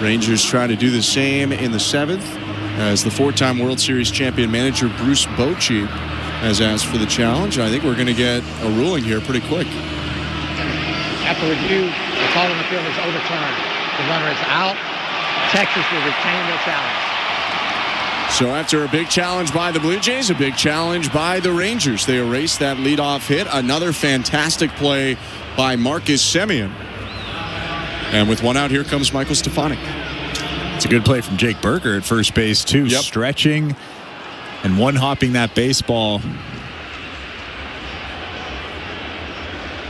Rangers try to do the same in the 7th. As the 4-time World Series champion manager Bruce Bochy has asked for the challenge. I think we're going to get a ruling here pretty quick. After review, the call on the field is overturned. The runner is out. Texas will retain their challenge. So after a big challenge by the Blue Jays, a big challenge by the Rangers, they erase that leadoff hit. Another fantastic play by Marcus Semien. And with one out, here comes Michael Stefanik. It's a good play from Jake Berger at first base, too. Yep. Stretching and one-hopping that baseball.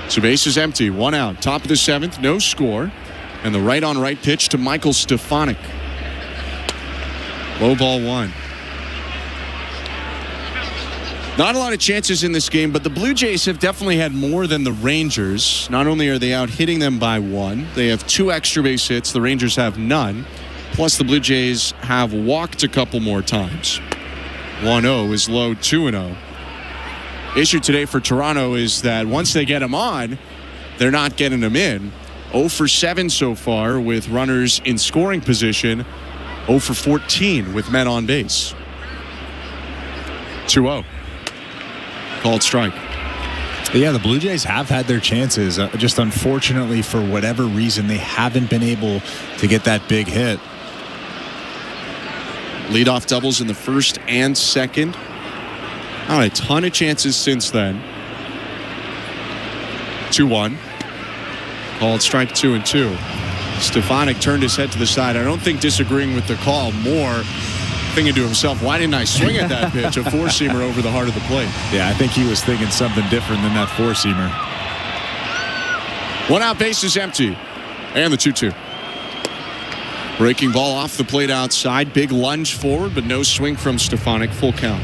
So base is empty. 1 out. Top of the 7th. No score. And the right-on-right pitch to Michael Stefanik. Low ball 1. Not a lot of chances in this game, but the Blue Jays have definitely had more than the Rangers. Not only are they out hitting them by 1, they have 2 extra base hits. The Rangers have none. Plus, the Blue Jays have walked a couple more times. 1-0 is low, 2-0. Issue today for Toronto is that once they get him on, they're not getting them in. 0 for 7 so far with runners in scoring position. 0 for 14 with men on base. 2-0. Called strike. Yeah, the Blue Jays have had their chances. Just unfortunately, for whatever reason, they haven't been able to get that big hit. Leadoff doubles in the first and second. Not a ton of chances since then. 2-1. Called strike 2-2. Stefanik turned his head to the side. I don't think disagreeing with the call, more thinking to himself, why didn't I swing at that pitch? A four-seamer over the heart of the plate. Yeah, I think he was thinking something different than that four-seamer. 1 out, base is empty. And the 2-2. Breaking ball off the plate outside. Big lunge forward, but no swing from Stefanik. Full count.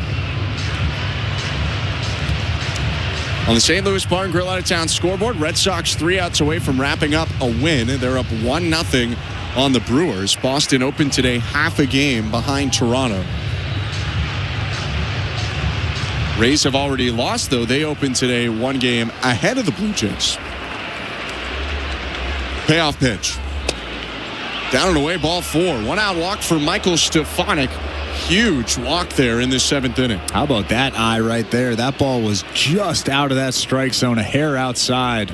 On the St. Louis Bar and Grill out-of-town scoreboard, Red Sox 3 outs away from wrapping up a win. They're up 1-0 on the Brewers. Boston opened today half a game behind Toronto. Rays have already lost, though. They opened today 1 game ahead of the Blue Jays. Payoff pitch. Down and away, ball 4. 1 out walk for Michael Stefanik. Huge walk there in the 7th inning. How about that eye right there? That ball was just out of that strike zone, a hair outside.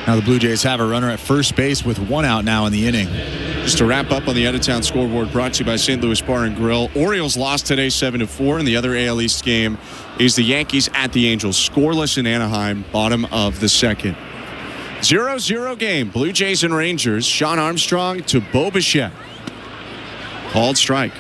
Now the Blue Jays have a runner at first base with 1 out now in the inning. Just to wrap up on the out-of-town scoreboard, brought to you by St. Louis Bar and Grill. Orioles lost today 7-4, and the other AL East game is the Yankees at the Angels. Scoreless in Anaheim, bottom of the 2nd. 0-0 game. Blue Jays and Rangers. Sean Armstrong to Bo Bichette. Called strike.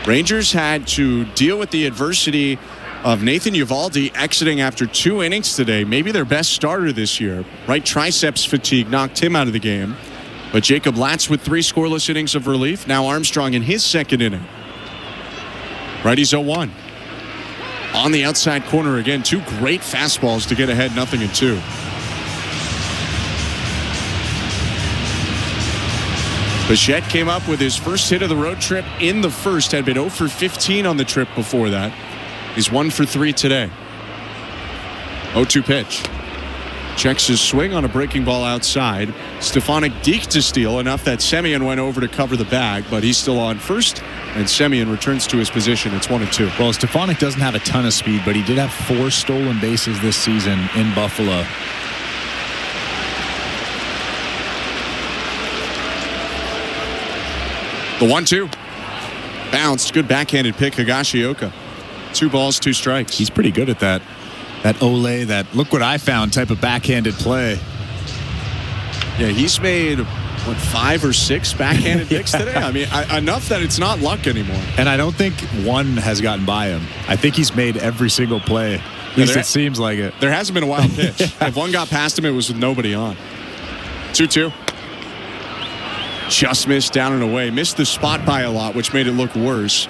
Rangers had to deal with the adversity of Nathan Eovaldi exiting after 2 innings today. Maybe their best starter this year. Right triceps fatigue knocked him out of the game. But Jacob Latz with 3 scoreless innings of relief. Now Armstrong in his 2nd inning. Righty's 0-1. On the outside corner again. 2 great fastballs to get ahead 0-2. Bichette came up with his first hit of the road trip in the first. Had been 0 for 15 on the trip before that. He's 1 for 3 today. 0-2 pitch. Checks his swing on a breaking ball outside. Stefanik deked to steal enough that Semien went over to cover the bag, but he's still on first, and Semien returns to his position. It's 1-2. Well, Stefanik doesn't have a ton of speed, but he did have 4 stolen bases this season in Buffalo. The 1-2. Bounced. Good backhanded pick, Higashioka. 2 balls, 2 strikes. He's pretty good at that. That ole, that look what I found type of backhanded play. Yeah, he's made, 5 or 6 backhanded picks today? I mean, enough that it's not luck anymore. And I don't think one has gotten by him. I think he's made every single play. At least it seems like it. There hasn't been a wild pitch. If one got past him, it was with nobody on. 2-2. Just missed down and away. Missed the spot by a lot, which made it look worse.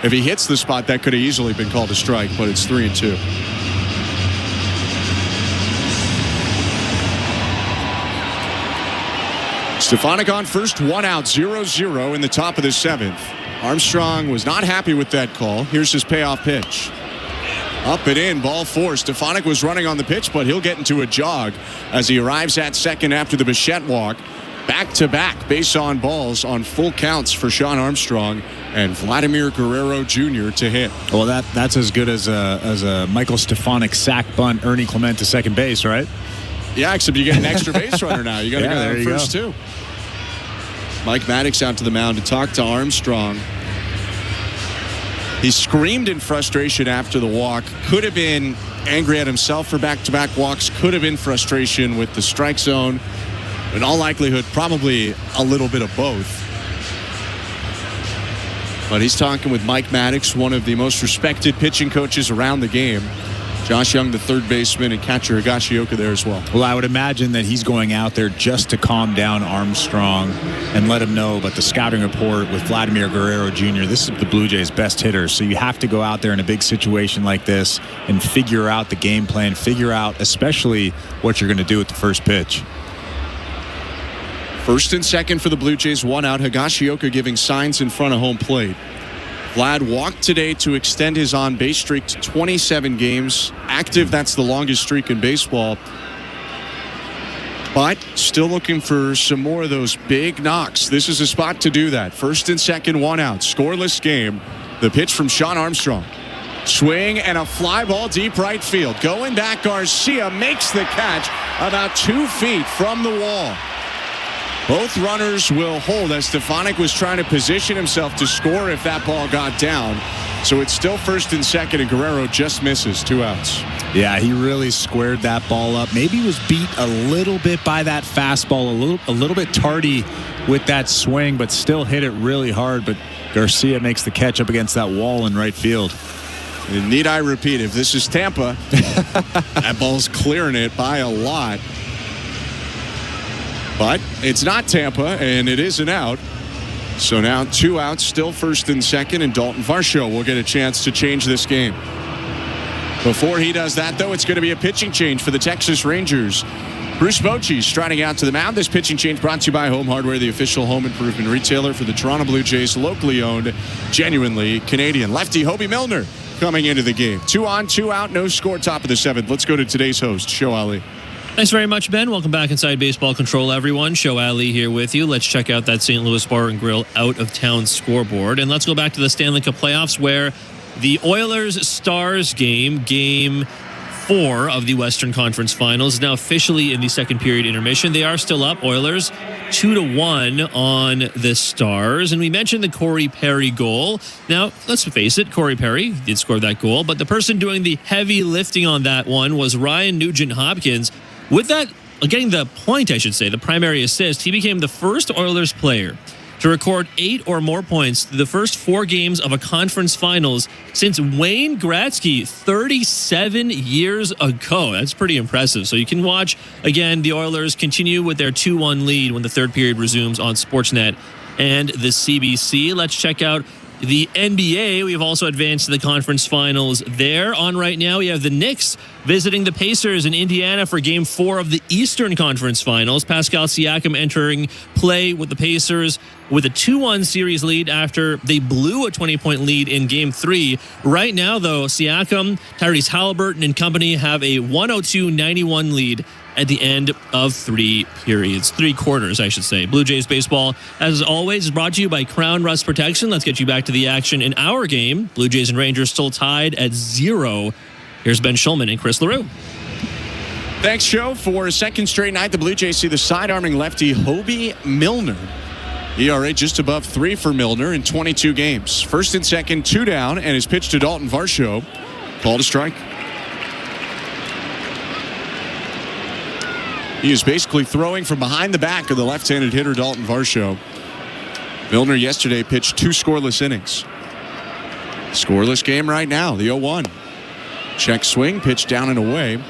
If he hits the spot, that could have easily been called a strike, but it's 3-2. Stefanik on first, 1 out, 0-0 in the top of the 7th. Armstrong was not happy with that call. Here's his payoff pitch. Up and in, ball 4. Stefanik was running on the pitch, but he'll get into a jog as he arrives at second after the Bichette walk. Back-to-back base on balls on full counts for Sean Armstrong and Vladimir Guerrero Jr. to hit. Well, that's as good as a Michael Stefanik sac bunt, Ernie Clement to second base, right? Yeah, except you get an extra base runner now. You got to go there first, too. Mike Maddox out to the mound to talk to Armstrong. He screamed in frustration after the walk. Could have been angry at himself for back-to-back walks. Could have been frustration with the strike zone. In all likelihood, probably a little bit of both. But he's talking with Mike Maddox, one of the most respected pitching coaches around the game. Josh Young, the third baseman, and catcher Higashioka there as well. Well, I would imagine that he's going out there just to calm down Armstrong and let him know about the scouting report with Vladimir Guerrero Jr. This is the Blue Jays' best hitter, so you have to go out there in a big situation like this and figure out the game plan, figure out especially what you're going to do at the first pitch. First and second for the Blue Jays, 1 out. Higashioka giving signs in front of home plate. Vlad walked today to extend his on-base streak to 27 games. Active, that's the longest streak in baseball. But still looking for some more of those big knocks. This is a spot to do that. First and second, 1 out. Scoreless game. The pitch from Sean Armstrong. Swing and a fly ball deep right field. Going back, Garcia makes the catch about 2 feet from the wall. Both runners will hold as Stefanik was trying to position himself to score if that ball got down. So it's still first and second, and Guerrero just misses. 2 outs. Yeah, he really squared that ball up. Maybe he was beat a little bit by that fastball, a little bit tardy with that swing, but still hit it really hard. But Garcia makes the catch up against that wall in right field. And need I repeat, if this is Tampa, that ball's clearing it by a lot. But it's not Tampa, and it is an out. So now 2 outs, still first and second, and Dalton Varsho will get a chance to change this game. Before he does that, though, it's going to be a pitching change for the Texas Rangers. Bruce Bochy striding out to the mound. This pitching change brought to you by Home Hardware, the official home improvement retailer for the Toronto Blue Jays, locally owned, genuinely Canadian. Lefty Hobie Milner coming into the game. 2 on, 2 out, no score, top of the 7th. Let's go to today's host, Show Ali. Thanks very much, Ben. Welcome back inside Baseball Control, everyone. Show Ali here with you. Let's check out that St. Louis Bar and Grill out-of-town scoreboard. And let's go back to the Stanley Cup playoffs, where the Oilers-Stars game 4 of the Western Conference Finals, is now officially in the second period intermission. They are still up, Oilers, 2-1 on the Stars. And we mentioned the Corey Perry goal. Now, let's face it, Corey Perry did score that goal, but the person doing the heavy lifting on that one was Ryan Nugent-Hopkins. With that, getting the point, I should say, the primary assist, he became the first Oilers player to record 8 or more points through the first 4 games of a conference finals since Wayne Gretzky 37 years ago. That's pretty impressive. So you can watch, again, the Oilers continue with their 2-1 lead when the third period resumes on Sportsnet and the CBC. Let's check out the NBA. We've also advanced to the conference finals there. On right now, we have the Knicks visiting the Pacers in Indiana for Game 4 of the Eastern Conference Finals. Pascal Siakam entering play with the Pacers with a 2-1 series lead after they blew a 20-point lead in Game 3. Right now, though, Siakam, Tyrese Halliburton, and company have a 102-91 lead at the end of 3 quarters, I should say. Blue Jays baseball, as always, is brought to you by Crown Rust Protection. Let's get you back to the action in our game. Blue Jays and Rangers still tied at 0. Here's Ben Schulman and Chris LaRue. Thanks, Joe. For a second straight night, the Blue Jays see the side-arming lefty Hobie Milner. ERA just above 3 for Milner in 22 games. First and second, 2 down, and his pitch to Dalton Varsho. Called a strike. He is basically throwing from behind the back of the left-handed hitter, Dalton Varsho. Milner yesterday pitched 2 scoreless innings. Scoreless game right now, the 0-1. Check swing, pitch down and away.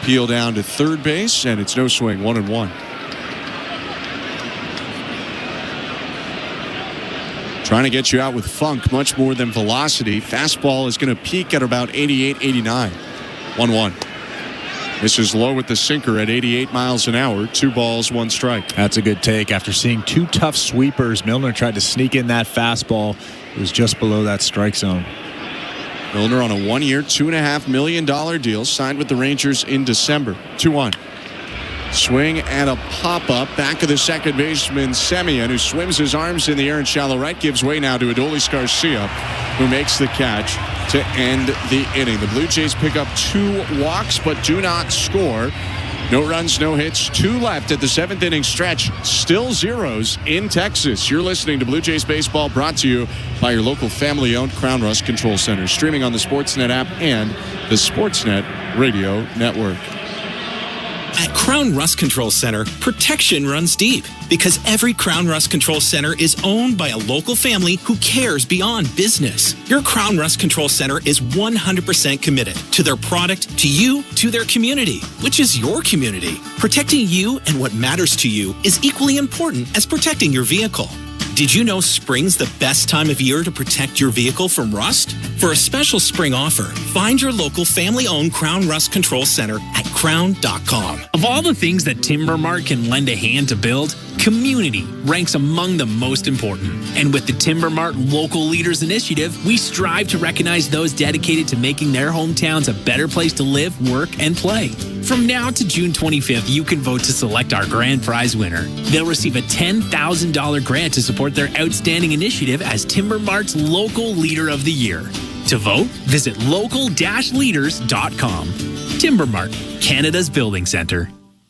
Peel down to third base, and it's no swing, 1-1. Trying to get you out with funk, much more than velocity. Fastball is going to peak at about 88, 89. 1-1. This is low with the sinker at 88 miles an hour. 2 balls, 1 strike. That's a good take. After seeing 2 tough sweepers, Milner tried to sneak in that fastball. It was just below that strike zone. Milner on a 1-year, $2.5 million deal, signed with the Rangers in December. 2-1. Swing and a pop-up. Back of the second baseman, Semien, who swims his arms in the air in shallow right, gives way now to Adolis Garcia, who makes the catch to end the inning. The Blue Jays pick up 2 walks, but do not score. No runs, no hits, 2 left at the 7th inning stretch. Still zeros in Texas. You're listening to Blue Jays Baseball, brought to you by your local family-owned Crown Rust Control Center. Streaming on the Sportsnet app and the Sportsnet Radio Network. At Crown Rust Control Center, protection runs deep because every Crown Rust Control Center is owned by a local family who cares beyond business. Your Crown Rust Control Center is 100% committed to their product, to you, to their community, which is your community. Protecting you and what matters to you is equally important as protecting your vehicle. Did you know spring's the best time of year to protect your vehicle from rust? For a special spring offer, find your local family-owned Crown Rust Control Center at crown.com. Of all the things that Timber Mart can lend a hand to build, Community ranks among the most important. And with the Timber Mart Local Leaders Initiative, we strive to recognize those dedicated to making their hometowns a better place to live, work, and play. From now to June 25th, you can vote to select our grand prize winner. They'll receive a $10,000 grant to support their outstanding initiative as Timber Mart's Local Leader of the Year. To vote, visit local-leaders.com. Timber Mart, Canada's building centre.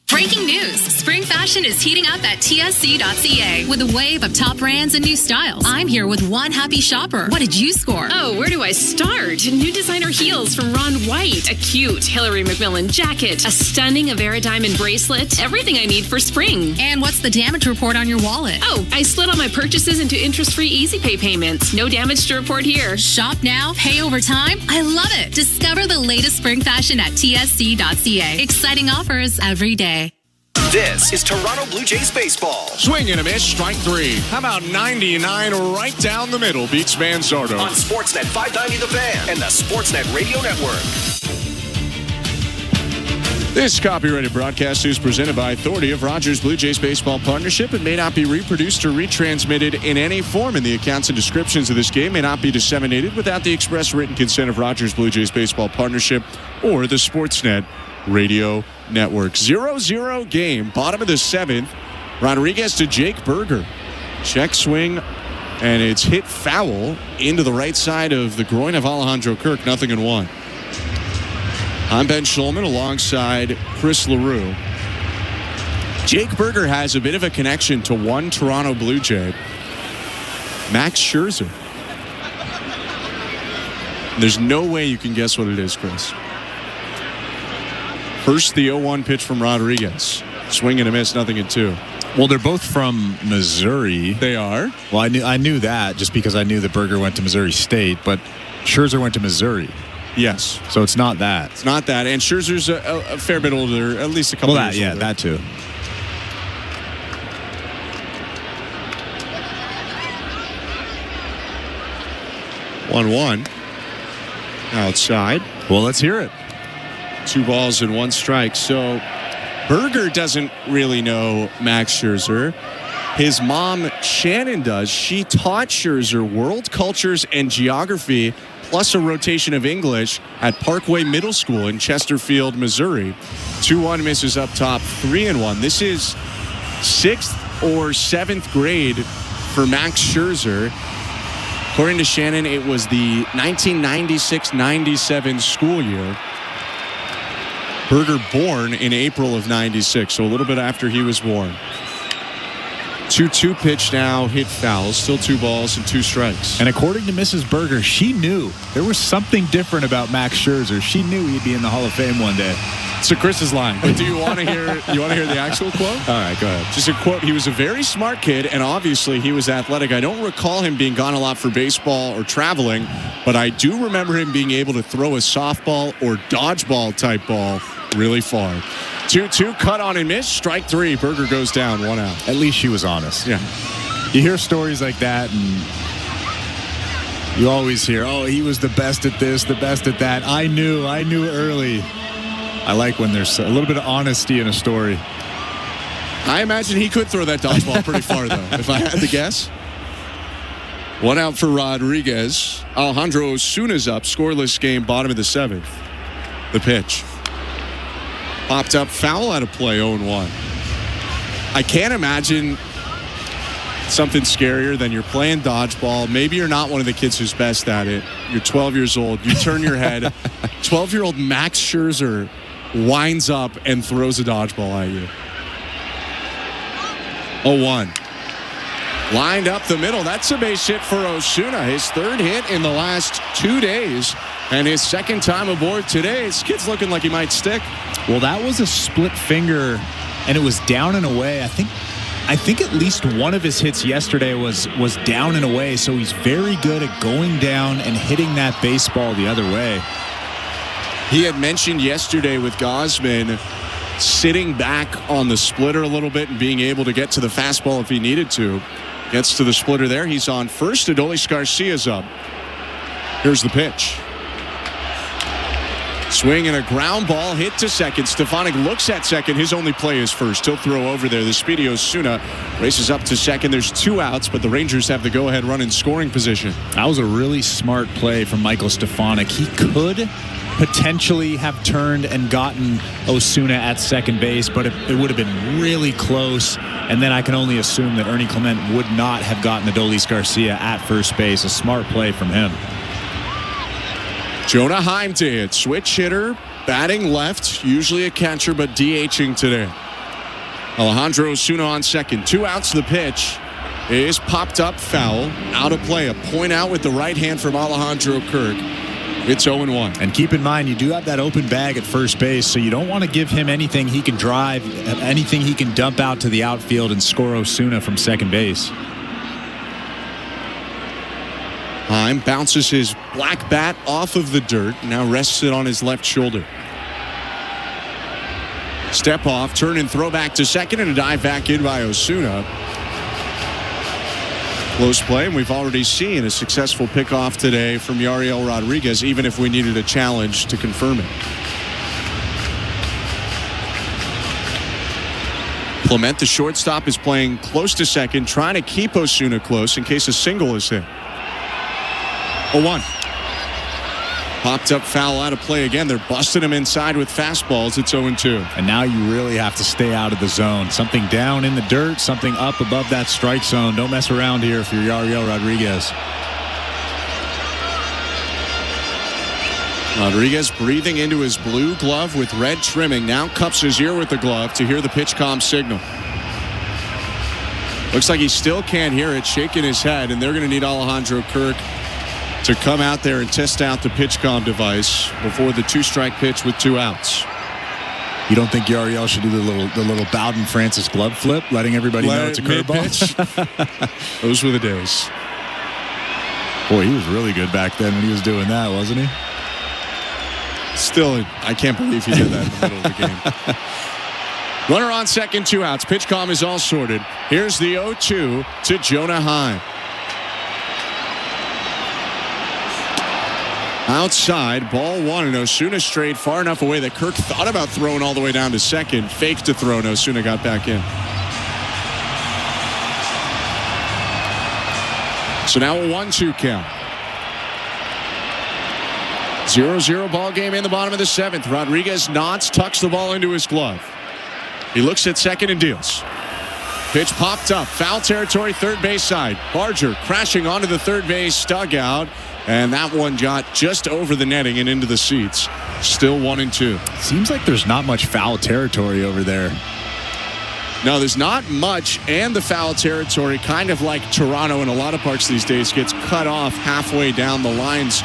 Breaking news. Spring fashion is heating up at tsc.ca with a wave of top brands and new styles. I'm here with one happy shopper. What did you score? Oh, where do I start? New designer heels from Ron White, a cute Hillary McMillan jacket, a stunning Avera diamond bracelet, everything I need for spring. And what's the damage report on your wallet? Oh, I slid all my purchases into interest-free Easy Pay payments. No damage to report here. Shop now, pay over time. I love it. Discover the latest spring fashion at tsc.ca. Exciting offers every day. This is Toronto Blue Jays baseball. Swing and a miss, strike 3. How about 99 right down the middle? Beats Manzardo. On Sportsnet 590 The Fan and the Sportsnet Radio Network. This copyrighted broadcast is presented by authority of Rogers Blue Jays Baseball Partnership. It may not be reproduced or retransmitted in any form, and the accounts and descriptions of this game may not be disseminated without the express written consent of Rogers Blue Jays Baseball Partnership or the Sportsnet Radio Network. 0-0 game, bottom of the 7th. Rodriguez to Jake Berger. Check swing, and it's hit foul into the right side of the groin of Alejandro Kirk. 0-1. I'm Ben Schulman alongside Chris LaRue. Jake Berger has a bit of a connection to one Toronto Blue Jay, Max Scherzer. There's no way you can guess what it is, Chris. First, the 0-1 pitch from Rodriguez. Swing and a miss, 0-2. Well, they're both from Missouri. They are? Well, I knew that just because I knew that Berger went to Missouri State, but Scherzer went to Missouri. Yes. So it's not that. It's not that. And Scherzer's a fair bit older, at least a couple years older. Yeah, that too. One outside. Well, let's hear it. 2 balls and 1 strike. So Berger doesn't really know Max Scherzer. His mom, Shannon, does. She taught Scherzer world cultures and geography, plus a rotation of English at Parkway Middle School in Chesterfield, Missouri. 2-1 misses up top, 3-1. This is 6th or 7th grade for Max Scherzer. According to Shannon, it was the 1996-97 school year. Berger born in April of 96, so a little bit after he was born. 2-2 pitch now, hit foul. Still 2 balls and 2 strikes. And according to Mrs. Berger, she knew there was something different about Max Scherzer. She knew he'd be in the Hall of Fame one day. So Chris's line. But do you want to hear? You want to hear the actual quote? All right, go ahead. Just a quote. He was a very smart kid, and obviously he was athletic. I don't recall him being gone a lot for baseball or traveling, but I do remember him being able to throw a softball or dodgeball type ball really far. 2-2, cut on and miss. Strike 3. Berger goes down, 1 out. At least she was honest. Yeah. You hear stories like that, and you always hear, oh, he was the best at this, the best at that. I knew early. I like when there's a little bit of honesty in a story. I imagine he could throw that dodgeball pretty far, though, if I had to guess. 1 out for Rodriguez. Alejandro Osuna's up. Scoreless game, bottom of the 7th. The pitch. Popped up, foul out of play, 0-1. I can't imagine something scarier than you're playing dodgeball. Maybe you're not one of the kids who's best at it. You're 12 years old. You turn your head. 12-year-old Max Scherzer winds up and throws a dodgeball at you. 0-1. Lined up the middle. That's a base hit for Osuna. His 3rd hit in the last 2 days. And his 2nd time aboard today. This kid's looking like he might stick. Well, that was a split finger, and it was down and away. I think at least one of his hits yesterday was down and away, so he's very good at going down and hitting that baseball the other way. He had mentioned yesterday with Gausman sitting back on the splitter a little bit and being able to get to the fastball if he needed to. Gets to the splitter there. He's on first. Adolis Garcia's up. Here's the pitch. Swing and a ground ball hit to second. Stefanik looks at second. His only play is first. He'll throw over there. The speedy Osuna races up to second. There's 2 outs, but the Rangers have the go-ahead run in scoring position. That was a really smart play from Michael Stefanik. He could potentially have turned and gotten Osuna at second base, but it would have been really close. And then I can only assume that Ernie Clement would not have gotten Adolis Garcia at first base. A smart play from him. Jonah Heim to hit. Switch hitter, batting left, usually a catcher, but DHing today. Alejandro Osuna on second. 2 outs. The pitch is popped up, foul, out of play. A point out with the right hand from Alejandro Kirk. It's 0-1. And keep in mind, you do have that open bag at first base, so you don't want to give him anything he can drive, anything he can dump out to the outfield and score Osuna from second base. Heim bounces his black bat off of the dirt, now rests it on his left shoulder. Step off, turn and throw back to second, and a dive back in by Osuna. Close play, and we've already seen a successful pickoff today from Yariel Rodriguez, even if we needed a challenge to confirm it. Clement, the shortstop, is playing close to second, trying to keep Osuna close in case a single is hit. 0-1. Popped up foul out of play again. They're busting him inside with fastballs. It's 0-2. And now you really have to stay out of the zone. Something down in the dirt, something up above that strike zone. Don't mess around here if you're Yariel Rodriguez. Rodriguez breathing into his blue glove with red trimming. Now cups his ear with the glove to hear the pitch comm signal. Looks like he still can't hear it, shaking his head, and they're going to need Alejandro Kirk to come out there and test out the pitch-comm device before the 2-strike pitch with 2 outs. You don't think Yariel should do the little Bowden Francis glove flip, letting everybody know it's a curveball? Those were the days. Boy, he was really good back then when he was doing that, wasn't he? Still, I can't believe he did that in the middle of the game. Runner on second, 2 outs. Pitch-comm is all sorted. Here's the 0-2 to Jonah Heim. Outside, ball 1, and Osuna strayed far enough away that Kirk thought about throwing all the way down to second. Faked to throw, and Osuna got back in. So now a 1-2 count. 0-0 ball game in the bottom of the 7th. Rodriguez nods, tucks the ball into his glove. He looks at second and deals. Pitch popped up, foul territory, third base side. Barger crashing onto the third base dugout. And that one got just over the netting and into the seats. Still 1-2. Seems like there's not much foul territory over there. No, there's not much, and the foul territory, kind of like Toronto in a lot of parks these days, gets cut off halfway down the lines.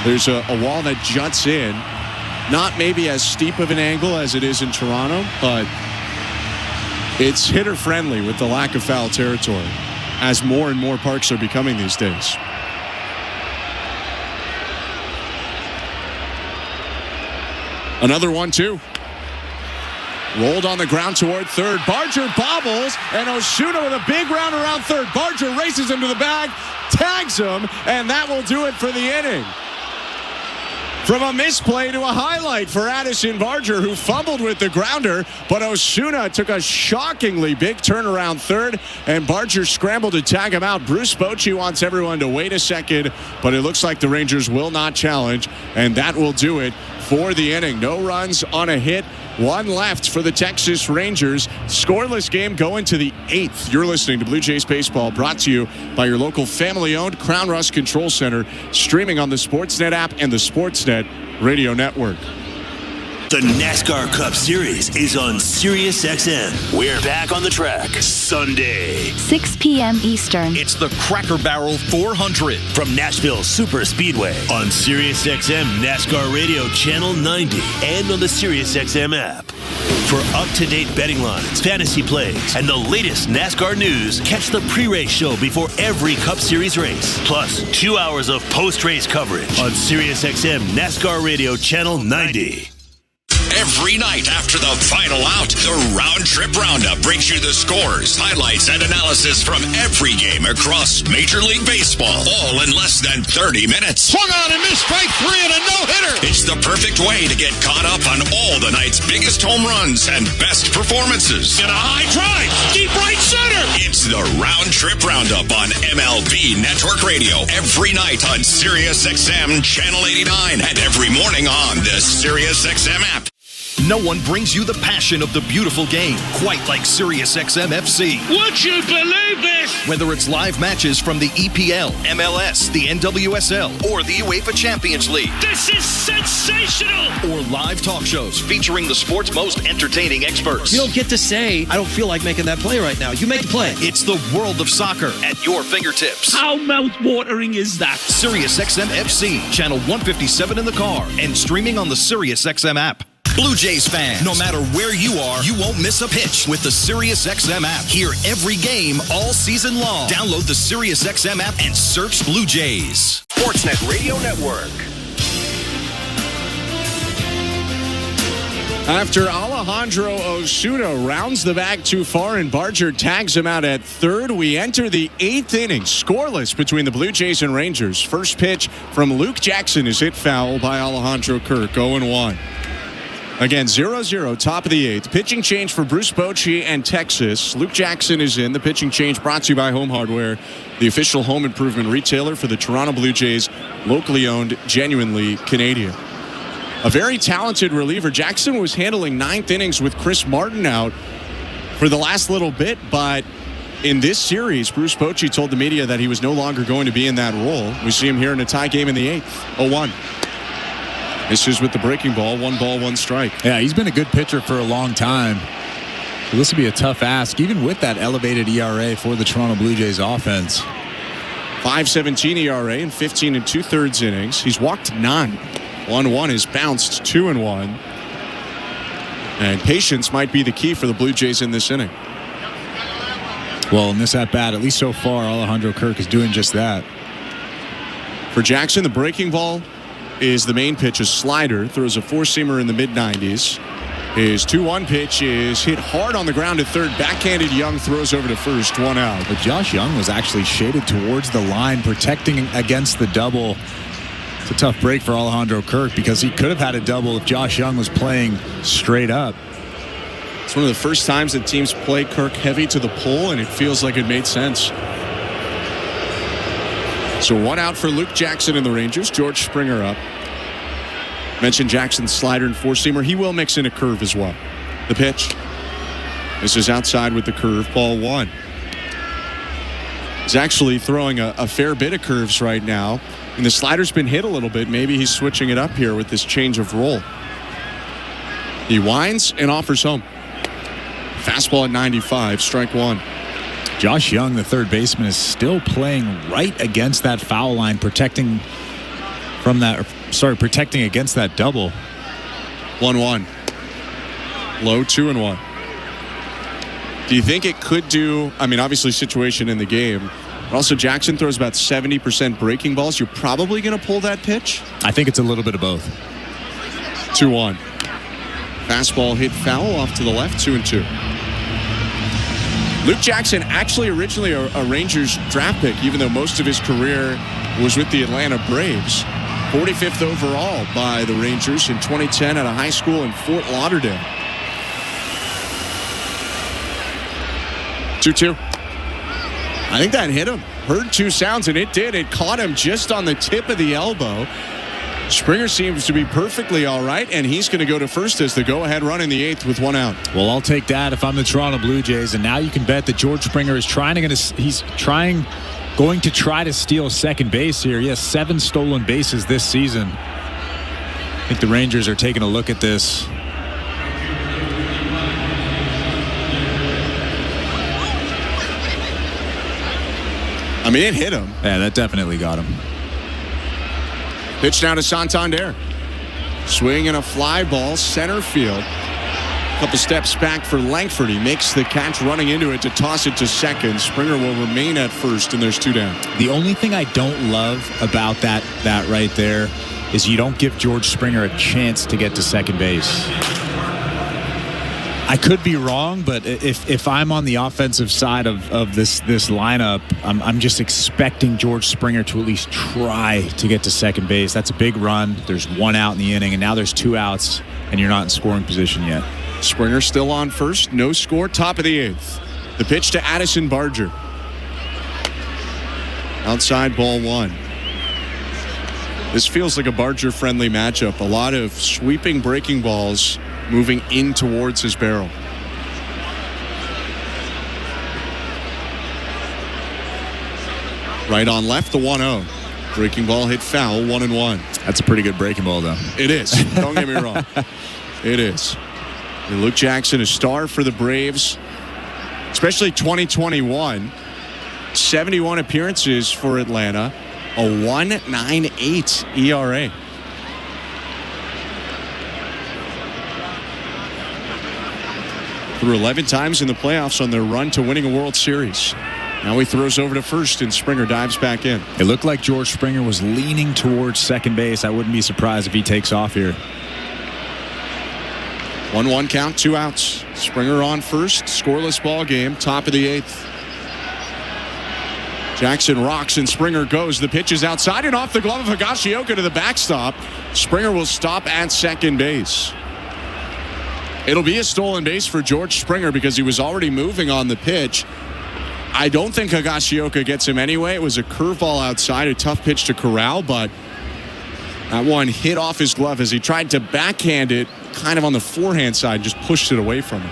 There's a wall that juts in. Not maybe as steep of an angle as it is in Toronto, but it's hitter-friendly with the lack of foul territory, as more and more parks are becoming these days. Another 1-2. Rolled on the ground toward third. Barger bobbles, and Osuna with a big round around third. Barger races him to the bag, tags him, and that will do it for the inning. From a misplay to a highlight for Addison Barger, who fumbled with the grounder, but Osuna took a shockingly big turn around third, and Barger scrambled to tag him out. Bruce Bochy wants everyone to wait a second, but it looks like the Rangers will not challenge, and that will do it for the inning. No runs on a hit. 1 left for the Texas Rangers. Scoreless game going to the 8th. You're listening to Blue Jays Baseball, brought to you by your local family-owned Crown Rust Control Center, streaming on the Sportsnet app and the Sportsnet Radio Network. The NASCAR Cup Series is on SiriusXM. We're back on the track Sunday, 6 p.m. Eastern. It's the Cracker Barrel 400 from Nashville Super Speedway on SiriusXM NASCAR Radio Channel 90 and on the SiriusXM app. For up-to-date betting lines, fantasy plays, and the latest NASCAR news, catch the pre-race show before every Cup Series race. Plus, 2 hours of post-race coverage on SiriusXM NASCAR Radio Channel 90. Every night after the final out, the Round Trip Roundup brings you the scores, highlights, and analysis from every game across Major League Baseball, all in less than 30 minutes. Swung on and missed, strike 3 and a no-hitter. It's the perfect way to get caught up on all the night's biggest home runs and best performances. And a high drive, deep right center. It's the Round Trip Roundup on MLB Network Radio every night on SiriusXM Channel 89 and every morning on the SiriusXM app. No one brings you the passion of the beautiful game quite like SiriusXM FC. Would you believe this? Whether it's live matches from the EPL, MLS, the NWSL, or the UEFA Champions League. This is sensational! Or live talk shows featuring the sport's most entertaining experts. You don't get to say, I don't feel like making that play right now. You make the play. It's the world of soccer at your fingertips. How mouth-watering is that? SiriusXM FC, channel 157 in the car, and streaming on the SiriusXM app. Blue Jays fans, no matter where you are, you won't miss a pitch with the SiriusXM app. Hear every game all season long. Download the SiriusXM app and search Blue Jays. Sportsnet Radio Network. After Alejandro Osuna rounds the bag too far and Barger tags him out at third, we enter the 8th inning, scoreless between the Blue Jays and Rangers. First pitch from Luke Jackson is hit foul by Alejandro Kirk, 0-1. Again, 0-0, top of the 8th. Pitching change for Bruce Bochy and Texas. Luke Jackson is in. The pitching change brought to you by Home Hardware, the official home improvement retailer for the Toronto Blue Jays, locally owned, genuinely Canadian. A very talented reliever. Jackson was handling 9th innings with Chris Martin out for the last little bit, but in this series, Bruce Bochy told the media that he was no longer going to be in that role. We see him here in a tie game in the 8th, 0-1. This is with the breaking ball, 1 ball, 1 strike. Yeah, he's been a good pitcher for a long time. So this will be a tough ask, even with that elevated ERA for the Toronto Blue Jays offense. 5.17 ERA in 15 2/3 innings. He's walked 9. 1-1 is bounced 2-1. And patience might be the key for the Blue Jays in this inning. Well, in this at-bat, at least so far, Alejandro Kirk is doing just that. For Jackson, the breaking ball is the main pitch, a slider, throws a 4-seamer in the mid-90s. His 2-1 pitch is hit hard on the ground at third. Backhanded Young throws over to first, 1 out. But Josh Young was actually shaded towards the line, protecting against the double. It's a tough break for Alejandro Kirk because he could have had a double if Josh Young was playing straight up. It's one of the first times that teams play Kirk heavy to the pull, and it feels like it made sense. So 1 out for Luke Jackson and the Rangers. George Springer up. Mentioned Jackson's slider and 4-seamer. He will mix in a curve as well. The pitch. This is outside with the curve. Ball 1. He's actually throwing a fair bit of curves right now. And the slider's been hit a little bit. Maybe he's switching it up here with this change of role. He winds and offers home. Fastball at 95. Strike 1. Josh Young, the third baseman, is still playing right against that foul line, protecting against that double. 1-1. Low 2-1. Do you think it could do, obviously situation in the game, but also Jackson throws about 70% breaking balls. You're probably going to pull that pitch? I think it's a little bit of both. 2-1. Fastball hit foul off to the left, 2-2. Luke Jackson, actually originally a Rangers draft pick, even though most of his career was with the Atlanta Braves. 45th overall by the Rangers in 2010 at a high school in Fort Lauderdale. 2-2. I think that hit him. Heard 2 sounds, and it did. It caught him just on the tip of the elbow. Springer seems to be perfectly all right, and he's going to go to first as the go-ahead run in the 8th with 1 out. Well, I'll take that if I'm the Toronto Blue Jays, and now you can bet that George Springer is going to try to steal second base here. He has 7 stolen bases this season. I think the Rangers are taking a look at this. It hit him. Yeah, that definitely got him. Pitch now to Santander. Swing and a fly ball, center field. Couple steps back for Langford. He makes the catch running into it to toss it to second. Springer will remain at first, and there's 2 down. The only thing I don't love about that right there is you don't give George Springer a chance to get to second base. I could be wrong, but if I'm on the offensive side of this lineup, I'm just expecting George Springer to at least try to get to second base. That's a big run. There's one out in the inning, and now there's 2 outs, and you're not in scoring position yet. Springer still on first, no score, top of the 8th. The pitch to Addison Barger. Outside, ball 1. This feels like a Barger-friendly matchup. A lot of sweeping breaking balls moving in towards his barrel. Right on left, the 1-0. Breaking ball hit foul, 1-1. That's a pretty good breaking ball, though. It is. Don't get me wrong. It is. And Luke Jackson, a star for the Braves, especially 2021. 71 appearances for Atlanta, a 1.98 ERA. Threw 11 times in the playoffs on their run to winning a World Series. Now he throws over to first, and Springer dives back in. It looked like George Springer was leaning towards second base. I wouldn't be surprised if he takes off here. 1-1 count, 2 outs. Springer on first, scoreless ball game, top of the 8th. Jackson rocks and Springer goes. The pitch is outside and off the glove of Higashioka to the backstop. Springer will stop at second base. It'll be a stolen base for George Springer because he was already moving on the pitch. I don't think Higashioka gets him anyway. It was a curveball outside, a tough pitch to corral, but that one hit off his glove as he tried to backhand it kind of on the forehand side, just pushed it away from him.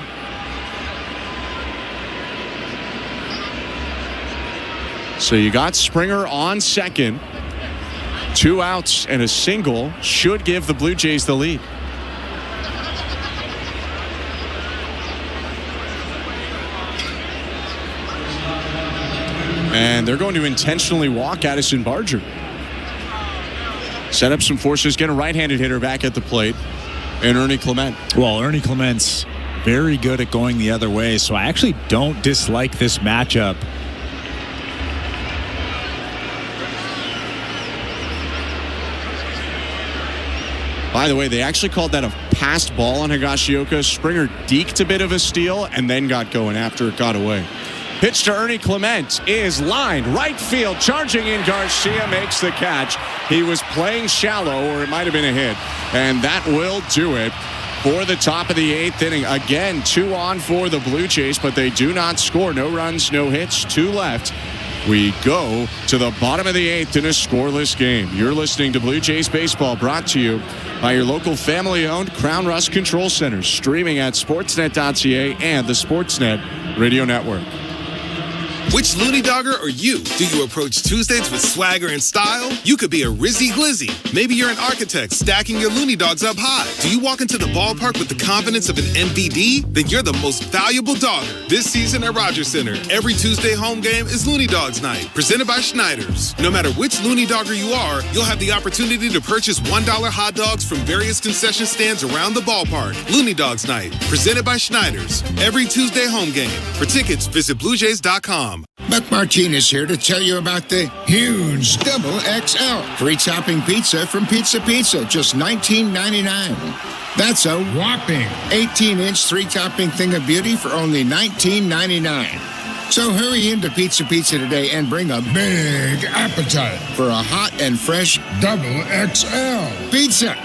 So you got Springer on second. 2 outs and a single should give the Blue Jays the lead. And they're going to intentionally walk Addison Barger. Set up some forces, get a right-handed hitter back at the plate, and Ernie Clement. Well, Ernie Clement's very good at going the other way, so I actually don't dislike this matchup. By the way, they actually called that a passed ball on Higashioka. Springer deked a bit of a steal and then got going after it got away. Pitch to Ernie Clement is lined right field, charging in. Garcia makes the catch. He was playing shallow, or it might have been a hit, and that will do it for the top of the 8th inning. Again, 2 on for the Blue Jays, but they do not score. No runs, no hits, 2 left. We go to the bottom of the 8th in a scoreless game. You're listening to Blue Jays Baseball, brought to you by your local family-owned Crown Rust Control Center, streaming at sportsnet.ca and the Sportsnet Radio Network. Which loony dogger are you? Do you approach Tuesdays with swagger and style? You could be a Rizzy Glizzy. Maybe you're an architect stacking your loony dogs up high. Do you walk into the ballpark with the confidence of an MVD? Then you're the most valuable dogger. This season at Rogers Center, every Tuesday home game is Looney Dogs Night, presented by Schneiders. No matter which loony dogger you are, you'll have the opportunity to purchase $1 hot dogs from various concession stands around the ballpark. Looney Dogs Night, presented by Schneiders. Every Tuesday home game. For tickets, visit BlueJays.com. Buck Martinez here to tell you about the huge Double XL free topping pizza from Pizza Pizza, just $19.99. That's a whopping 18-inch 3-topping thing of beauty for only $19.99. So hurry into Pizza Pizza today and bring a big appetite for a hot and fresh Double XL pizza.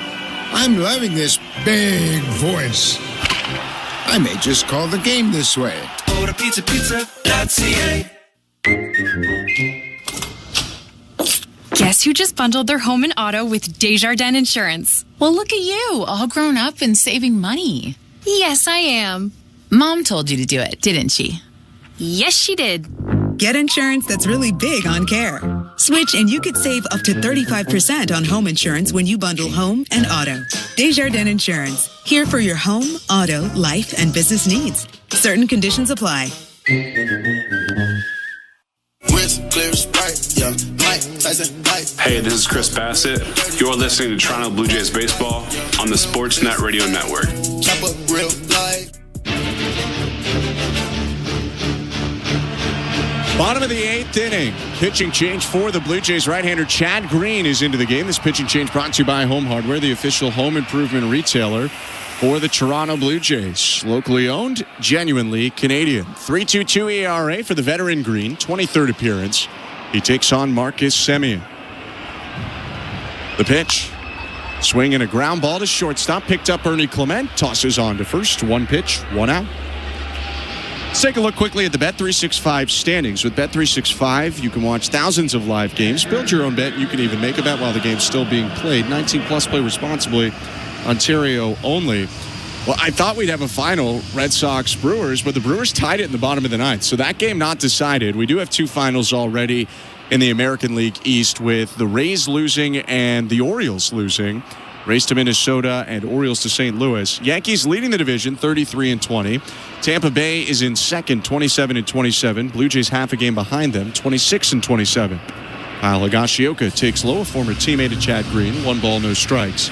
I'm loving this big voice. I may just call the game this way. Go to pizzapizza.ca. Guess who just bundled their home and auto with Desjardins Insurance? Well, look at you, all grown up and saving money. Yes, I am. Mom told you to do it, didn't she? Yes, she did. Get insurance that's really big on care. Switch and you could save up to 35% on home insurance when you bundle home and auto. Desjardins Insurance, here for your home, auto, life, and business needs. Certain conditions apply. Hey, this is Chris Bassett. You're listening to Toronto Blue Jays Baseball on the Sportsnet Radio Network. Bottom of the 8th inning. Pitching change for the Blue Jays. Right-hander Chad Green is into the game. This pitching change brought to you by Home Hardware, the official home improvement retailer for the Toronto Blue Jays. Locally owned, genuinely Canadian. 3.22 ERA for the veteran Green. 23rd appearance. He takes on Marcus Semien. The pitch. Swing and a ground ball to shortstop. Picked up Ernie Clement. Tosses on to first. 1 pitch, 1 out. Let's take a look quickly at the Bet365 standings. With Bet365, you can watch thousands of live games, build your own bet. You can even make a bet while the game's still being played. 19 plus, play responsibly. Ontario only. Well, I thought we'd have a final, Red Sox-Brewers, but the Brewers tied it in the bottom of the 9th. So that game not decided. We do have 2 finals already in the American League East, with the Rays losing and the Orioles losing. Rays to Minnesota and Orioles to St. Louis. Yankees leading the division 33-20. Tampa Bay is in second, 27-27. Blue Jays half a game behind them, 26-27. Kyle Higashioka takes low, a former teammate of Chad Green. 1 ball, no strikes.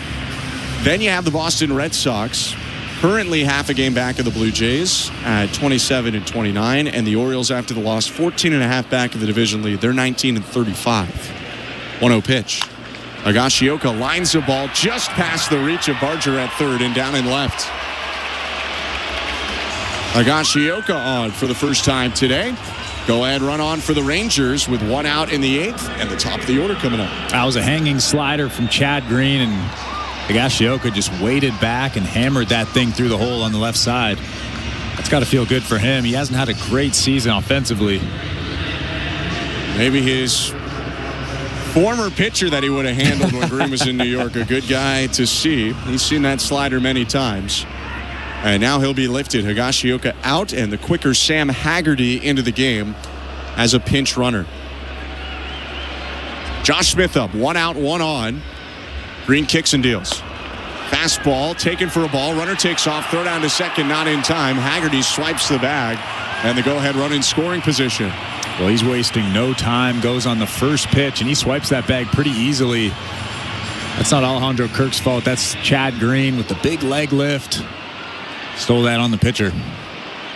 Then you have the Boston Red Sox, currently half a game back of the Blue Jays at 27-29. And the Orioles, after the loss, 14.5 back of the division lead. They're 19-35. 1-0 pitch. Higashioka lines the ball just past the reach of Barger at third and down and left. Higashioka on for the first time today. Go ahead, run on for the Rangers with 1 out in the 8th and the top of the order coming up. That was a hanging slider from Chad Green, and Higashioka just waded back and hammered that thing through the hole on the left side. That's got to feel good for him. He hasn't had a great season offensively. Maybe his former pitcher that he would have handled when Green was in New York, a good guy to see. He's seen that slider many times. And now he'll be lifted. Higashioka out, and the quicker Sam Haggerty into the game as a pinch runner. Josh Smith up, 1 out, 1 on. Green kicks and deals. Fastball taken for a ball. Runner takes off, throw down to second, not in time. Haggerty swipes the bag, and the go-ahead run in scoring position. Well, he's wasting no time, goes on the first pitch, and he swipes that bag pretty easily. That's not Alejandro Kirk's fault. That's Chad Green with the big leg lift. Stole that on the pitcher.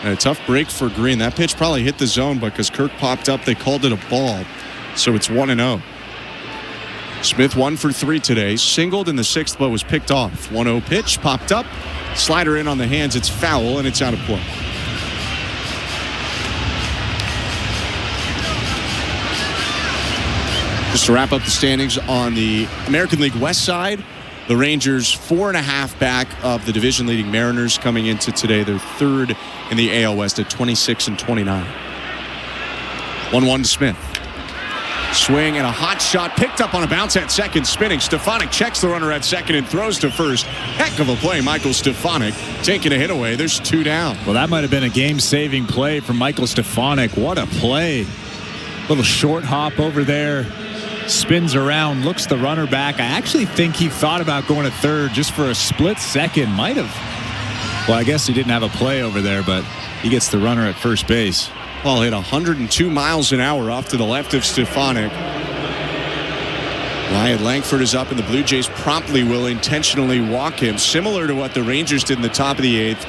And a tough break for Green. That pitch probably hit the zone, but because Kirk popped up, they called it a ball. So it's 1-0. Smith 1 for 3 today. Singled in the 6th, but was picked off. 1-0 pitch, popped up. Slider in on the hands. It's foul, and it's out of play. Just to wrap up the standings on the American League West side, the Rangers 4.5 back of the division-leading Mariners coming into today. They're third in the AL West at 26-29. 1-1 to Smith. Swing and a hot shot picked up on a bounce at second, spinning. Stefanik checks the runner at second and throws to first. Heck of a play, Michael Stefanik taking a hit away. There's 2 down. Well, that might have been a game-saving play from Michael Stefanik. What a play. Little short hop over there. Spins around, looks the runner back. I actually think he thought about going to third just for a split second. Might have. Well, I guess he didn't have a play over there, but he gets the runner at first base. Ball hit 102 miles an hour off to the left of Stefanik. Wyatt Langford is up, and the Blue Jays promptly will intentionally walk him. Similar to what the Rangers did in the top of the 8th.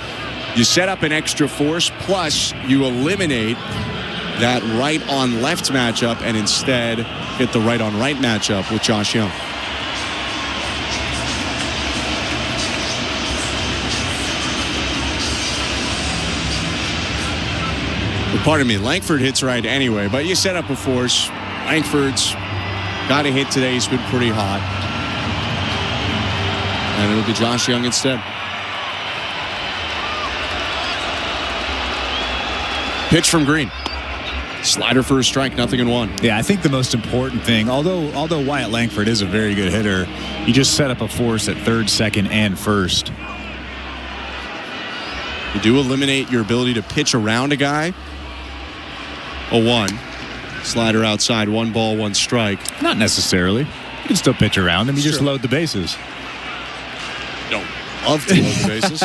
You set up an extra force, plus you eliminate that right on left matchup and instead hit the right on right matchup with Josh Young. Well, pardon me, Langford hits right anyway, but you set up a force. Langford's got a hit today. He's been pretty hot. And it'll be Josh Young instead. Pitch from Green. Slider for a strike, 0-1. Yeah, I think the most important thing, although Wyatt Langford is a very good hitter, he just set up a force at third, second, and first. You do eliminate your ability to pitch around a guy. 0-1. Slider outside, 1 ball, 1 strike. Not necessarily. You can still pitch around him. You just load the bases. Don't love to load the bases.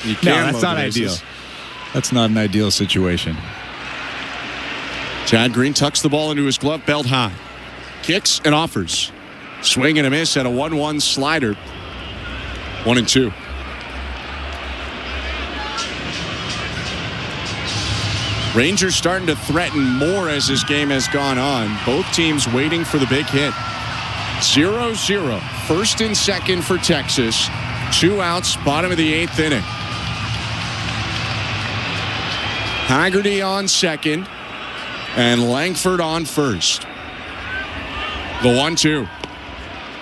You can no, that's not ideal. That's not an ideal situation. Chad Green tucks the ball into his glove, belt high. Kicks and offers. Swing and a miss at a 1-1 slider. 1-2. Rangers starting to threaten more as this game has gone on. Both teams waiting for the big hit. 0-0. First and second for Texas. 2 outs, bottom of the 8th inning. Haggerty on second and Langford on first. The 1-2.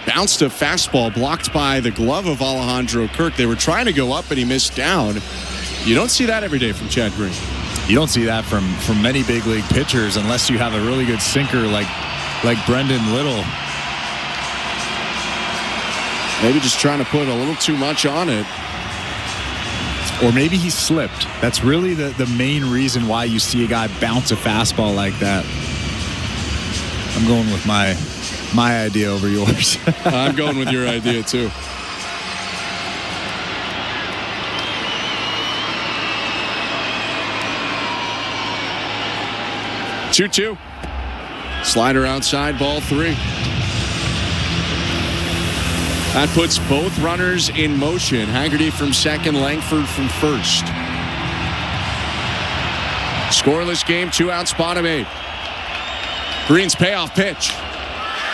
Bounced a fastball blocked by the glove of Alejandro Kirk. They were trying to go up, but he missed down. You don't see that every day from Chad Green. You don't see that from many big league pitchers unless you have a really good sinker like Brendan Little. Maybe just trying to put a little too much on it. Or maybe he slipped. That's really the main reason why you see a guy bounce a fastball like that. I'm going with my idea over yours. I'm going with your idea too. Two. Slider outside, ball 3. That puts both runners in motion. Haggerty from second, Langford from first. Scoreless game, 2 outs, bottom 8. Green's payoff pitch.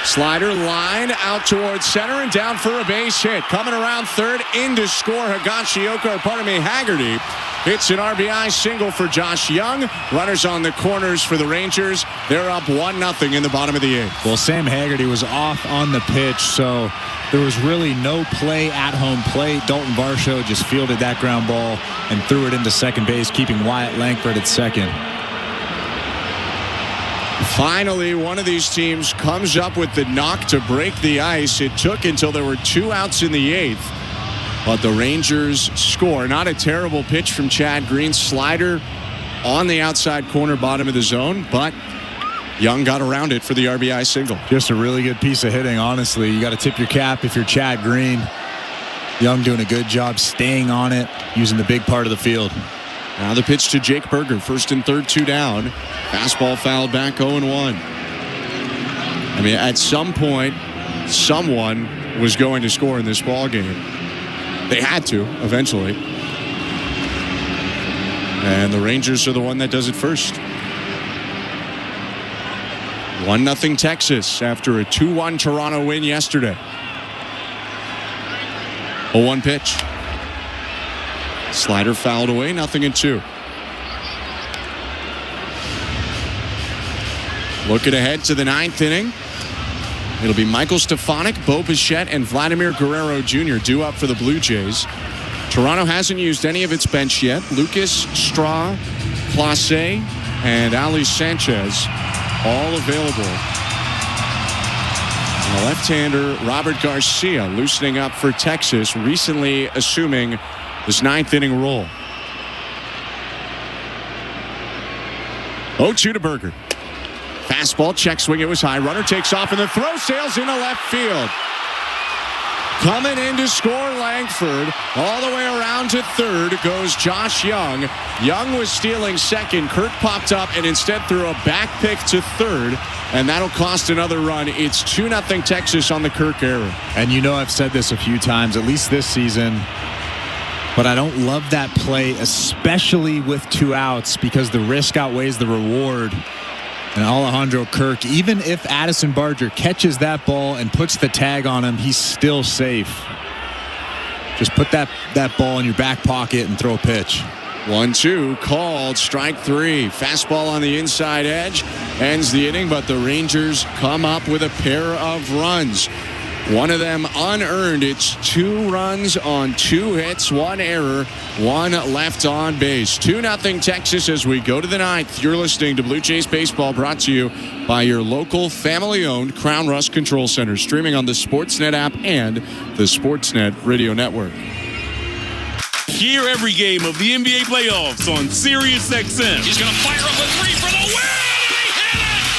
Slider line out towards center and down for a base hit. Coming around third in to score Haggerty. Hits an RBI single for Josh Young. Runners on the corners for the Rangers. They're up 1-0 in the bottom of the 8th. Well, Sam Haggerty was off on the pitch, so there was really no play at home plate. Dalton Varsho just fielded that ground ball and threw it into second base, keeping Wyatt Langford at second. Finally, one of these teams comes up with the knock to break the ice. It took until there were 2 outs in the 8th. But the Rangers score. Not a terrible pitch from Chad Green. Slider on the outside corner, bottom of the zone. But Young got around it for the RBI single. Just a really good piece of hitting, honestly. You got to tip your cap if you're Chad Green. Young doing a good job staying on it, using the big part of the field. Now the pitch to Jake Berger. First and third, 2 down. Fastball fouled back, 0-1. I mean, at some point, someone was going to score in this ball game. They had to, eventually. And the Rangers are the one that does it first. 1-0 Texas after a 2-1 Toronto win yesterday. 0-1 pitch. Slider fouled away, 0-2. Looking ahead to the 9th inning. It'll be Michael Stefanik, Bo Bichette, and Vladimir Guerrero Jr. due up for the Blue Jays. Toronto hasn't used any of its bench yet. Lucas, Straw, Place, and Ali Sanchez all available. And the left-hander, Robert Garcia, loosening up for Texas, recently assuming this 9th inning role. 0-2 to Berger. Fastball, check swing, it was high. Runner takes off and the throw sails into left field. Coming in to score Langford. All the way around to third goes Josh Young. Young was stealing second. Kirk popped up and instead threw a back pick to third. And that'll cost another run. It's 2-0 Texas on the Kirk error. And you know I've said this a few times, at least this season. But I don't love that play, especially with 2 outs, because the risk outweighs the reward. And Alejandro Kirk, even if Addison Barger catches that ball and puts the tag on him, he's still safe. Just put that ball in your back pocket and throw a pitch. 1-2 called, strike 3. Fastball on the inside edge ends the inning, but the Rangers come up with a pair of runs. One of them unearned. It's 2 runs on 2 hits, 1 error, 1 left on base. 2-0 Texas as we go to the 9th. You're listening to Blue Jays Baseball, brought to you by your local family-owned Crown Rust Control Center, streaming on the Sportsnet app and the Sportsnet Radio Network. Hear every game of the NBA playoffs on SiriusXM. He's going to fire up a 3 for the win!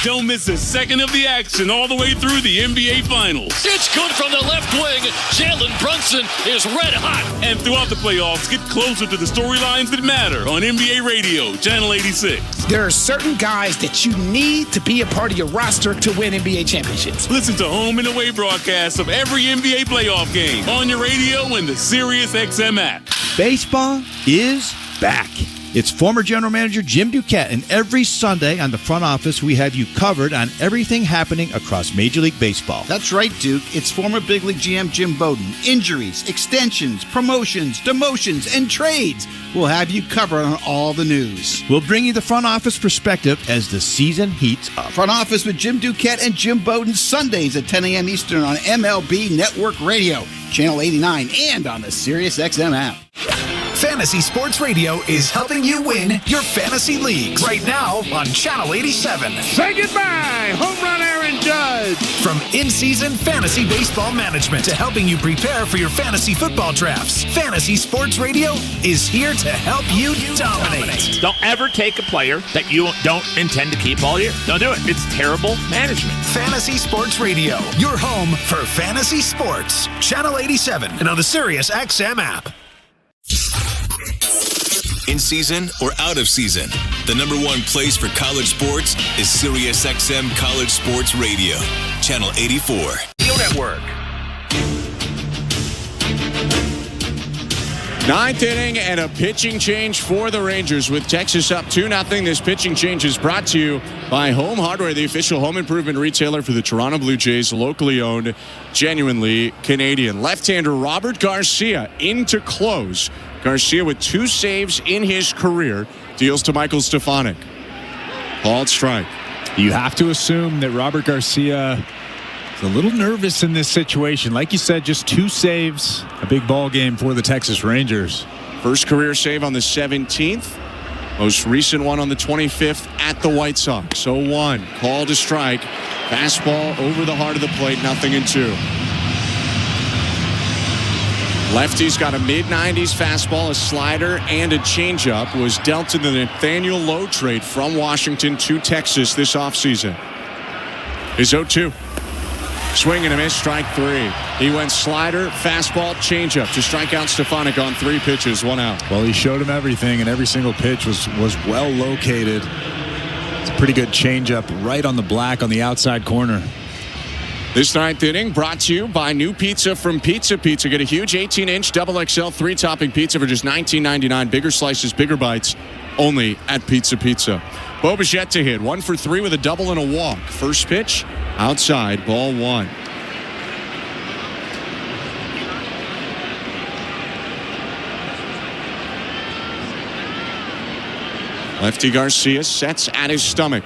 Don't miss a second of the action all the way through the NBA Finals. It's good from the left wing. Jalen Brunson is red hot. And throughout the playoffs, get closer to the storylines that matter on NBA Radio, Channel 86. There are certain guys that you need to be a part of your roster to win NBA championships. Listen to home and away broadcasts of every NBA playoff game on your radio and the SiriusXM app. Baseball is back. It's former General Manager Jim Duquette, and every Sunday on the front office, we have you covered on everything happening across Major League Baseball. That's right, Duke. It's former Big League GM Jim Bowden. Injuries, extensions, promotions, demotions, and trades. We'll have you covered on all the news. We'll bring you the front office perspective as the season heats up. Front Office with Jim Duquette and Jim Bowden, Sundays at 10 a.m. Eastern on MLB Network Radio, Channel 89, and on the SiriusXM app. Fantasy Sports Radio is helping you win your fantasy leagues right now on Channel 87. Say goodbye, home run Aaron Judge. From in-season fantasy baseball management to helping you prepare for your fantasy football drafts, Fantasy Sports Radio is here to help you dominate. Don't ever take a player that you don't intend to keep all year. Don't do it. It's terrible management. Fantasy Sports Radio, your home for fantasy sports. Channel 87 and on the SiriusXM app. In season or out of season, the number one place for college sports is SiriusXM College Sports Radio, Channel 84. Radio Network. Ninth inning and a pitching change for the Rangers with Texas up 2-0. This pitching change is brought to you by Home Hardware, the official home improvement retailer for the Toronto Blue Jays, locally owned, genuinely Canadian. Left-hander Robert Garcia in to close. Garcia with 2 saves in his career deals to Michael Stefanik. Called strike. You have to assume that Robert Garcia is a little nervous in this situation. Like you said, just 2 saves, a big ball game for the Texas Rangers. First career save on the 17th. Most recent one on the 25th at the White Sox. 0-1. Call to strike. Fastball over the heart of the plate. 0-2. Lefty's got a mid-90s fastball, a slider, and a changeup. Was dealt in the Nathaniel Lowe trade from Washington to Texas this offseason. Is 0-2. Swing and a miss, strike 3. He went slider, fastball, changeup to strike out Stefanik on 3 pitches, 1 out. Well, he showed him everything, and every single pitch was well located. It's a pretty good changeup right on the black on the outside corner. This 9th inning brought to you by new pizza from Pizza Pizza. Get a huge 18-inch double XL 3-topping pizza for just $19.99. Bigger slices, bigger bites, only at Pizza Pizza. Bo Bichette to hit. 1 for 3 with a double and a walk. First pitch, outside, ball 1. Lefty Garcia sets at his stomach.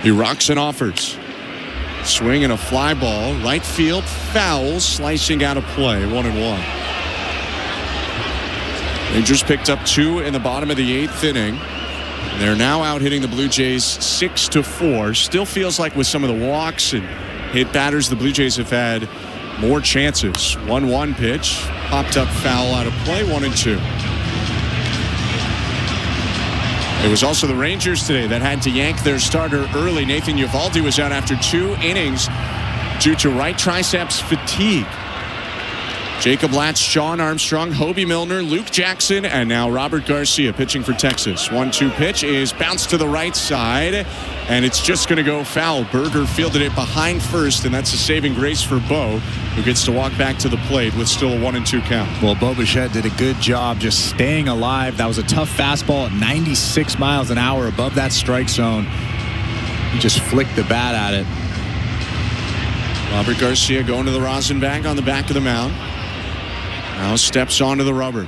He rocks and offers. Swing and a fly ball. Right field, foul, slicing out of play. 1-1. Rangers picked up 2 in the bottom of the 8th inning. They're now out hitting the Blue Jays 6-4. Still feels like with some of the walks and hit batters, the Blue Jays have had more chances. 1-1 pitch. Popped up foul out of play. 1-2. It was also the Rangers today that had to yank their starter early. Nathan Eovaldi was out after 2 innings due to right triceps fatigue. Jacob Latz, Sean Armstrong, Hobie Milner, Luke Jackson, and now Robert Garcia pitching for Texas. 1-2 pitch is bounced to the right side, and it's just going to go foul. Berger fielded it behind first, and that's a saving grace for Bo, who gets to walk back to the plate with still a 1-2 count. Well, Bo Bichette did a good job just staying alive. That was a tough fastball at 96 miles an hour above that strike zone. He just flicked the bat at it. Robert Garcia going to the rosin bag on the back of the mound. Now steps onto the rubber.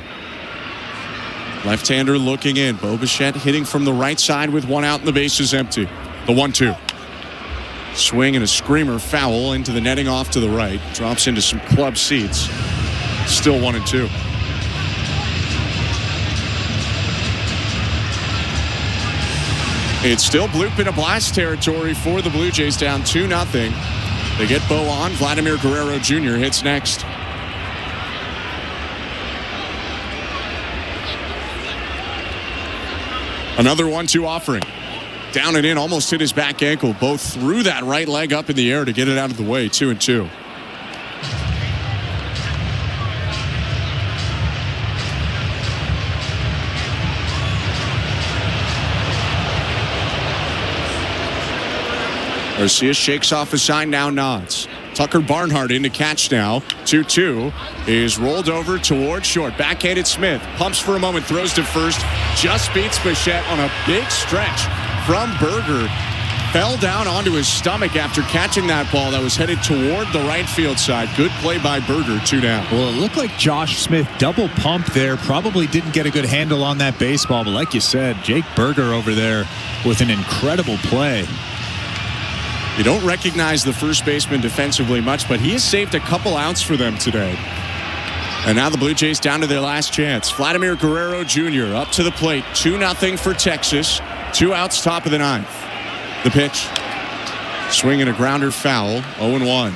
Left-hander looking in. Bo Bichette hitting from the right side with 1 out and the base is empty. The 1-2. Swing and a screamer foul into the netting off to the right. Drops into some club seats. Still 1-2. It's still bloop in a blast territory for the Blue Jays, down 2-0. They get Bo on. Vladimir Guerrero Jr. hits next. Another 1-2 offering. Down and in, almost hit his back ankle. Both threw that right leg up in the air to get it out of the way. 2-2. Garcia shakes off a sign, now nods. Tucker Barnhart in to catch now. 2-2 is rolled over towards short. Backhanded Smith. Pumps for a moment. Throws to first. Just beats Bichette on a big stretch from Berger. Fell down onto his stomach after catching that ball that was headed toward the right field side. Good play by Berger. 2 down. Well, it looked like Josh Smith double pumped there. Probably didn't get a good handle on that baseball. But like you said, Jake Berger over there with an incredible play. You don't recognize the first baseman defensively much, but he has saved a couple outs for them today. And now the Blue Jays down to their last chance. Vladimir Guerrero Jr. up to the plate. 2-0 for Texas. 2 outs, top of the 9th. The pitch. Swing and a grounder foul. 0-1.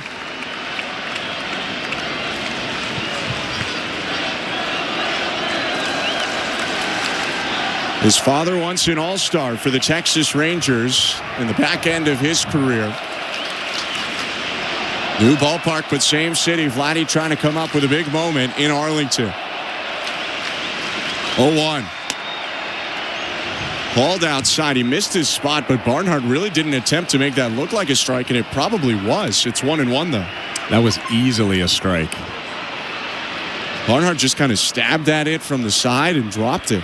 His father once an all-star for the Texas Rangers in the back end of his career. New ballpark, but same city. Vladdy trying to come up with a big moment in Arlington. 0-1. Called outside. He missed his spot, but Barnhart really didn't attempt to make that look like a strike, and it probably was. It's 1-1, though. That was easily a strike. Barnhart just kind of stabbed at it from the side and dropped it.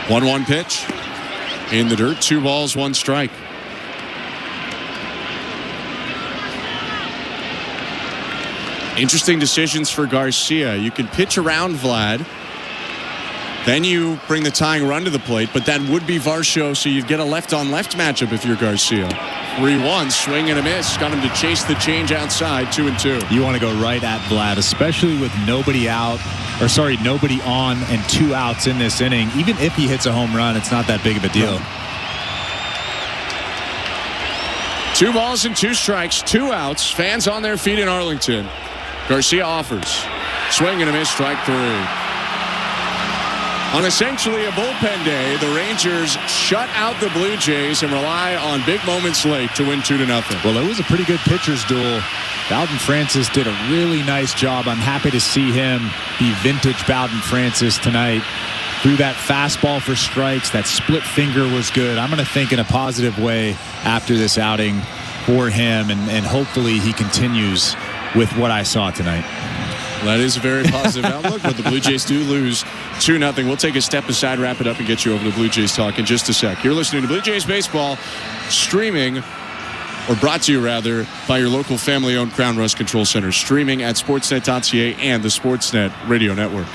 1-1 pitch. In the dirt, 2 balls, 1 strike. Interesting decisions for Garcia. You can pitch around Vlad. Then you bring the tying run to the plate, but that would be Varsho, so you'd get a left-on-left matchup if you're Garcia. 3-1, swing and a miss. Got him to chase the change outside, 2-2. You want to go right at Vlad, especially with nobody out, or sorry, nobody on and 2 outs in this inning. Even if he hits a home run, it's not that big of a deal. 2 balls and 2 strikes, 2 outs. Fans on their feet in Arlington. Garcia offers. Swing and a miss, strike 3. On essentially a bullpen day, the Rangers shut out the Blue Jays and rely on big moments late to win 2-0. Well, it was a pretty good pitcher's duel. Bowden Francis did a really nice job. I'm happy to see him be vintage Bowden Francis tonight. Threw that fastball for strikes. That split finger was good. I'm going to think in a positive way after this outing for him, and hopefully he continues with what I saw tonight. That is a very positive outlook, but the Blue Jays do lose 2-0. We'll take a step aside, wrap it up, and get you over to Blue Jays Talk in just a sec. You're listening to Blue Jays Baseball, streaming, or brought to you rather, by your local family-owned Crown Rust Control Center, streaming at sportsnet.ca and the Sportsnet Radio Network.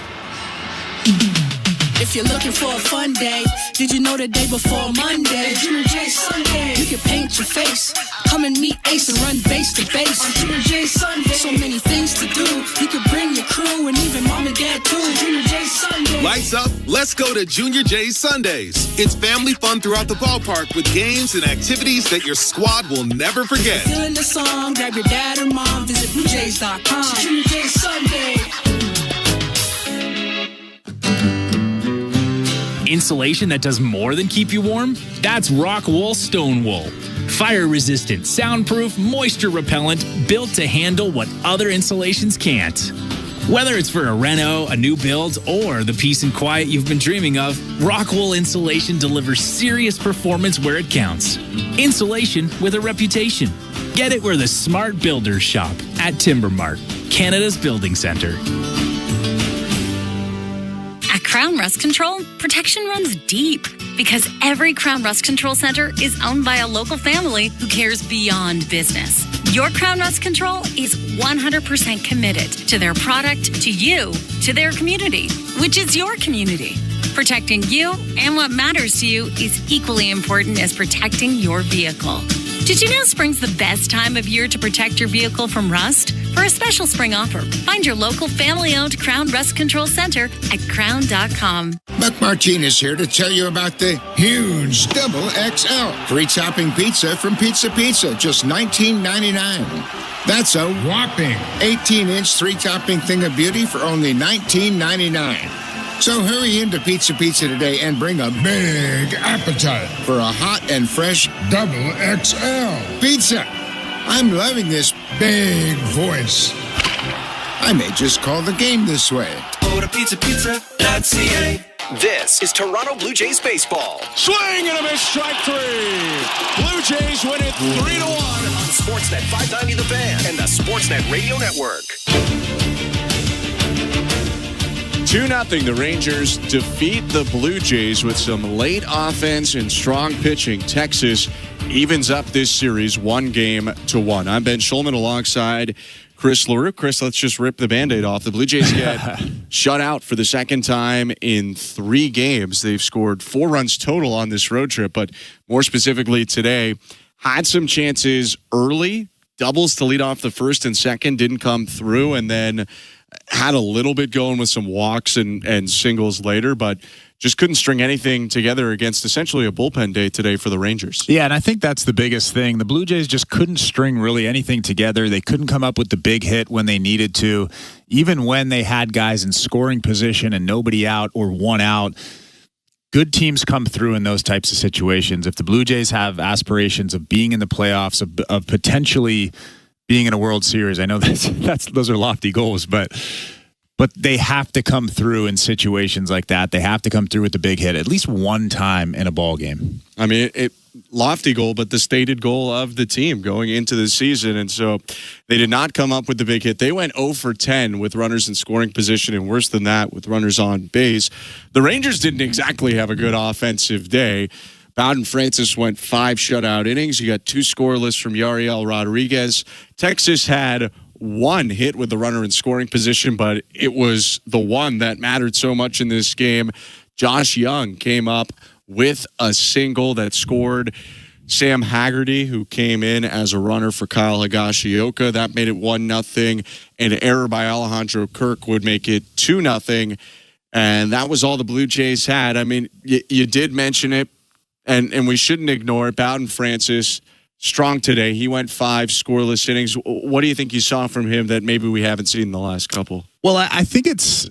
If you're looking for a fun day, did you know the day before Monday? Junior J Sunday. You can paint your face, come and meet Ace and run base to base. On Junior J Sunday. So many things to do. You can bring your crew and even mom and dad too. Junior J Sunday. Lights up, let's go to Junior J Sundays. It's family fun throughout the ballpark with games and activities that your squad will never forget. Feeling the song, grab your dad or mom, visit BlueJays.com. Junior J Sunday. Insulation that does more than keep you warm? That's Rockwool Stone Wool. Fire resistant, soundproof, moisture repellent, built to handle what other insulations can't. Whether it's for a reno, a new build, or the peace and quiet you've been dreaming of, Rockwool insulation delivers serious performance where it counts. Insulation with a reputation. Get it where the smart builders shop at Timbermart, Canada's building center. At Crown Rust Control, protection runs deep because every Crown Rust Control Center is owned by a local family who cares beyond business. Your Crown Rust Control is 100% committed to their product, to you, to their community, which is your community. Protecting you and what matters to you is equally important as protecting your vehicle. Did you know spring's the best time of year to protect your vehicle from rust? For a special spring offer, find your local family-owned Crown Rust Control Center at crown.com. Buck Martinez here to tell you about the huge Double XL free topping pizza from Pizza Pizza, just $19.99. That's a whopping 18-inch 3-topping thing of beauty for only $19.99. So hurry into Pizza Pizza today and bring a big appetite for a hot and fresh Double XL pizza. I'm loving this big voice. I may just call the game this way. Go to pizzapizza.ca. This is Toronto Blue Jays baseball. Swing and a miss, strike 3. Jays win it 3-1 on Sportsnet 590 The Fan and the Sportsnet Radio Network. 2-0. The Rangers defeat the Blue Jays with some late offense and strong pitching. Texas evens up this series 1-1. I'm Ben Schulman alongside Chris LaRue. Chris, let's just rip the Band-Aid off. The Blue Jays get shut out for the second time in 3 games. They've scored 4 runs total on this road trip, but more specifically today, had some chances early. Doubles to lead off the first and second didn't come through, and then had a little bit going with some walks and singles later, but just couldn't string anything together against essentially a bullpen day today for the Rangers. Yeah, and I think that's the biggest thing. The Blue Jays just couldn't string really anything together. They couldn't come up with the big hit when they needed to. Even when they had guys in scoring position and nobody out or one out, good teams come through in those types of situations. If the Blue Jays have aspirations of being in the playoffs, of potentially being in a World Series, I know those are lofty goals, but they have to come through in situations like that. They have to come through with the big hit at least one time in a ball game. I mean, lofty goal, but the stated goal of the team going into the season. And so they did not come up with the big hit. They went 0 for 10 with runners in scoring position, and worse than that with runners on base. The Rangers didn't exactly have a good offensive day. Bowden Francis went 5 shutout innings. You got 2 scoreless from Yariel Rodriguez. Texas had 1 hit with the runner in scoring position, but it was the one that mattered so much in this game. Josh Young came up with a single that scored Sam Haggerty, who came in as a runner for Kyle Higashioka. That made it 1-0. An error by Alejandro Kirk would make it 2-0. And that was all the Blue Jays had. I mean, you did mention it, and we shouldn't ignore it. Bowden Francis, strong today. He went 5 scoreless innings. What do you think you saw from him that maybe we haven't seen in the last couple? Well, I think it's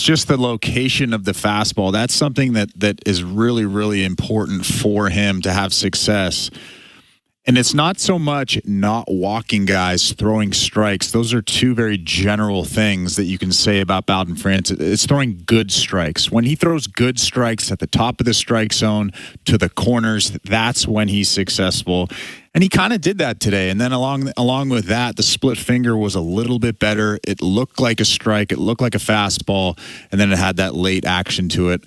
just the location of the fastball. That's something that is really, really important for him to have success. And it's not so much not walking guys, throwing strikes. Those are 2 very general things that you can say about Bowden Francis. It's throwing good strikes. When he throws good strikes at the top of the strike zone to the corners, that's when he's successful. And he kind of did that today. And then along with that, the split finger was a little bit better. It looked like a strike. It looked like a fastball. And then it had that late action to it.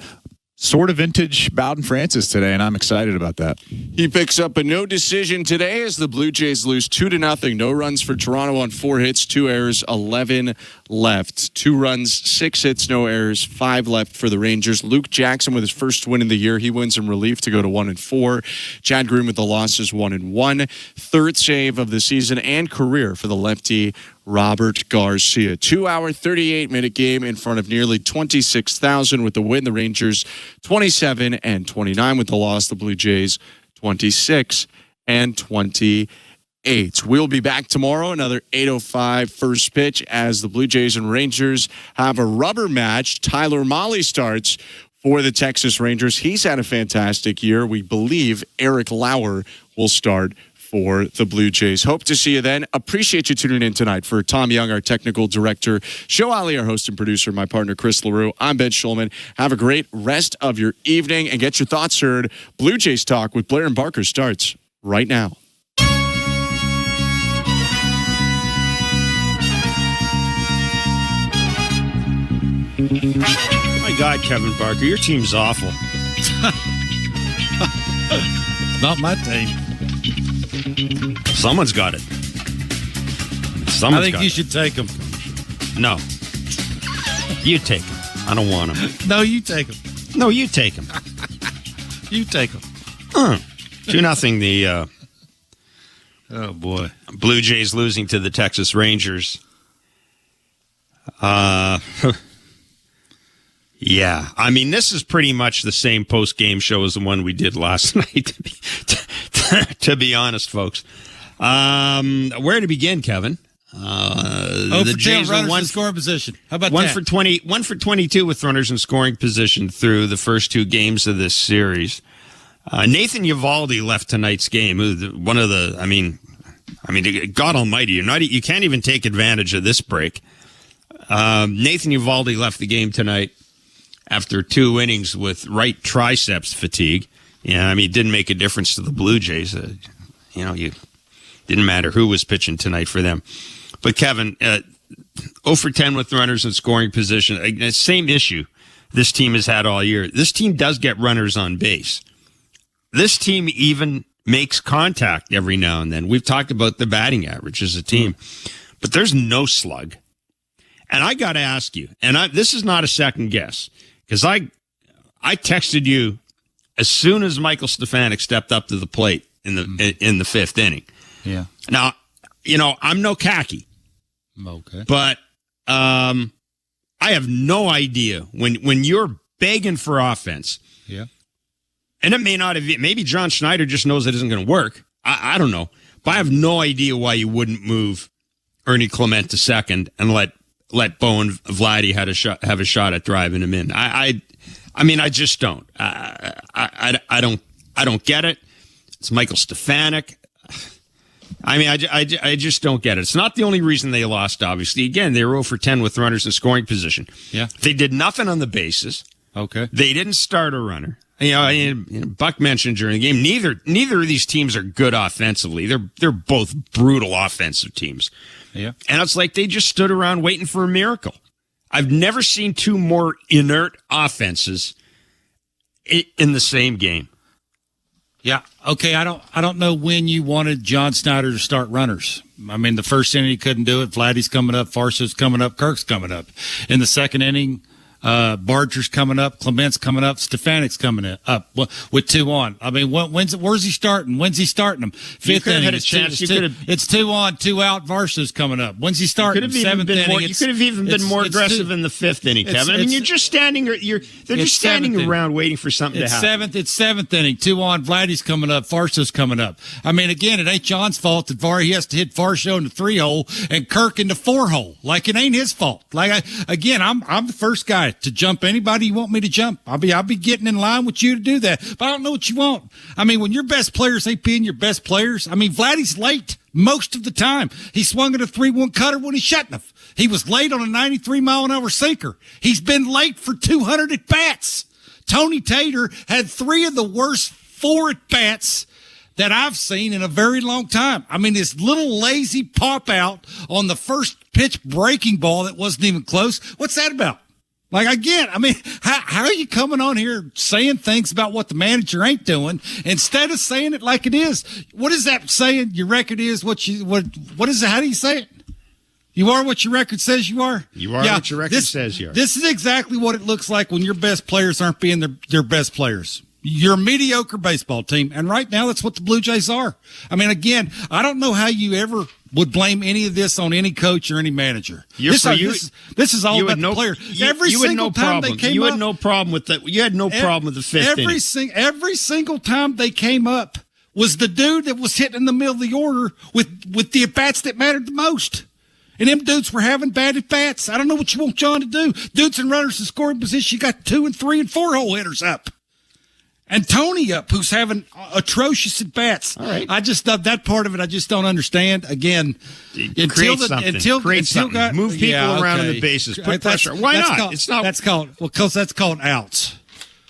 Sort of vintage Bowden Francis today, and I'm excited about that. He picks up a no decision today as the Blue Jays lose 2-0. No runs for Toronto on 4 hits, 2 errors, 11 left. 2 runs, 6 hits, no errors, 5 left for the Rangers. Luke Jackson with his first win of the year. He wins in relief to go to 1-4. Chad Green with the losses 1-1. 3rd save of the season and career for the lefty Robert Garcia. 2-hour, 38-minute game in front of nearly 26,000 with the win. The Rangers 27-29 with the loss. The Blue Jays 26-28. We'll be back tomorrow, another 8:05 first pitch as the Blue Jays and Rangers have a rubber match. Tyler Mahle starts for the Texas Rangers. He's had a fantastic year. We believe Eric Lauer will start for the Blue Jays. Hope to see you then. Appreciate you tuning in tonight. For Tom Young, our technical director, Show Ali, our host and producer, my partner, Chris LaRue, I'm Ben Schulman. Have a great rest of your evening and get your thoughts heard. Blue Jays Talk with Blair and Barker starts right now. My God, Kevin Barker, your team's awful. Not my team. Someone's got it. I think you should take them. No. You take them. I don't want them. No, you take them. No, you take them. You take them. 2-0 the oh, boy. Blue Jays losing to the Texas Rangers. Yeah. I mean, this is pretty much the same post-game show as the one we did last night, to be honest, folks. Where to begin, Kevin? The Jays runners in scoring position. How about that? 1 for 22 with runners in scoring position through the first 2 games of this series. Nathan Eovaldi left tonight's game. One of the, I mean, God Almighty, you can't even take advantage of this break. Nathan Eovaldi left the game tonight after 2 innings with right triceps fatigue. Yeah, I mean, it didn't make a difference to the Blue Jays. you didn't matter who was pitching tonight for them. But Kevin, 0 for 10 with runners in scoring position. Same issue this team has had all year. This team does get runners on base. This team even makes contact every now and then. We've talked about the batting average as a team, but there's no slug. And I got to ask you, and this is not a second guess, because I texted you as soon as Michael Stefanik stepped up to the plate in the fifth inning. Yeah. Now, I'm no khaki. Okay. But I have no idea when you're begging for offense. Yeah. And it may not have. Maybe John Schneider just knows it isn't going to work. I don't know. But I have no idea why you wouldn't move Ernie Clement to second and let Bo and Vladdy have a shot at driving him in. I just don't. I don't get it. It's Michael Stefanik. I just don't get it. It's not the only reason they lost, obviously. Again, they were 0 for 10 with runners in scoring position. Yeah. They did nothing on the bases. Okay. They didn't start a runner. Buck mentioned during the game, neither of these teams are good offensively. They're both brutal offensive teams. Yeah. And it's like they just stood around waiting for a miracle. I've never seen two more inert offenses in the same game. Yeah. Okay. I don't know when you wanted John Snyder to start runners. I mean, the first inning he couldn't do it. Vladdy's coming up. Farsha's coming up. Kirk's coming up. In the second inning, Barger's coming up. Clement's coming up. Stefanik's coming up with 2 on. I mean, where's he starting? When's he starting them? Fifth inning. Had a chance. It's 2 on, 2 out. Varsha's coming up. When's he starting? Seventh inning. You could have even been more aggressive in the fifth inning, Kevin. I mean, you're just standing. They're just standing around waiting for something to happen. It's seventh inning. 2 on. Vladdy's coming up. Farsha's coming up. I mean, again, it ain't John's fault that he has to hit Varsha in the 3-hole and Kirk in the 4-hole. Like, it ain't his fault. Like, I'm the first guy to jump anybody you want me to jump. I'll be getting in line with you to do that. But I don't know what you want. I mean, when your best players ain't being your best players, I mean, Vladdy's late most of the time. He swung at a 3-1 cutter when he shouldn't have. He was late on a 93-mile-an-hour sinker. He's been late for 200 at-bats. Tony Tater had 3 of the worst 4 at-bats that I've seen in a very long time. I mean, this little lazy pop out on the first pitch breaking ball that wasn't even close. What's that about? Like, again, I mean, how are you coming on here saying things about what the manager ain't doing instead of saying it like it is? What is that saying? Your record is what is it? How do you say it? You are what your record says you are? You are what your record says you are. This is exactly what it looks like when your best players aren't being their best players. You're a mediocre baseball team, and right now that's what the Blue Jays are. I mean, again, I don't know how you ever would blame any of this on any coach or any manager. This is all about the player. Every single time they came up, you had no problem with that. You had no problem with the fifth inning. Every single time they came up was the dude that was hitting in the middle of the order with the at-bats that mattered the most. And them dudes were having bad at-bats. I don't know what you want John to do. Dudes and runners in scoring position, you got 2 and 3 and 4-hole hitters up. And Tony up, who's having atrocious at-bats. All right. I just that part of it I just don't understand. Again, create something. Move people around on the bases. Put pressure. Why not? Because that's called outs.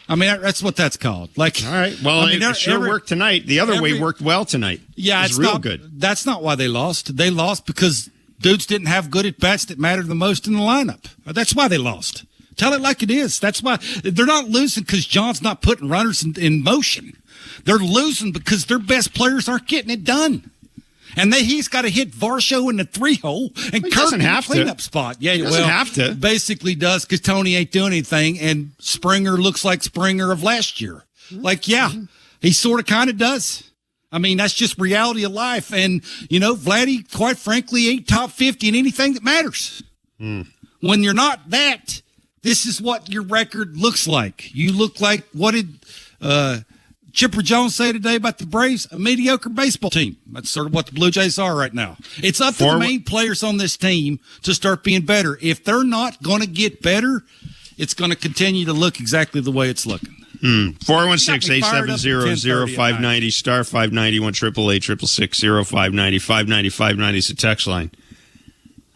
I mean, that's what that's called. Like, all right. Well, it sure worked tonight. The other way worked well tonight. Yeah, it's real good. That's not why they lost. They lost because dudes didn't have good at-bats that mattered the most in the lineup. That's why they lost. Tell it like it is. That's why they're not losing because John's not putting runners in motion. They're losing because their best players aren't getting it done. And he's got to hit Varsho in the 3-hole and Kirk in the cleanup spot. Yeah, he doesn't have to. Basically does because Tony ain't doing anything, and Springer looks like Springer of last year. Like, yeah, he sort of kind of does. I mean, that's just reality of life. And, Vladdy, quite frankly, ain't top 50 in anything that matters. When you're not that, this is what your record looks like. You look like, what did Chipper Jones say today about the Braves? A mediocre baseball team. That's sort of what the Blue Jays are right now. It's up to the main players on this team to start being better. If they're not going to get better, it's going to continue to look exactly the way it's looking. 416-870-0590, star 591, 888-666-0590, 590 is the text line.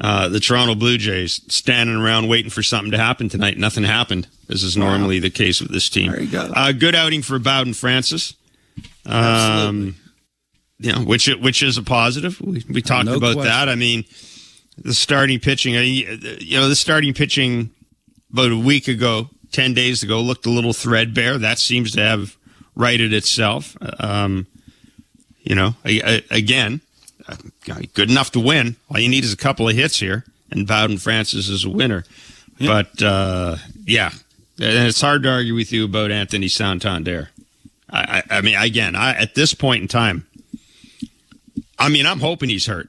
The Toronto Blue Jays standing around waiting for something to happen tonight. Nothing happened, as is normally the case with this team. There you go. Good outing for Bowden Francis. which is a positive. We talked about that. I mean, the starting pitching. The starting pitching about a week ago, 10 days ago, looked a little threadbare. That seems to have righted itself. Again, good enough to win. All you need is a couple of hits here, and Bowden Francis is a winner. Yeah. But, and it's hard to argue with you about Anthony Santander. I mean, again, at this point in time, I'm hoping he's hurt.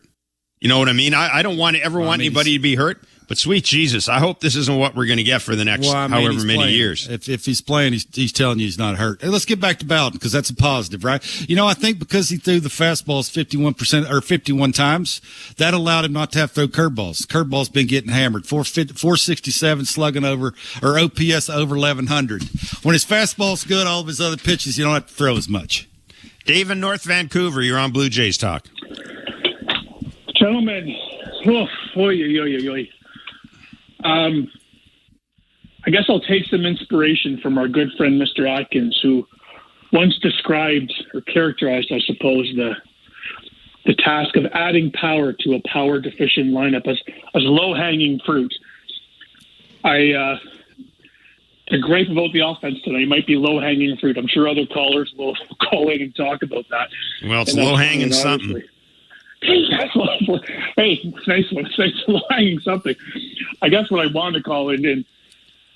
You know what I mean? I don't want anybody to be hurt. But sweet Jesus, I hope this isn't what we're going to get for the next however many years. If he's playing, he's telling you he's not hurt. Hey, let's get back to Bowden because that's a positive, right? I think because he threw the fastballs 51% or 51 times, that allowed him not to have to throw curveballs. Curveballs been getting hammered. 467 slugging over, or OPS over 1100. When his fastball's good, all of his other pitches, you don't have to throw as much. Dave in North Vancouver, you're on Blue Jays Talk. Gentlemen, I guess I'll take some inspiration from our good friend Mr. Atkins, who once described or characterized, I suppose, the task of adding power to a power-deficient lineup as low-hanging fruit. The gripe about the offense today might be low-hanging fruit. I'm sure other callers will call in and talk about that. Well, it's low-hanging something. Hey, nice one. It's low-hanging something. I guess what I wanted to call in,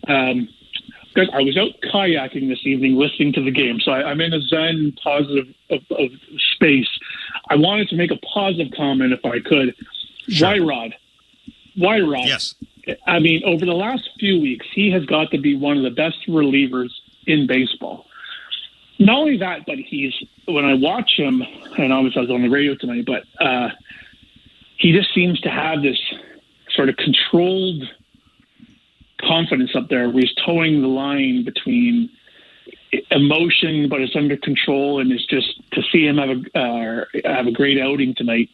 because I was out kayaking this evening listening to the game, so I'm in a zen positive of space. I wanted to make a positive comment if I could. Wyrod. Yes. I mean, over the last few weeks, he has got to be one of the best relievers in baseball. Not only that, but when I watch him, and obviously I was on the radio tonight, but he just seems to have this sort of controlled confidence up there where he's towing the line between emotion, but it's under control, and it's just to see him have a great outing tonight.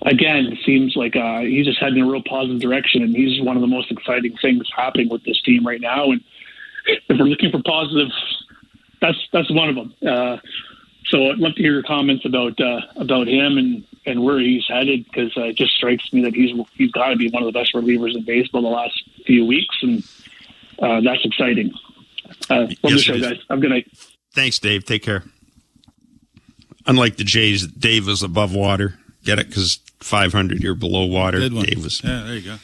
Again, it seems like he's just heading in a real positive direction, and he's one of the most exciting things happening with this team right now. And if we're looking for positive, that's one of them. So I'd love to hear your comments about him and where he's headed, because it just strikes me that he's got to be one of the best relievers in baseball the last few weeks, and that's exciting. Love the show, guys. Have a good night. Thanks, Dave. Take care. Unlike the Jays, Dave was above water. Get it? Because 500, you're below water. Good one. Dave was. Yeah, there you go.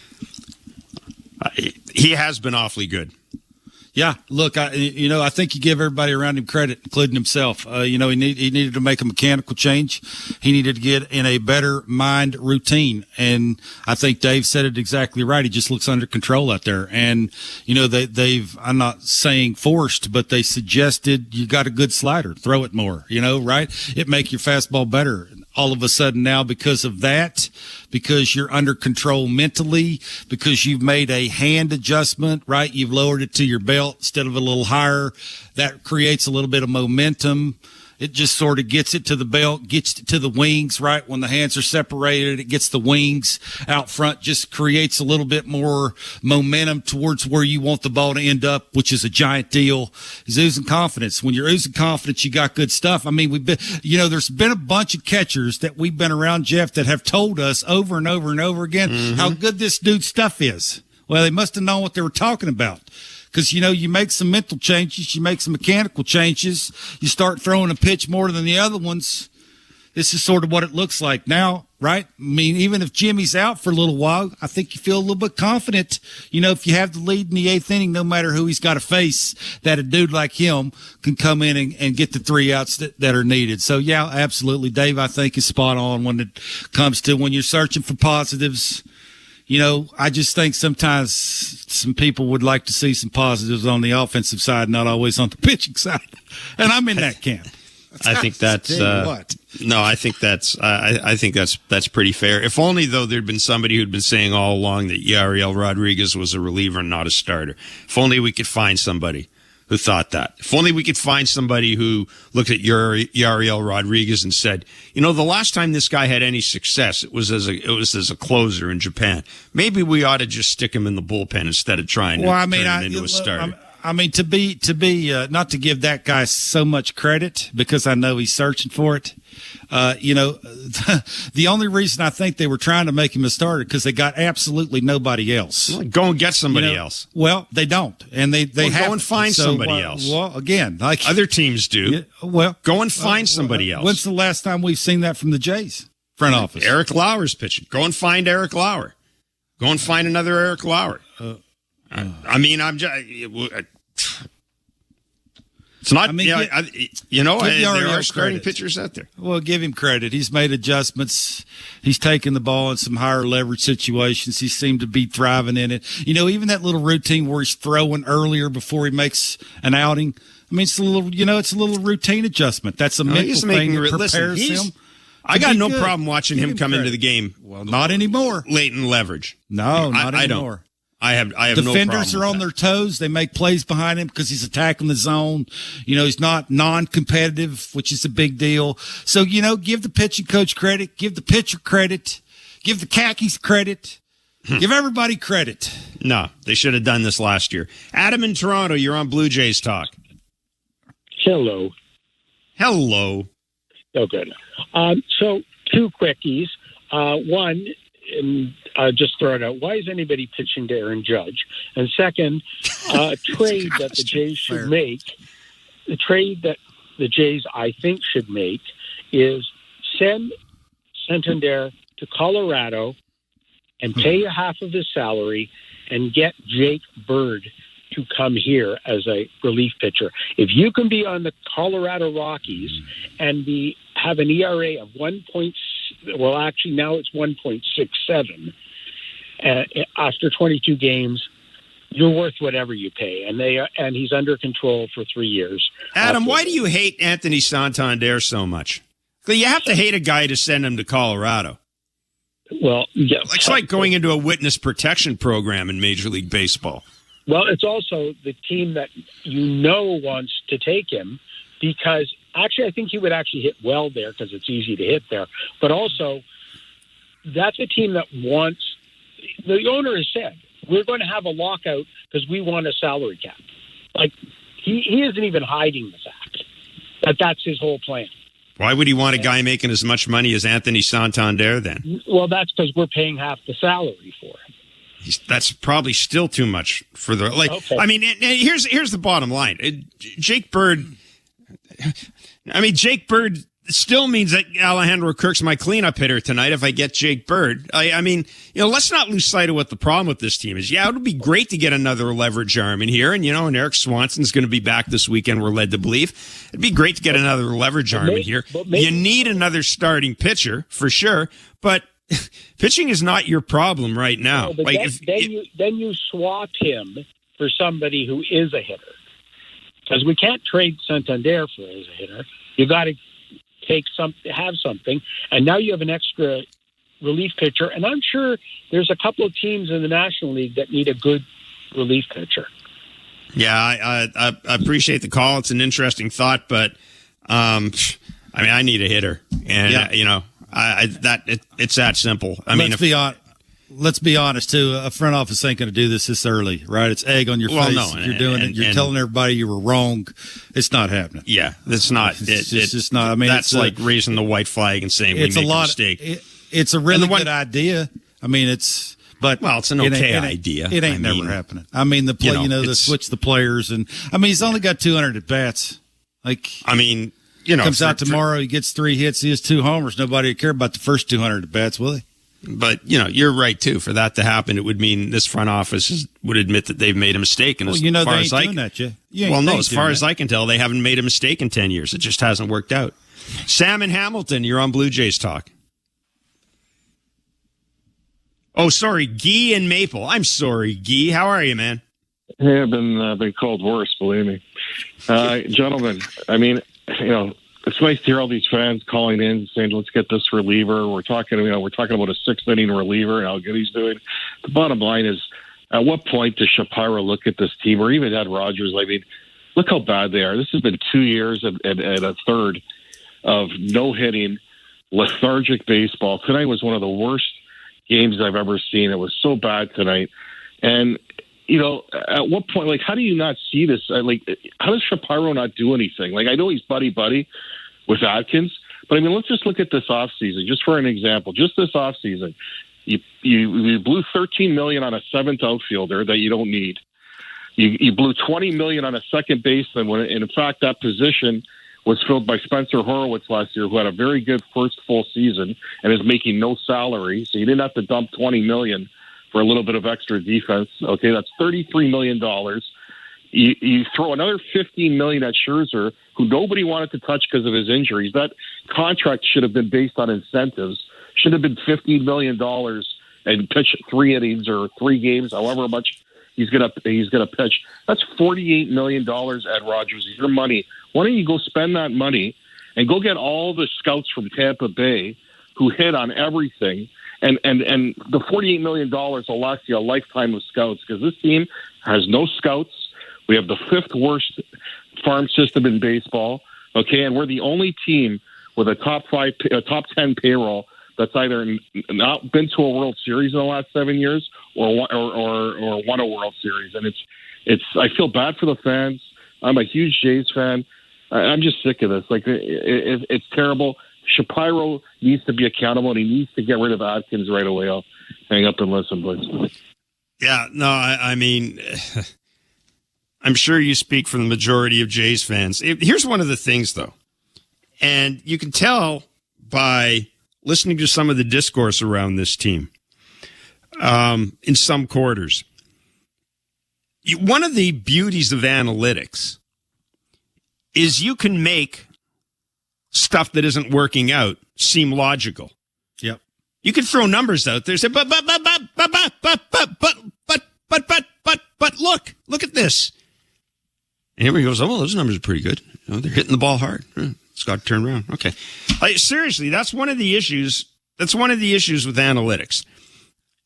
He has been awfully good. Yeah, look, I think you give everybody around him credit, including himself. He needed to make a mechanical change. He needed to get in a better mind routine, and I think Dave said it exactly right. He just looks under control out there, and they've I'm not saying forced, but they suggested you got a good slider, throw it more. Right? It make your fastball better. All of a sudden now, because of that, because you're under control mentally, because you've made a hand adjustment, right? You've lowered it to your belt instead of a little higher. That creates a little bit of momentum. It just sort of gets it to the belt, gets it to the wings, right? When the hands are separated, it gets the wings out front, just creates a little bit more momentum towards where you want the ball to end up, which is a giant deal. He's oozing confidence. When you're oozing confidence, you got good stuff. I mean, there's been a bunch of catchers that we've been around, Jeff, that have told us over and over and over again how good this dude's stuff is. Well, they must have known what they were talking about. Because, you make some mental changes, you make some mechanical changes, you start throwing a pitch more than the other ones. This is sort of what it looks like now, right? I mean, even if Jimmy's out for a little while, I think you feel a little bit confident, if you have the lead in the eighth inning, no matter who he's got to face, that a dude like him can come in and get the 3 outs that are needed. So, yeah, absolutely. Dave, I think, is spot on when it comes to when you're searching for positives. I just think sometimes some people would like to see some positives on the offensive side, not always on the pitching side. And I'm in that camp. I think that's no. I think that's that's pretty fair. If only though there'd been somebody who'd been saying all along that Yariel Rodriguez was a reliever and not a starter. If only we could find somebody who thought that. If only we could find somebody who looked at Yariel Rodriguez and said, the last time this guy had any success, it was as a closer in Japan. Maybe we ought to just stick him in the bullpen instead of trying to turn him into a starter. I mean, to be not to give that guy so much credit because I know he's searching for it. The only reason I think they were trying to make him a starter because they got absolutely nobody else. Well, go and get somebody else. Well, they don't, and they have go and find somebody else. Well, again, like other teams do. Go and find somebody else. When's the last time we've seen that from the Jays front office? Eric Lauer's pitching. Go and find Eric Lauer. Go and find another Eric Lauer. I'm just. It's not. There are starting pitchers out there. Well, give him credit. He's made adjustments. He's taken the ball in some higher leverage situations. He seemed to be thriving in it. Even that little routine where he's throwing earlier before he makes an outing. I mean, it's a little routine adjustment. That's a mental thing that prepares him. I got no problem watching him come into the game. Well, not anymore. Late in leverage. No, not anymore. I have Defenders no problem are on their toes. They make plays behind him because he's attacking the zone. He's not non-competitive, which is a big deal. So, give the pitching coach credit, give the pitcher credit, give the khakis credit, give everybody credit. No, they should have done this last year. Adam in Toronto, you're on Blue Jays Talk. Hello. Oh, good. So 2 quickies. One, just throw it out. Why is anybody pitching to Aaron Judge? And second, trade that the Jays should make. The trade that the Jays, I think, should make is send Santander to Colorado and pay half of his salary and get Jake Bird to come here as a relief pitcher. If you can be on the Colorado Rockies and have an ERA of 1.6, well, actually now it's 1.67 after 22 games, you're worth whatever you pay, and he's under control for 3 years. Adam, why do you hate Anthony Santander so much? You have to hate a guy to send him to Colorado. Well, yeah, it's like going into a witness protection program in Major League Baseball. Well, it's also the team that wants to take him because actually I think he would actually hit well there because it's easy to hit there. But also, that's a team that wants – the owner has said, we're going to have a lockout because we want a salary cap. Like, he isn't even hiding the fact that that's his whole plan. Why would he want a guy making as much money as Anthony Santander then? Well, that's because we're paying half the salary for him. That's probably still too much for the Okay. I mean, here's the bottom line. Jake Bird still means that Alejandro Kirk's my cleanup hitter tonight if I get Jake Bird. I mean, let's not lose sight of what the problem with this team is. Yeah, it would be great to get another leverage arm in here, and and Eric Swanson's going to be back this weekend, we're led to believe. It'd be great to get another leverage arm in here. You need another starting pitcher for sure, but pitching is not your problem right now. No, then you swap him for somebody who is a hitter. Because we can't trade Santander for as a hitter. You got to have something, and now you have an extra relief pitcher. And I'm sure there's a couple of teams in the National League that need a good relief pitcher. Yeah, I appreciate the call. It's an interesting thought, but I need a hitter, and it's that simple. Let's be honest too. A front office ain't going to do this early, right? It's egg on your face. No, if you're doing it. You're telling everybody you were wrong. It's not happening. Yeah, it's not. It's just not. I mean, that's like raising the white flag and saying we made a mistake. It's a really good idea. I mean, it's an okay idea. It ain't never happening. I mean, the play, they switch the players, and I mean, he's only got 200 at bats. Comes out tomorrow, he gets 3 hits, he has 2 homers. Nobody would care about the first 200 at bats, will they? But, you're right, too. For that to happen, it would mean this front office would admit that they've made a mistake. And they ain't doing that, as far as I can tell, they haven't made a mistake in 10 years. It just hasn't worked out. Sam in Hamilton, you're on Blue Jays Talk. Oh, sorry, Guy in Maple. I'm sorry, Guy. How are you, man? Hey, I've been called worse, believe me. Gentlemen, I mean, it's nice to hear all these fans calling in saying, let's get this reliever. We're talking about a 6th inning reliever and how good he's doing. The bottom line is, at what point does Shapiro look at this team, or even Ed Rogers? I mean, look how bad they are. This has been 2 years and a third of no-hitting, lethargic baseball. Tonight was one of the worst games I've ever seen. It was so bad tonight. And, at what point, like, how do you not see this? Like, how does Shapiro not do anything? Like, I know he's buddy with Atkins, but I mean, let's just look at this offseason, just for an example. Just this offseason, you blew $13 million on a seventh outfielder that you don't need. You blew $20 million on a second baseman when, in fact, that position was filled by Spencer Horowitz last year, who had a very good first full season and is making no salary. So you didn't have to dump $20 million for a little bit of extra defense. Okay, that's $33 million. You throw another $15 million at Scherzer, who nobody wanted to touch because of his injuries. That contract should have been based on incentives. Should have been $15 million and pitch 3 innings or 3 games, however much he's gonna pitch. That's $48 million, Ed Rogers, your money. Why don't you go spend that money and go get all the scouts from Tampa Bay who hit on everything, and the $48 million will last you a lifetime of scouts, because this team has no scouts. We have the 5th worst farm system in baseball. Okay, and we're the only team with a top 10 payroll that's either not been to a World Series in the last 7 years or won a World Series. And it's I feel bad for the fans. I'm a huge Jays fan. I'm just sick of this. Like, it's terrible. Shapiro needs to be accountable, and he needs to get rid of Atkins right away. I'll hang up and listen, please. Yeah, no, I mean, I'm sure you speak for the majority of Jays fans. Here's one of the things, though, and you can tell by listening to some of the discourse around this team in some quarters. One of the beauties of analytics is you can make stuff that isn't working out seem logical. Yep. You can throw numbers out there, say, but look at this. And everybody goes, oh, well, those numbers are pretty good. They're hitting the ball hard. It's got to turn around. Okay. Seriously, that's one of the issues. That's one of the issues with analytics.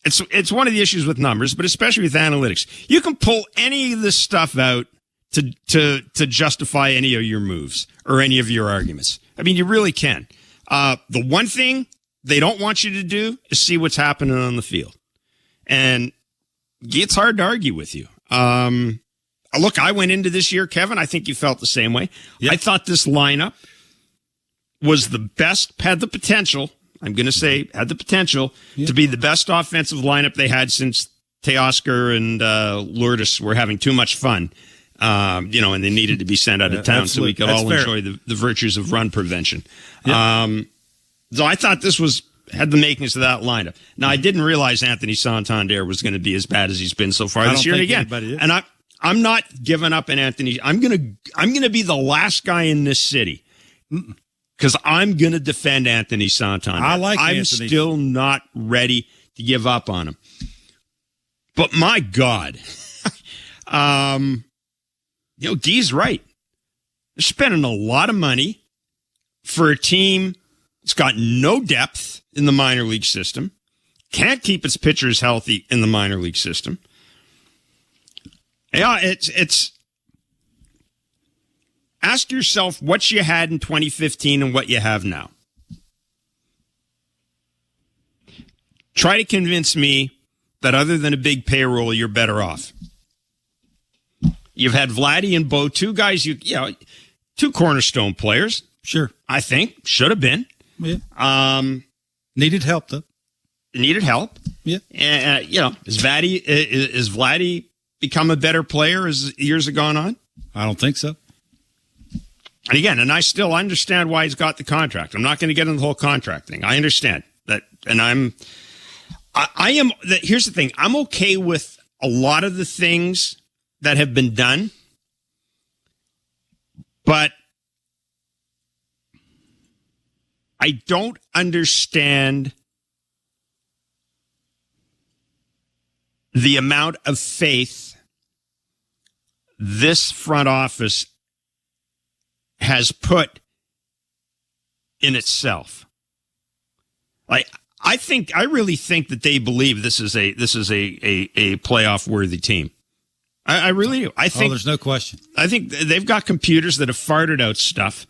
It's one of the issues with numbers, but especially with analytics. You can pull any of this stuff out to justify any of your moves or any of your arguments. I mean, you really can. The one thing they don't want you to do is see what's happening on the field. And it's hard to argue with you. Look, I went into this year, Kevin, I think you felt the same way. Yep. I thought this lineup was the best, had the potential, I'm going to say, had the potential to be the best offensive lineup they had since Teoscar and Lourdes were having too much fun. And they needed to be sent out of town so we could all enjoy the virtues of run prevention. Yep. So I thought this had the makings of that lineup. Now, I didn't realize Anthony Santander was going to be as bad as he's been so far this year. And again, and I'm not giving up on Anthony. I'm gonna be the last guy in this city because I'm gonna defend Anthony Santander. I'm still not ready to give up on him. But my God, Guy's right. They're spending a lot of money for a team that's got no depth in the minor league system, can't keep its pitchers healthy in the minor league system. Yeah, it's ask yourself what you had in 2015 and what you have now. Try to convince me that other than a big payroll, you're better off. You've had Vladdy and Bo, 2 guys, 2 cornerstone players. Sure. I think should have been. Yeah. Needed help, though. Needed help. Yeah. Is Vladdy become a better player as years have gone on? I don't think so. And again, I still understand why he's got the contract. I'm not going to get into the whole contract thing. I understand that. And here's the thing. I'm okay with a lot of the things that have been done, but I don't understand the amount of faith this front office has put in itself. I really think that they believe this is a playoff worthy team. I really do. I think there's no question. I think they've got computers that have farted out stuff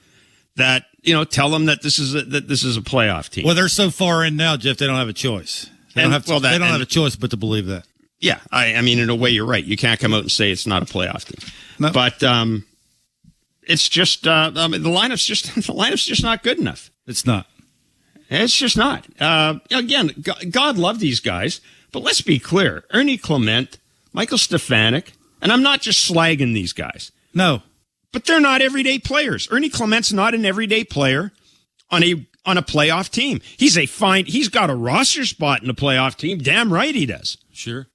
that tell them that this is a playoff team. Well, they're so far in now, Jeff. They don't have a choice. They don't have a choice but to believe that. Yeah, I mean, in a way, you're right. You can't come out and say it's not a playoff team. No. But it's just the lineup's just not good enough. It's not. It's just not. Again, God love these guys, but let's be clear. Ernie Clement, Michael Stefanik, and I'm not just slagging these guys. No. But they're not everyday players. Ernie Clement's not an everyday player on a playoff team. He's got a roster spot in a playoff team. Damn right he does. Sure.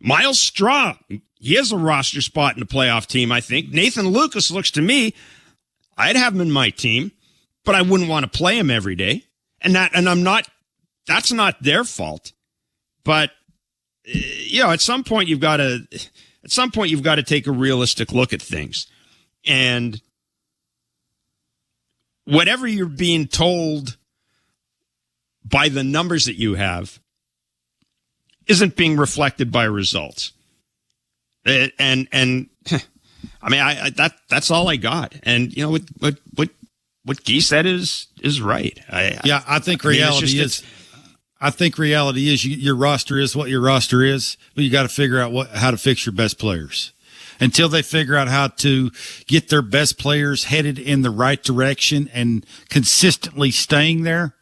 Miles Straw, he has a roster spot in a playoff team, I think. Nathan Lucas looks to me, I'd have him in my team, but I wouldn't want to play him every day. That's not their fault. But at some point you've got to take a realistic look at things. And whatever you're being told by the numbers that you have isn't being reflected by results. And I mean, that's all I got. And you know what Guy said is right. I think reality is your roster is what your roster is, but you got to figure out how to fix your best players. Until they figure out how to get their best players headed in the right direction and consistently staying there.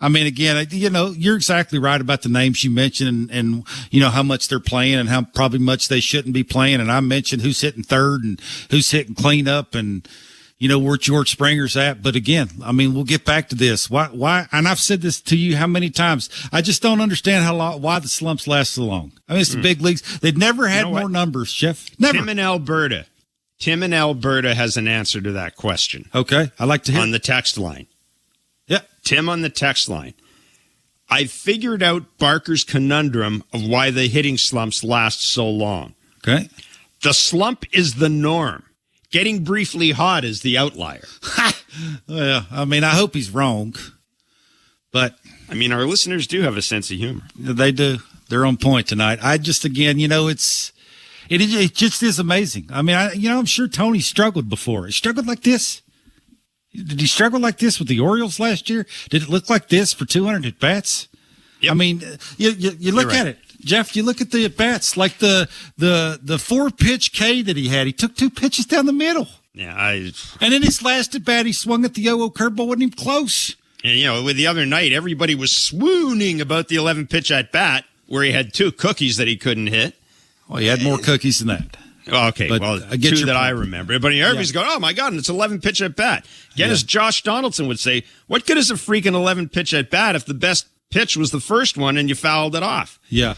I mean, again, you're exactly right about the names you mentioned and how much they're playing and how probably much they shouldn't be playing. And I mentioned who's hitting third and who's hitting cleanup and, where George Springer's at. But again, I mean, we'll get back to this. Why? And I've said this to you how many times. I just don't understand why the slumps last so long. I mean, it's the big leagues. They've never had more numbers, Jeff. Never. Tim in Alberta has an answer to that question. Okay. I like to hear on the text line. Yeah. Tim on the text line. I figured out Barker's conundrum of why the hitting slumps last so long. Okay. The slump is the norm. Getting briefly hot is the outlier. Well, I mean, I hope he's wrong. But I mean, our listeners do have a sense of humor. They do. They're on point tonight. I just, again, it just is amazing. I mean, I'm sure Tony struggled before. He struggled like this. Did he struggle like this with the Orioles last year? Did it look like this for 200 at-bats? Yep. I mean, you look at it. Jeff, you look at the at-bats, like the 4-pitch K that he had. He took 2 pitches down the middle. Yeah, and then his last at-bat, he swung at the 0-0 curveball, wasn't even close. And, with the other night, everybody was swooning about the 11-pitch at-bat where he had 2 cookies that he couldn't hit. Well, he had more cookies than that. Okay, but well, 2 that I remember. But everybody's going, oh, my God, and it's 11-pitch at-bat. Again, as Josh Donaldson would say, what good is a freaking 11-pitch at-bat if the best pitch was the first one and you fouled it off? Yeah.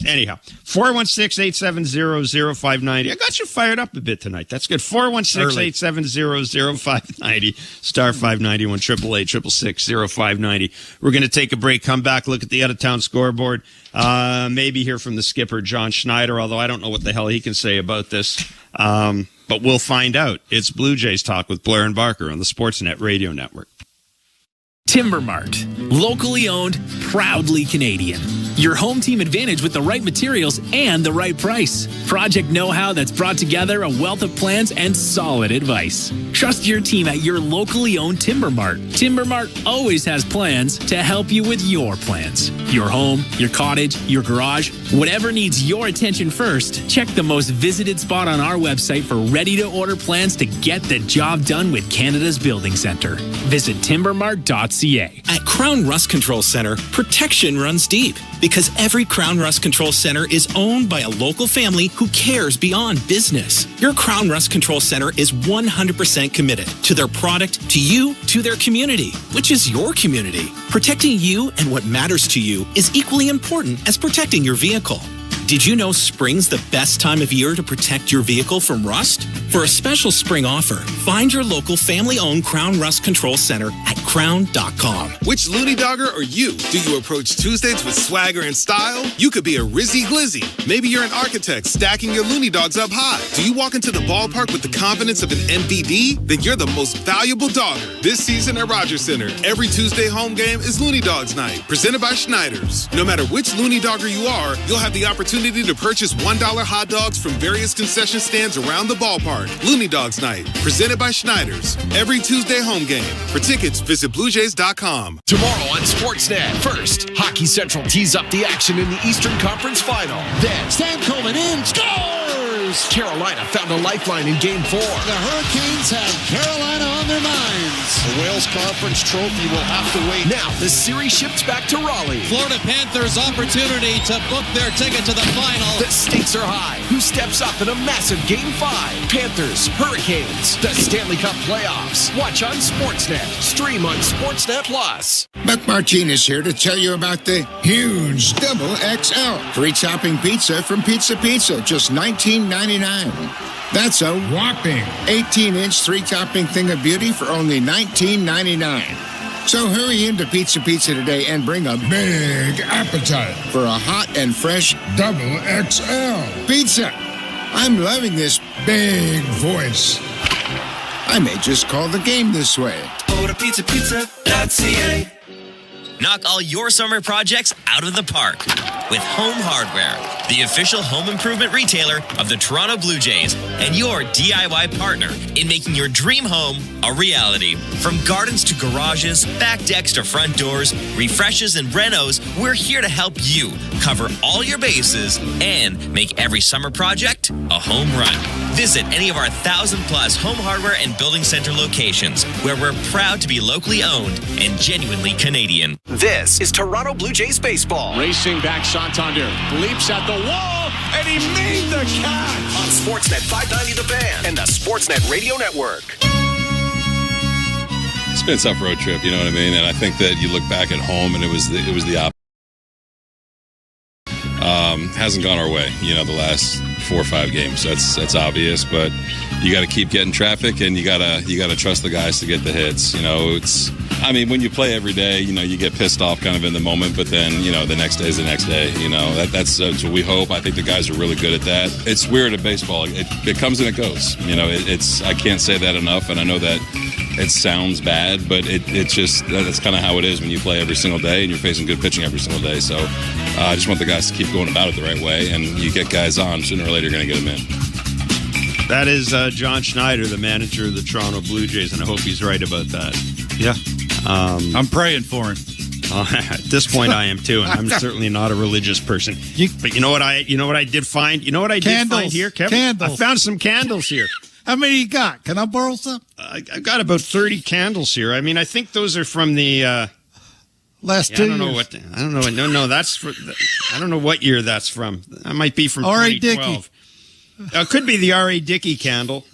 Anyhow, 416-870-0590. I got you fired up a bit tonight. That's good. 416-870-0590, star 591, 888-666-0590. We're going to take a break, come back, look at the out-of-town scoreboard, maybe hear from the skipper, John Schneider, although I don't know what the hell he can say about this. But we'll find out. It's Blue Jays Talk with Blair and Barker on the Sportsnet Radio Network. Timber Mart. Locally owned, proudly Canadian. Your home team advantage with the right materials and the right price. Project know-how that's brought together a wealth of plans and solid advice. Trust your team at your locally owned Timber Mart. Timber Mart always has plans to help you with your plans. Your home, your cottage, your garage, whatever needs your attention first, check the most visited spot on our website for ready-to-order plans to get the job done with Canada's Building Centre. Visit timbermart.ca. At Crown Rust Control Center, protection runs deep because every Crown Rust Control Center is owned by a local family who cares beyond business. Your Crown Rust Control Center is 100% committed to their product, to you, to their community, which is your community. Protecting you and what matters to you is equally important as protecting your vehicle. Did you know spring's the best time of year to protect your vehicle from rust? For a special spring offer, find your local family-owned Crown Rust Control Center at crown.com. Which loony dogger are you? Do you approach Tuesdays with swagger and style? You could be a Rizzy Glizzy. Maybe you're an architect stacking your loony dogs up high. Do you walk into the ballpark with the confidence of an MVD? Then you're the most valuable dogger. This season at Rogers Center, every Tuesday home game is Looney Dogs Night, presented by Schneider's. No matter which loony dogger you are, you'll have the opportunity to purchase $1 hot dogs from various concession stands around the ballpark. Looney Dogs Night, presented by Schneider's. Every Tuesday home game. For tickets, visit Visit BlueJays.com. Tomorrow on Sportsnet. First, Hockey Central tees up the action in the Eastern Conference Final. Then, Stan Coleman in, scores! Carolina found a lifeline in Game 4. The Hurricanes have Carolina on their minds. The Wales Conference Trophy will have to wait. Now, the series shifts back to Raleigh. Florida Panthers' opportunity to book their ticket to the final. The stakes are high. Who steps up in a massive Game 5? Panthers, Hurricanes, the Stanley Cup playoffs. Watch on Sportsnet. Stream on Sportsnet Plus. Buck Martinez here to tell you about the huge Double XL free topping pizza from Pizza Pizza, just $19.99. That's a whopping 18-inch three-topping thing of beauty for only $19.99. So hurry into Pizza Pizza today and bring a big appetite for a hot and fresh Double XL pizza. I'm loving this big voice. I may just call the game this way. Go to pizzapizza.ca. Knock all your summer projects out of the park with Home Hardware, the official home improvement retailer of the Toronto Blue Jays and your DIY partner in making your dream home a reality. From gardens to garages, back decks to front doors, refreshes and renos, we're here to help you cover all your bases and make every summer project a home run. Visit any of our 1,000+ Home Hardware and Building Center locations, where we're proud to be locally owned and genuinely Canadian. This is Toronto Blue Jays baseball. Racing back Santander. Leaps at the wall, and he made the catch. On Sportsnet 590 The Fan and the Sportsnet Radio Network. It's been a tough road trip, you know what I mean? And I think that you look back at home, and it was the opposite. Hasn't gone our way, the last 4 or 5 games. That's obvious, but you got to keep getting traffic, and you gotta trust the guys to get the hits. When you play every day, you get pissed off kind of in the moment, but then the next day is the next day. That's what we hope. I think the guys are really good at that. It's weird at baseball. It comes and it goes. I can't say that enough, and I know that it sounds bad, but it's just that's kind of how it is when you play every single day and you're facing good pitching every single day. So I just want the guys to keep going about it the right way, and you get guys on, sooner or later you're going to get them in. That is John Schneider, the manager of the Toronto Blue Jays, and I hope he's right about that. Yeah. I'm praying for him. At this point, I am too, and I'm certainly not a religious person. But you know what I did find? You know what I did find here, Kevin? Candles. I found some candles here. How many you got? Can I borrow some? I've got about 30 candles here. I think those are from the last 2 years. I don't know. No, that's for. I don't know what year that's from. That might be from R.A. 2012. Dickey. Could be the R.A. Dickey candle.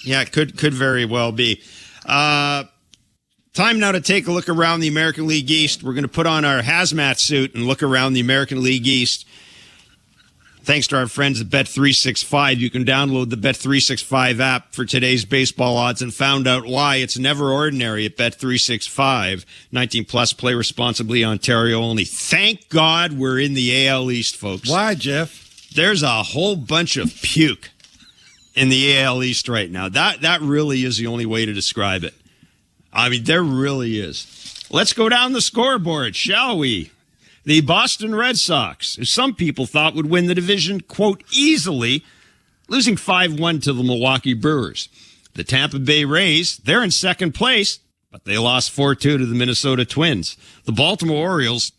Yeah, it could very well be. Time now to take a look around the American League East. We're going to put on our hazmat suit and look around the American League East. Thanks to our friends at Bet365, you can download the Bet365 app for today's baseball odds and found out why it's never ordinary at Bet365. 19+, play responsibly, Ontario only. Thank God we're in the AL East, folks. Why, Jeff? There's a whole bunch of puke in the AL East right now. That really is the only way to describe it. There really is. Let's go down the scoreboard, shall we? The Boston Red Sox, who some people thought would win the division, quote, easily, losing 5-1 to the Milwaukee Brewers. The Tampa Bay Rays, they're in second place, but they lost 4-2 to the Minnesota Twins. The Baltimore Orioles,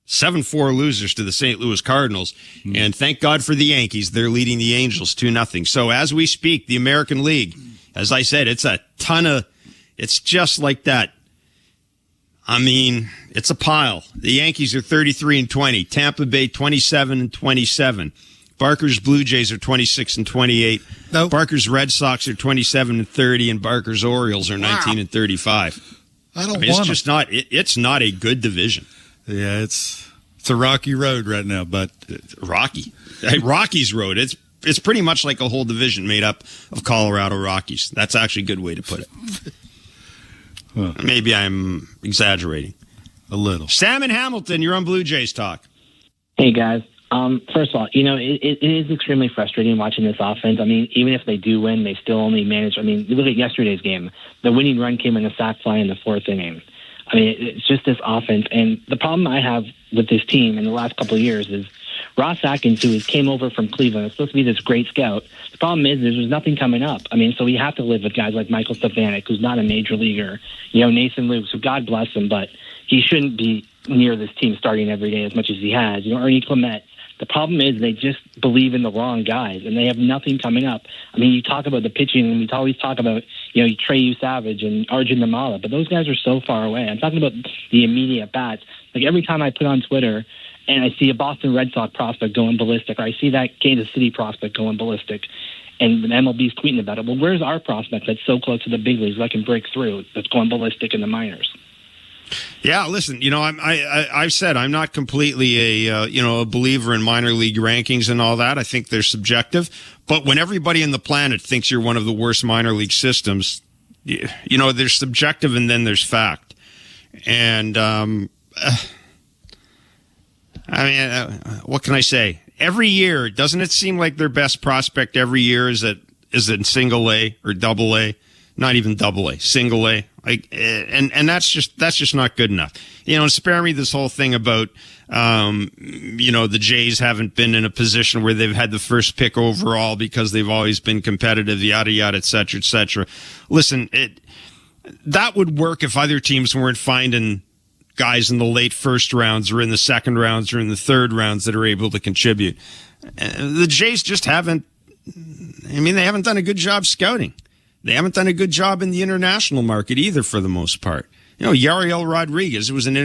7-4 losers to the St. Louis Cardinals. And thank God for the Yankees, they're leading the Angels 2-0. So as we speak, the American League, as I said, it's just like that. It's a pile. The Yankees are 33-20. Tampa Bay 27-27. Barker's Blue Jays are 26-28. Nope. Barker's Red Sox are 27-30, and Barker's Orioles are 19-35. It's just not. It's not a good division. Yeah, it's a rocky road right now, but rocky. Rockies Road. It's pretty much like a whole division made up of Colorado Rockies. That's actually a good way to put it. Maybe I'm exaggerating a little. Sam in Hamilton, you're on Blue Jays Talk. Hey, guys. First of all, it is extremely frustrating watching this offense. Even if they do win, they still only manage. You look at yesterday's game. The winning run came in a sac fly in the 4th inning. It's just this offense. And the problem I have with this team in the last couple of years is Ross Atkins, who came over from Cleveland, is supposed to be this great scout. The problem is there's nothing coming up. I mean, so we have to live with guys like Michael Stefanik, who's not a major leaguer. Nathan Lukes, who God bless him, but he shouldn't be near this team starting every day as much as he has. Ernie Clement. The problem is they just believe in the wrong guys, and they have nothing coming up. I mean, you talk about the pitching, and we always talk about, Treyu Savage and Arjun Namala, but those guys are so far away. I'm talking about the immediate bats. Like every time I put on Twitter and I see a Boston Red Sox prospect going ballistic, or I see that Kansas City prospect going ballistic, and the MLB's tweeting about it, well, where's our prospect that's so close to the big leagues that can break through, that's going ballistic in the minors? Yeah, listen, I've said I'm not completely a believer in minor league rankings and all that. I think they're subjective. But when everybody on the planet thinks you're one of the worst minor league systems, there's subjective and then there's fact. And what can I say? Every year, doesn't it seem like their best prospect every year is in single A or double A? Not even double A, single A. And that's just not good enough. Spare me this whole thing about, the Jays haven't been in a position where they've had the first pick overall because they've always been competitive, yada, yada, et cetera, et cetera. Listen, that would work if other teams weren't finding guys in the late first rounds or in the second rounds or in the third rounds that are able to contribute. The Jays just haven't done a good job scouting. They haven't done a good job in the international market either, for the most part. Yariel Rodriguez was an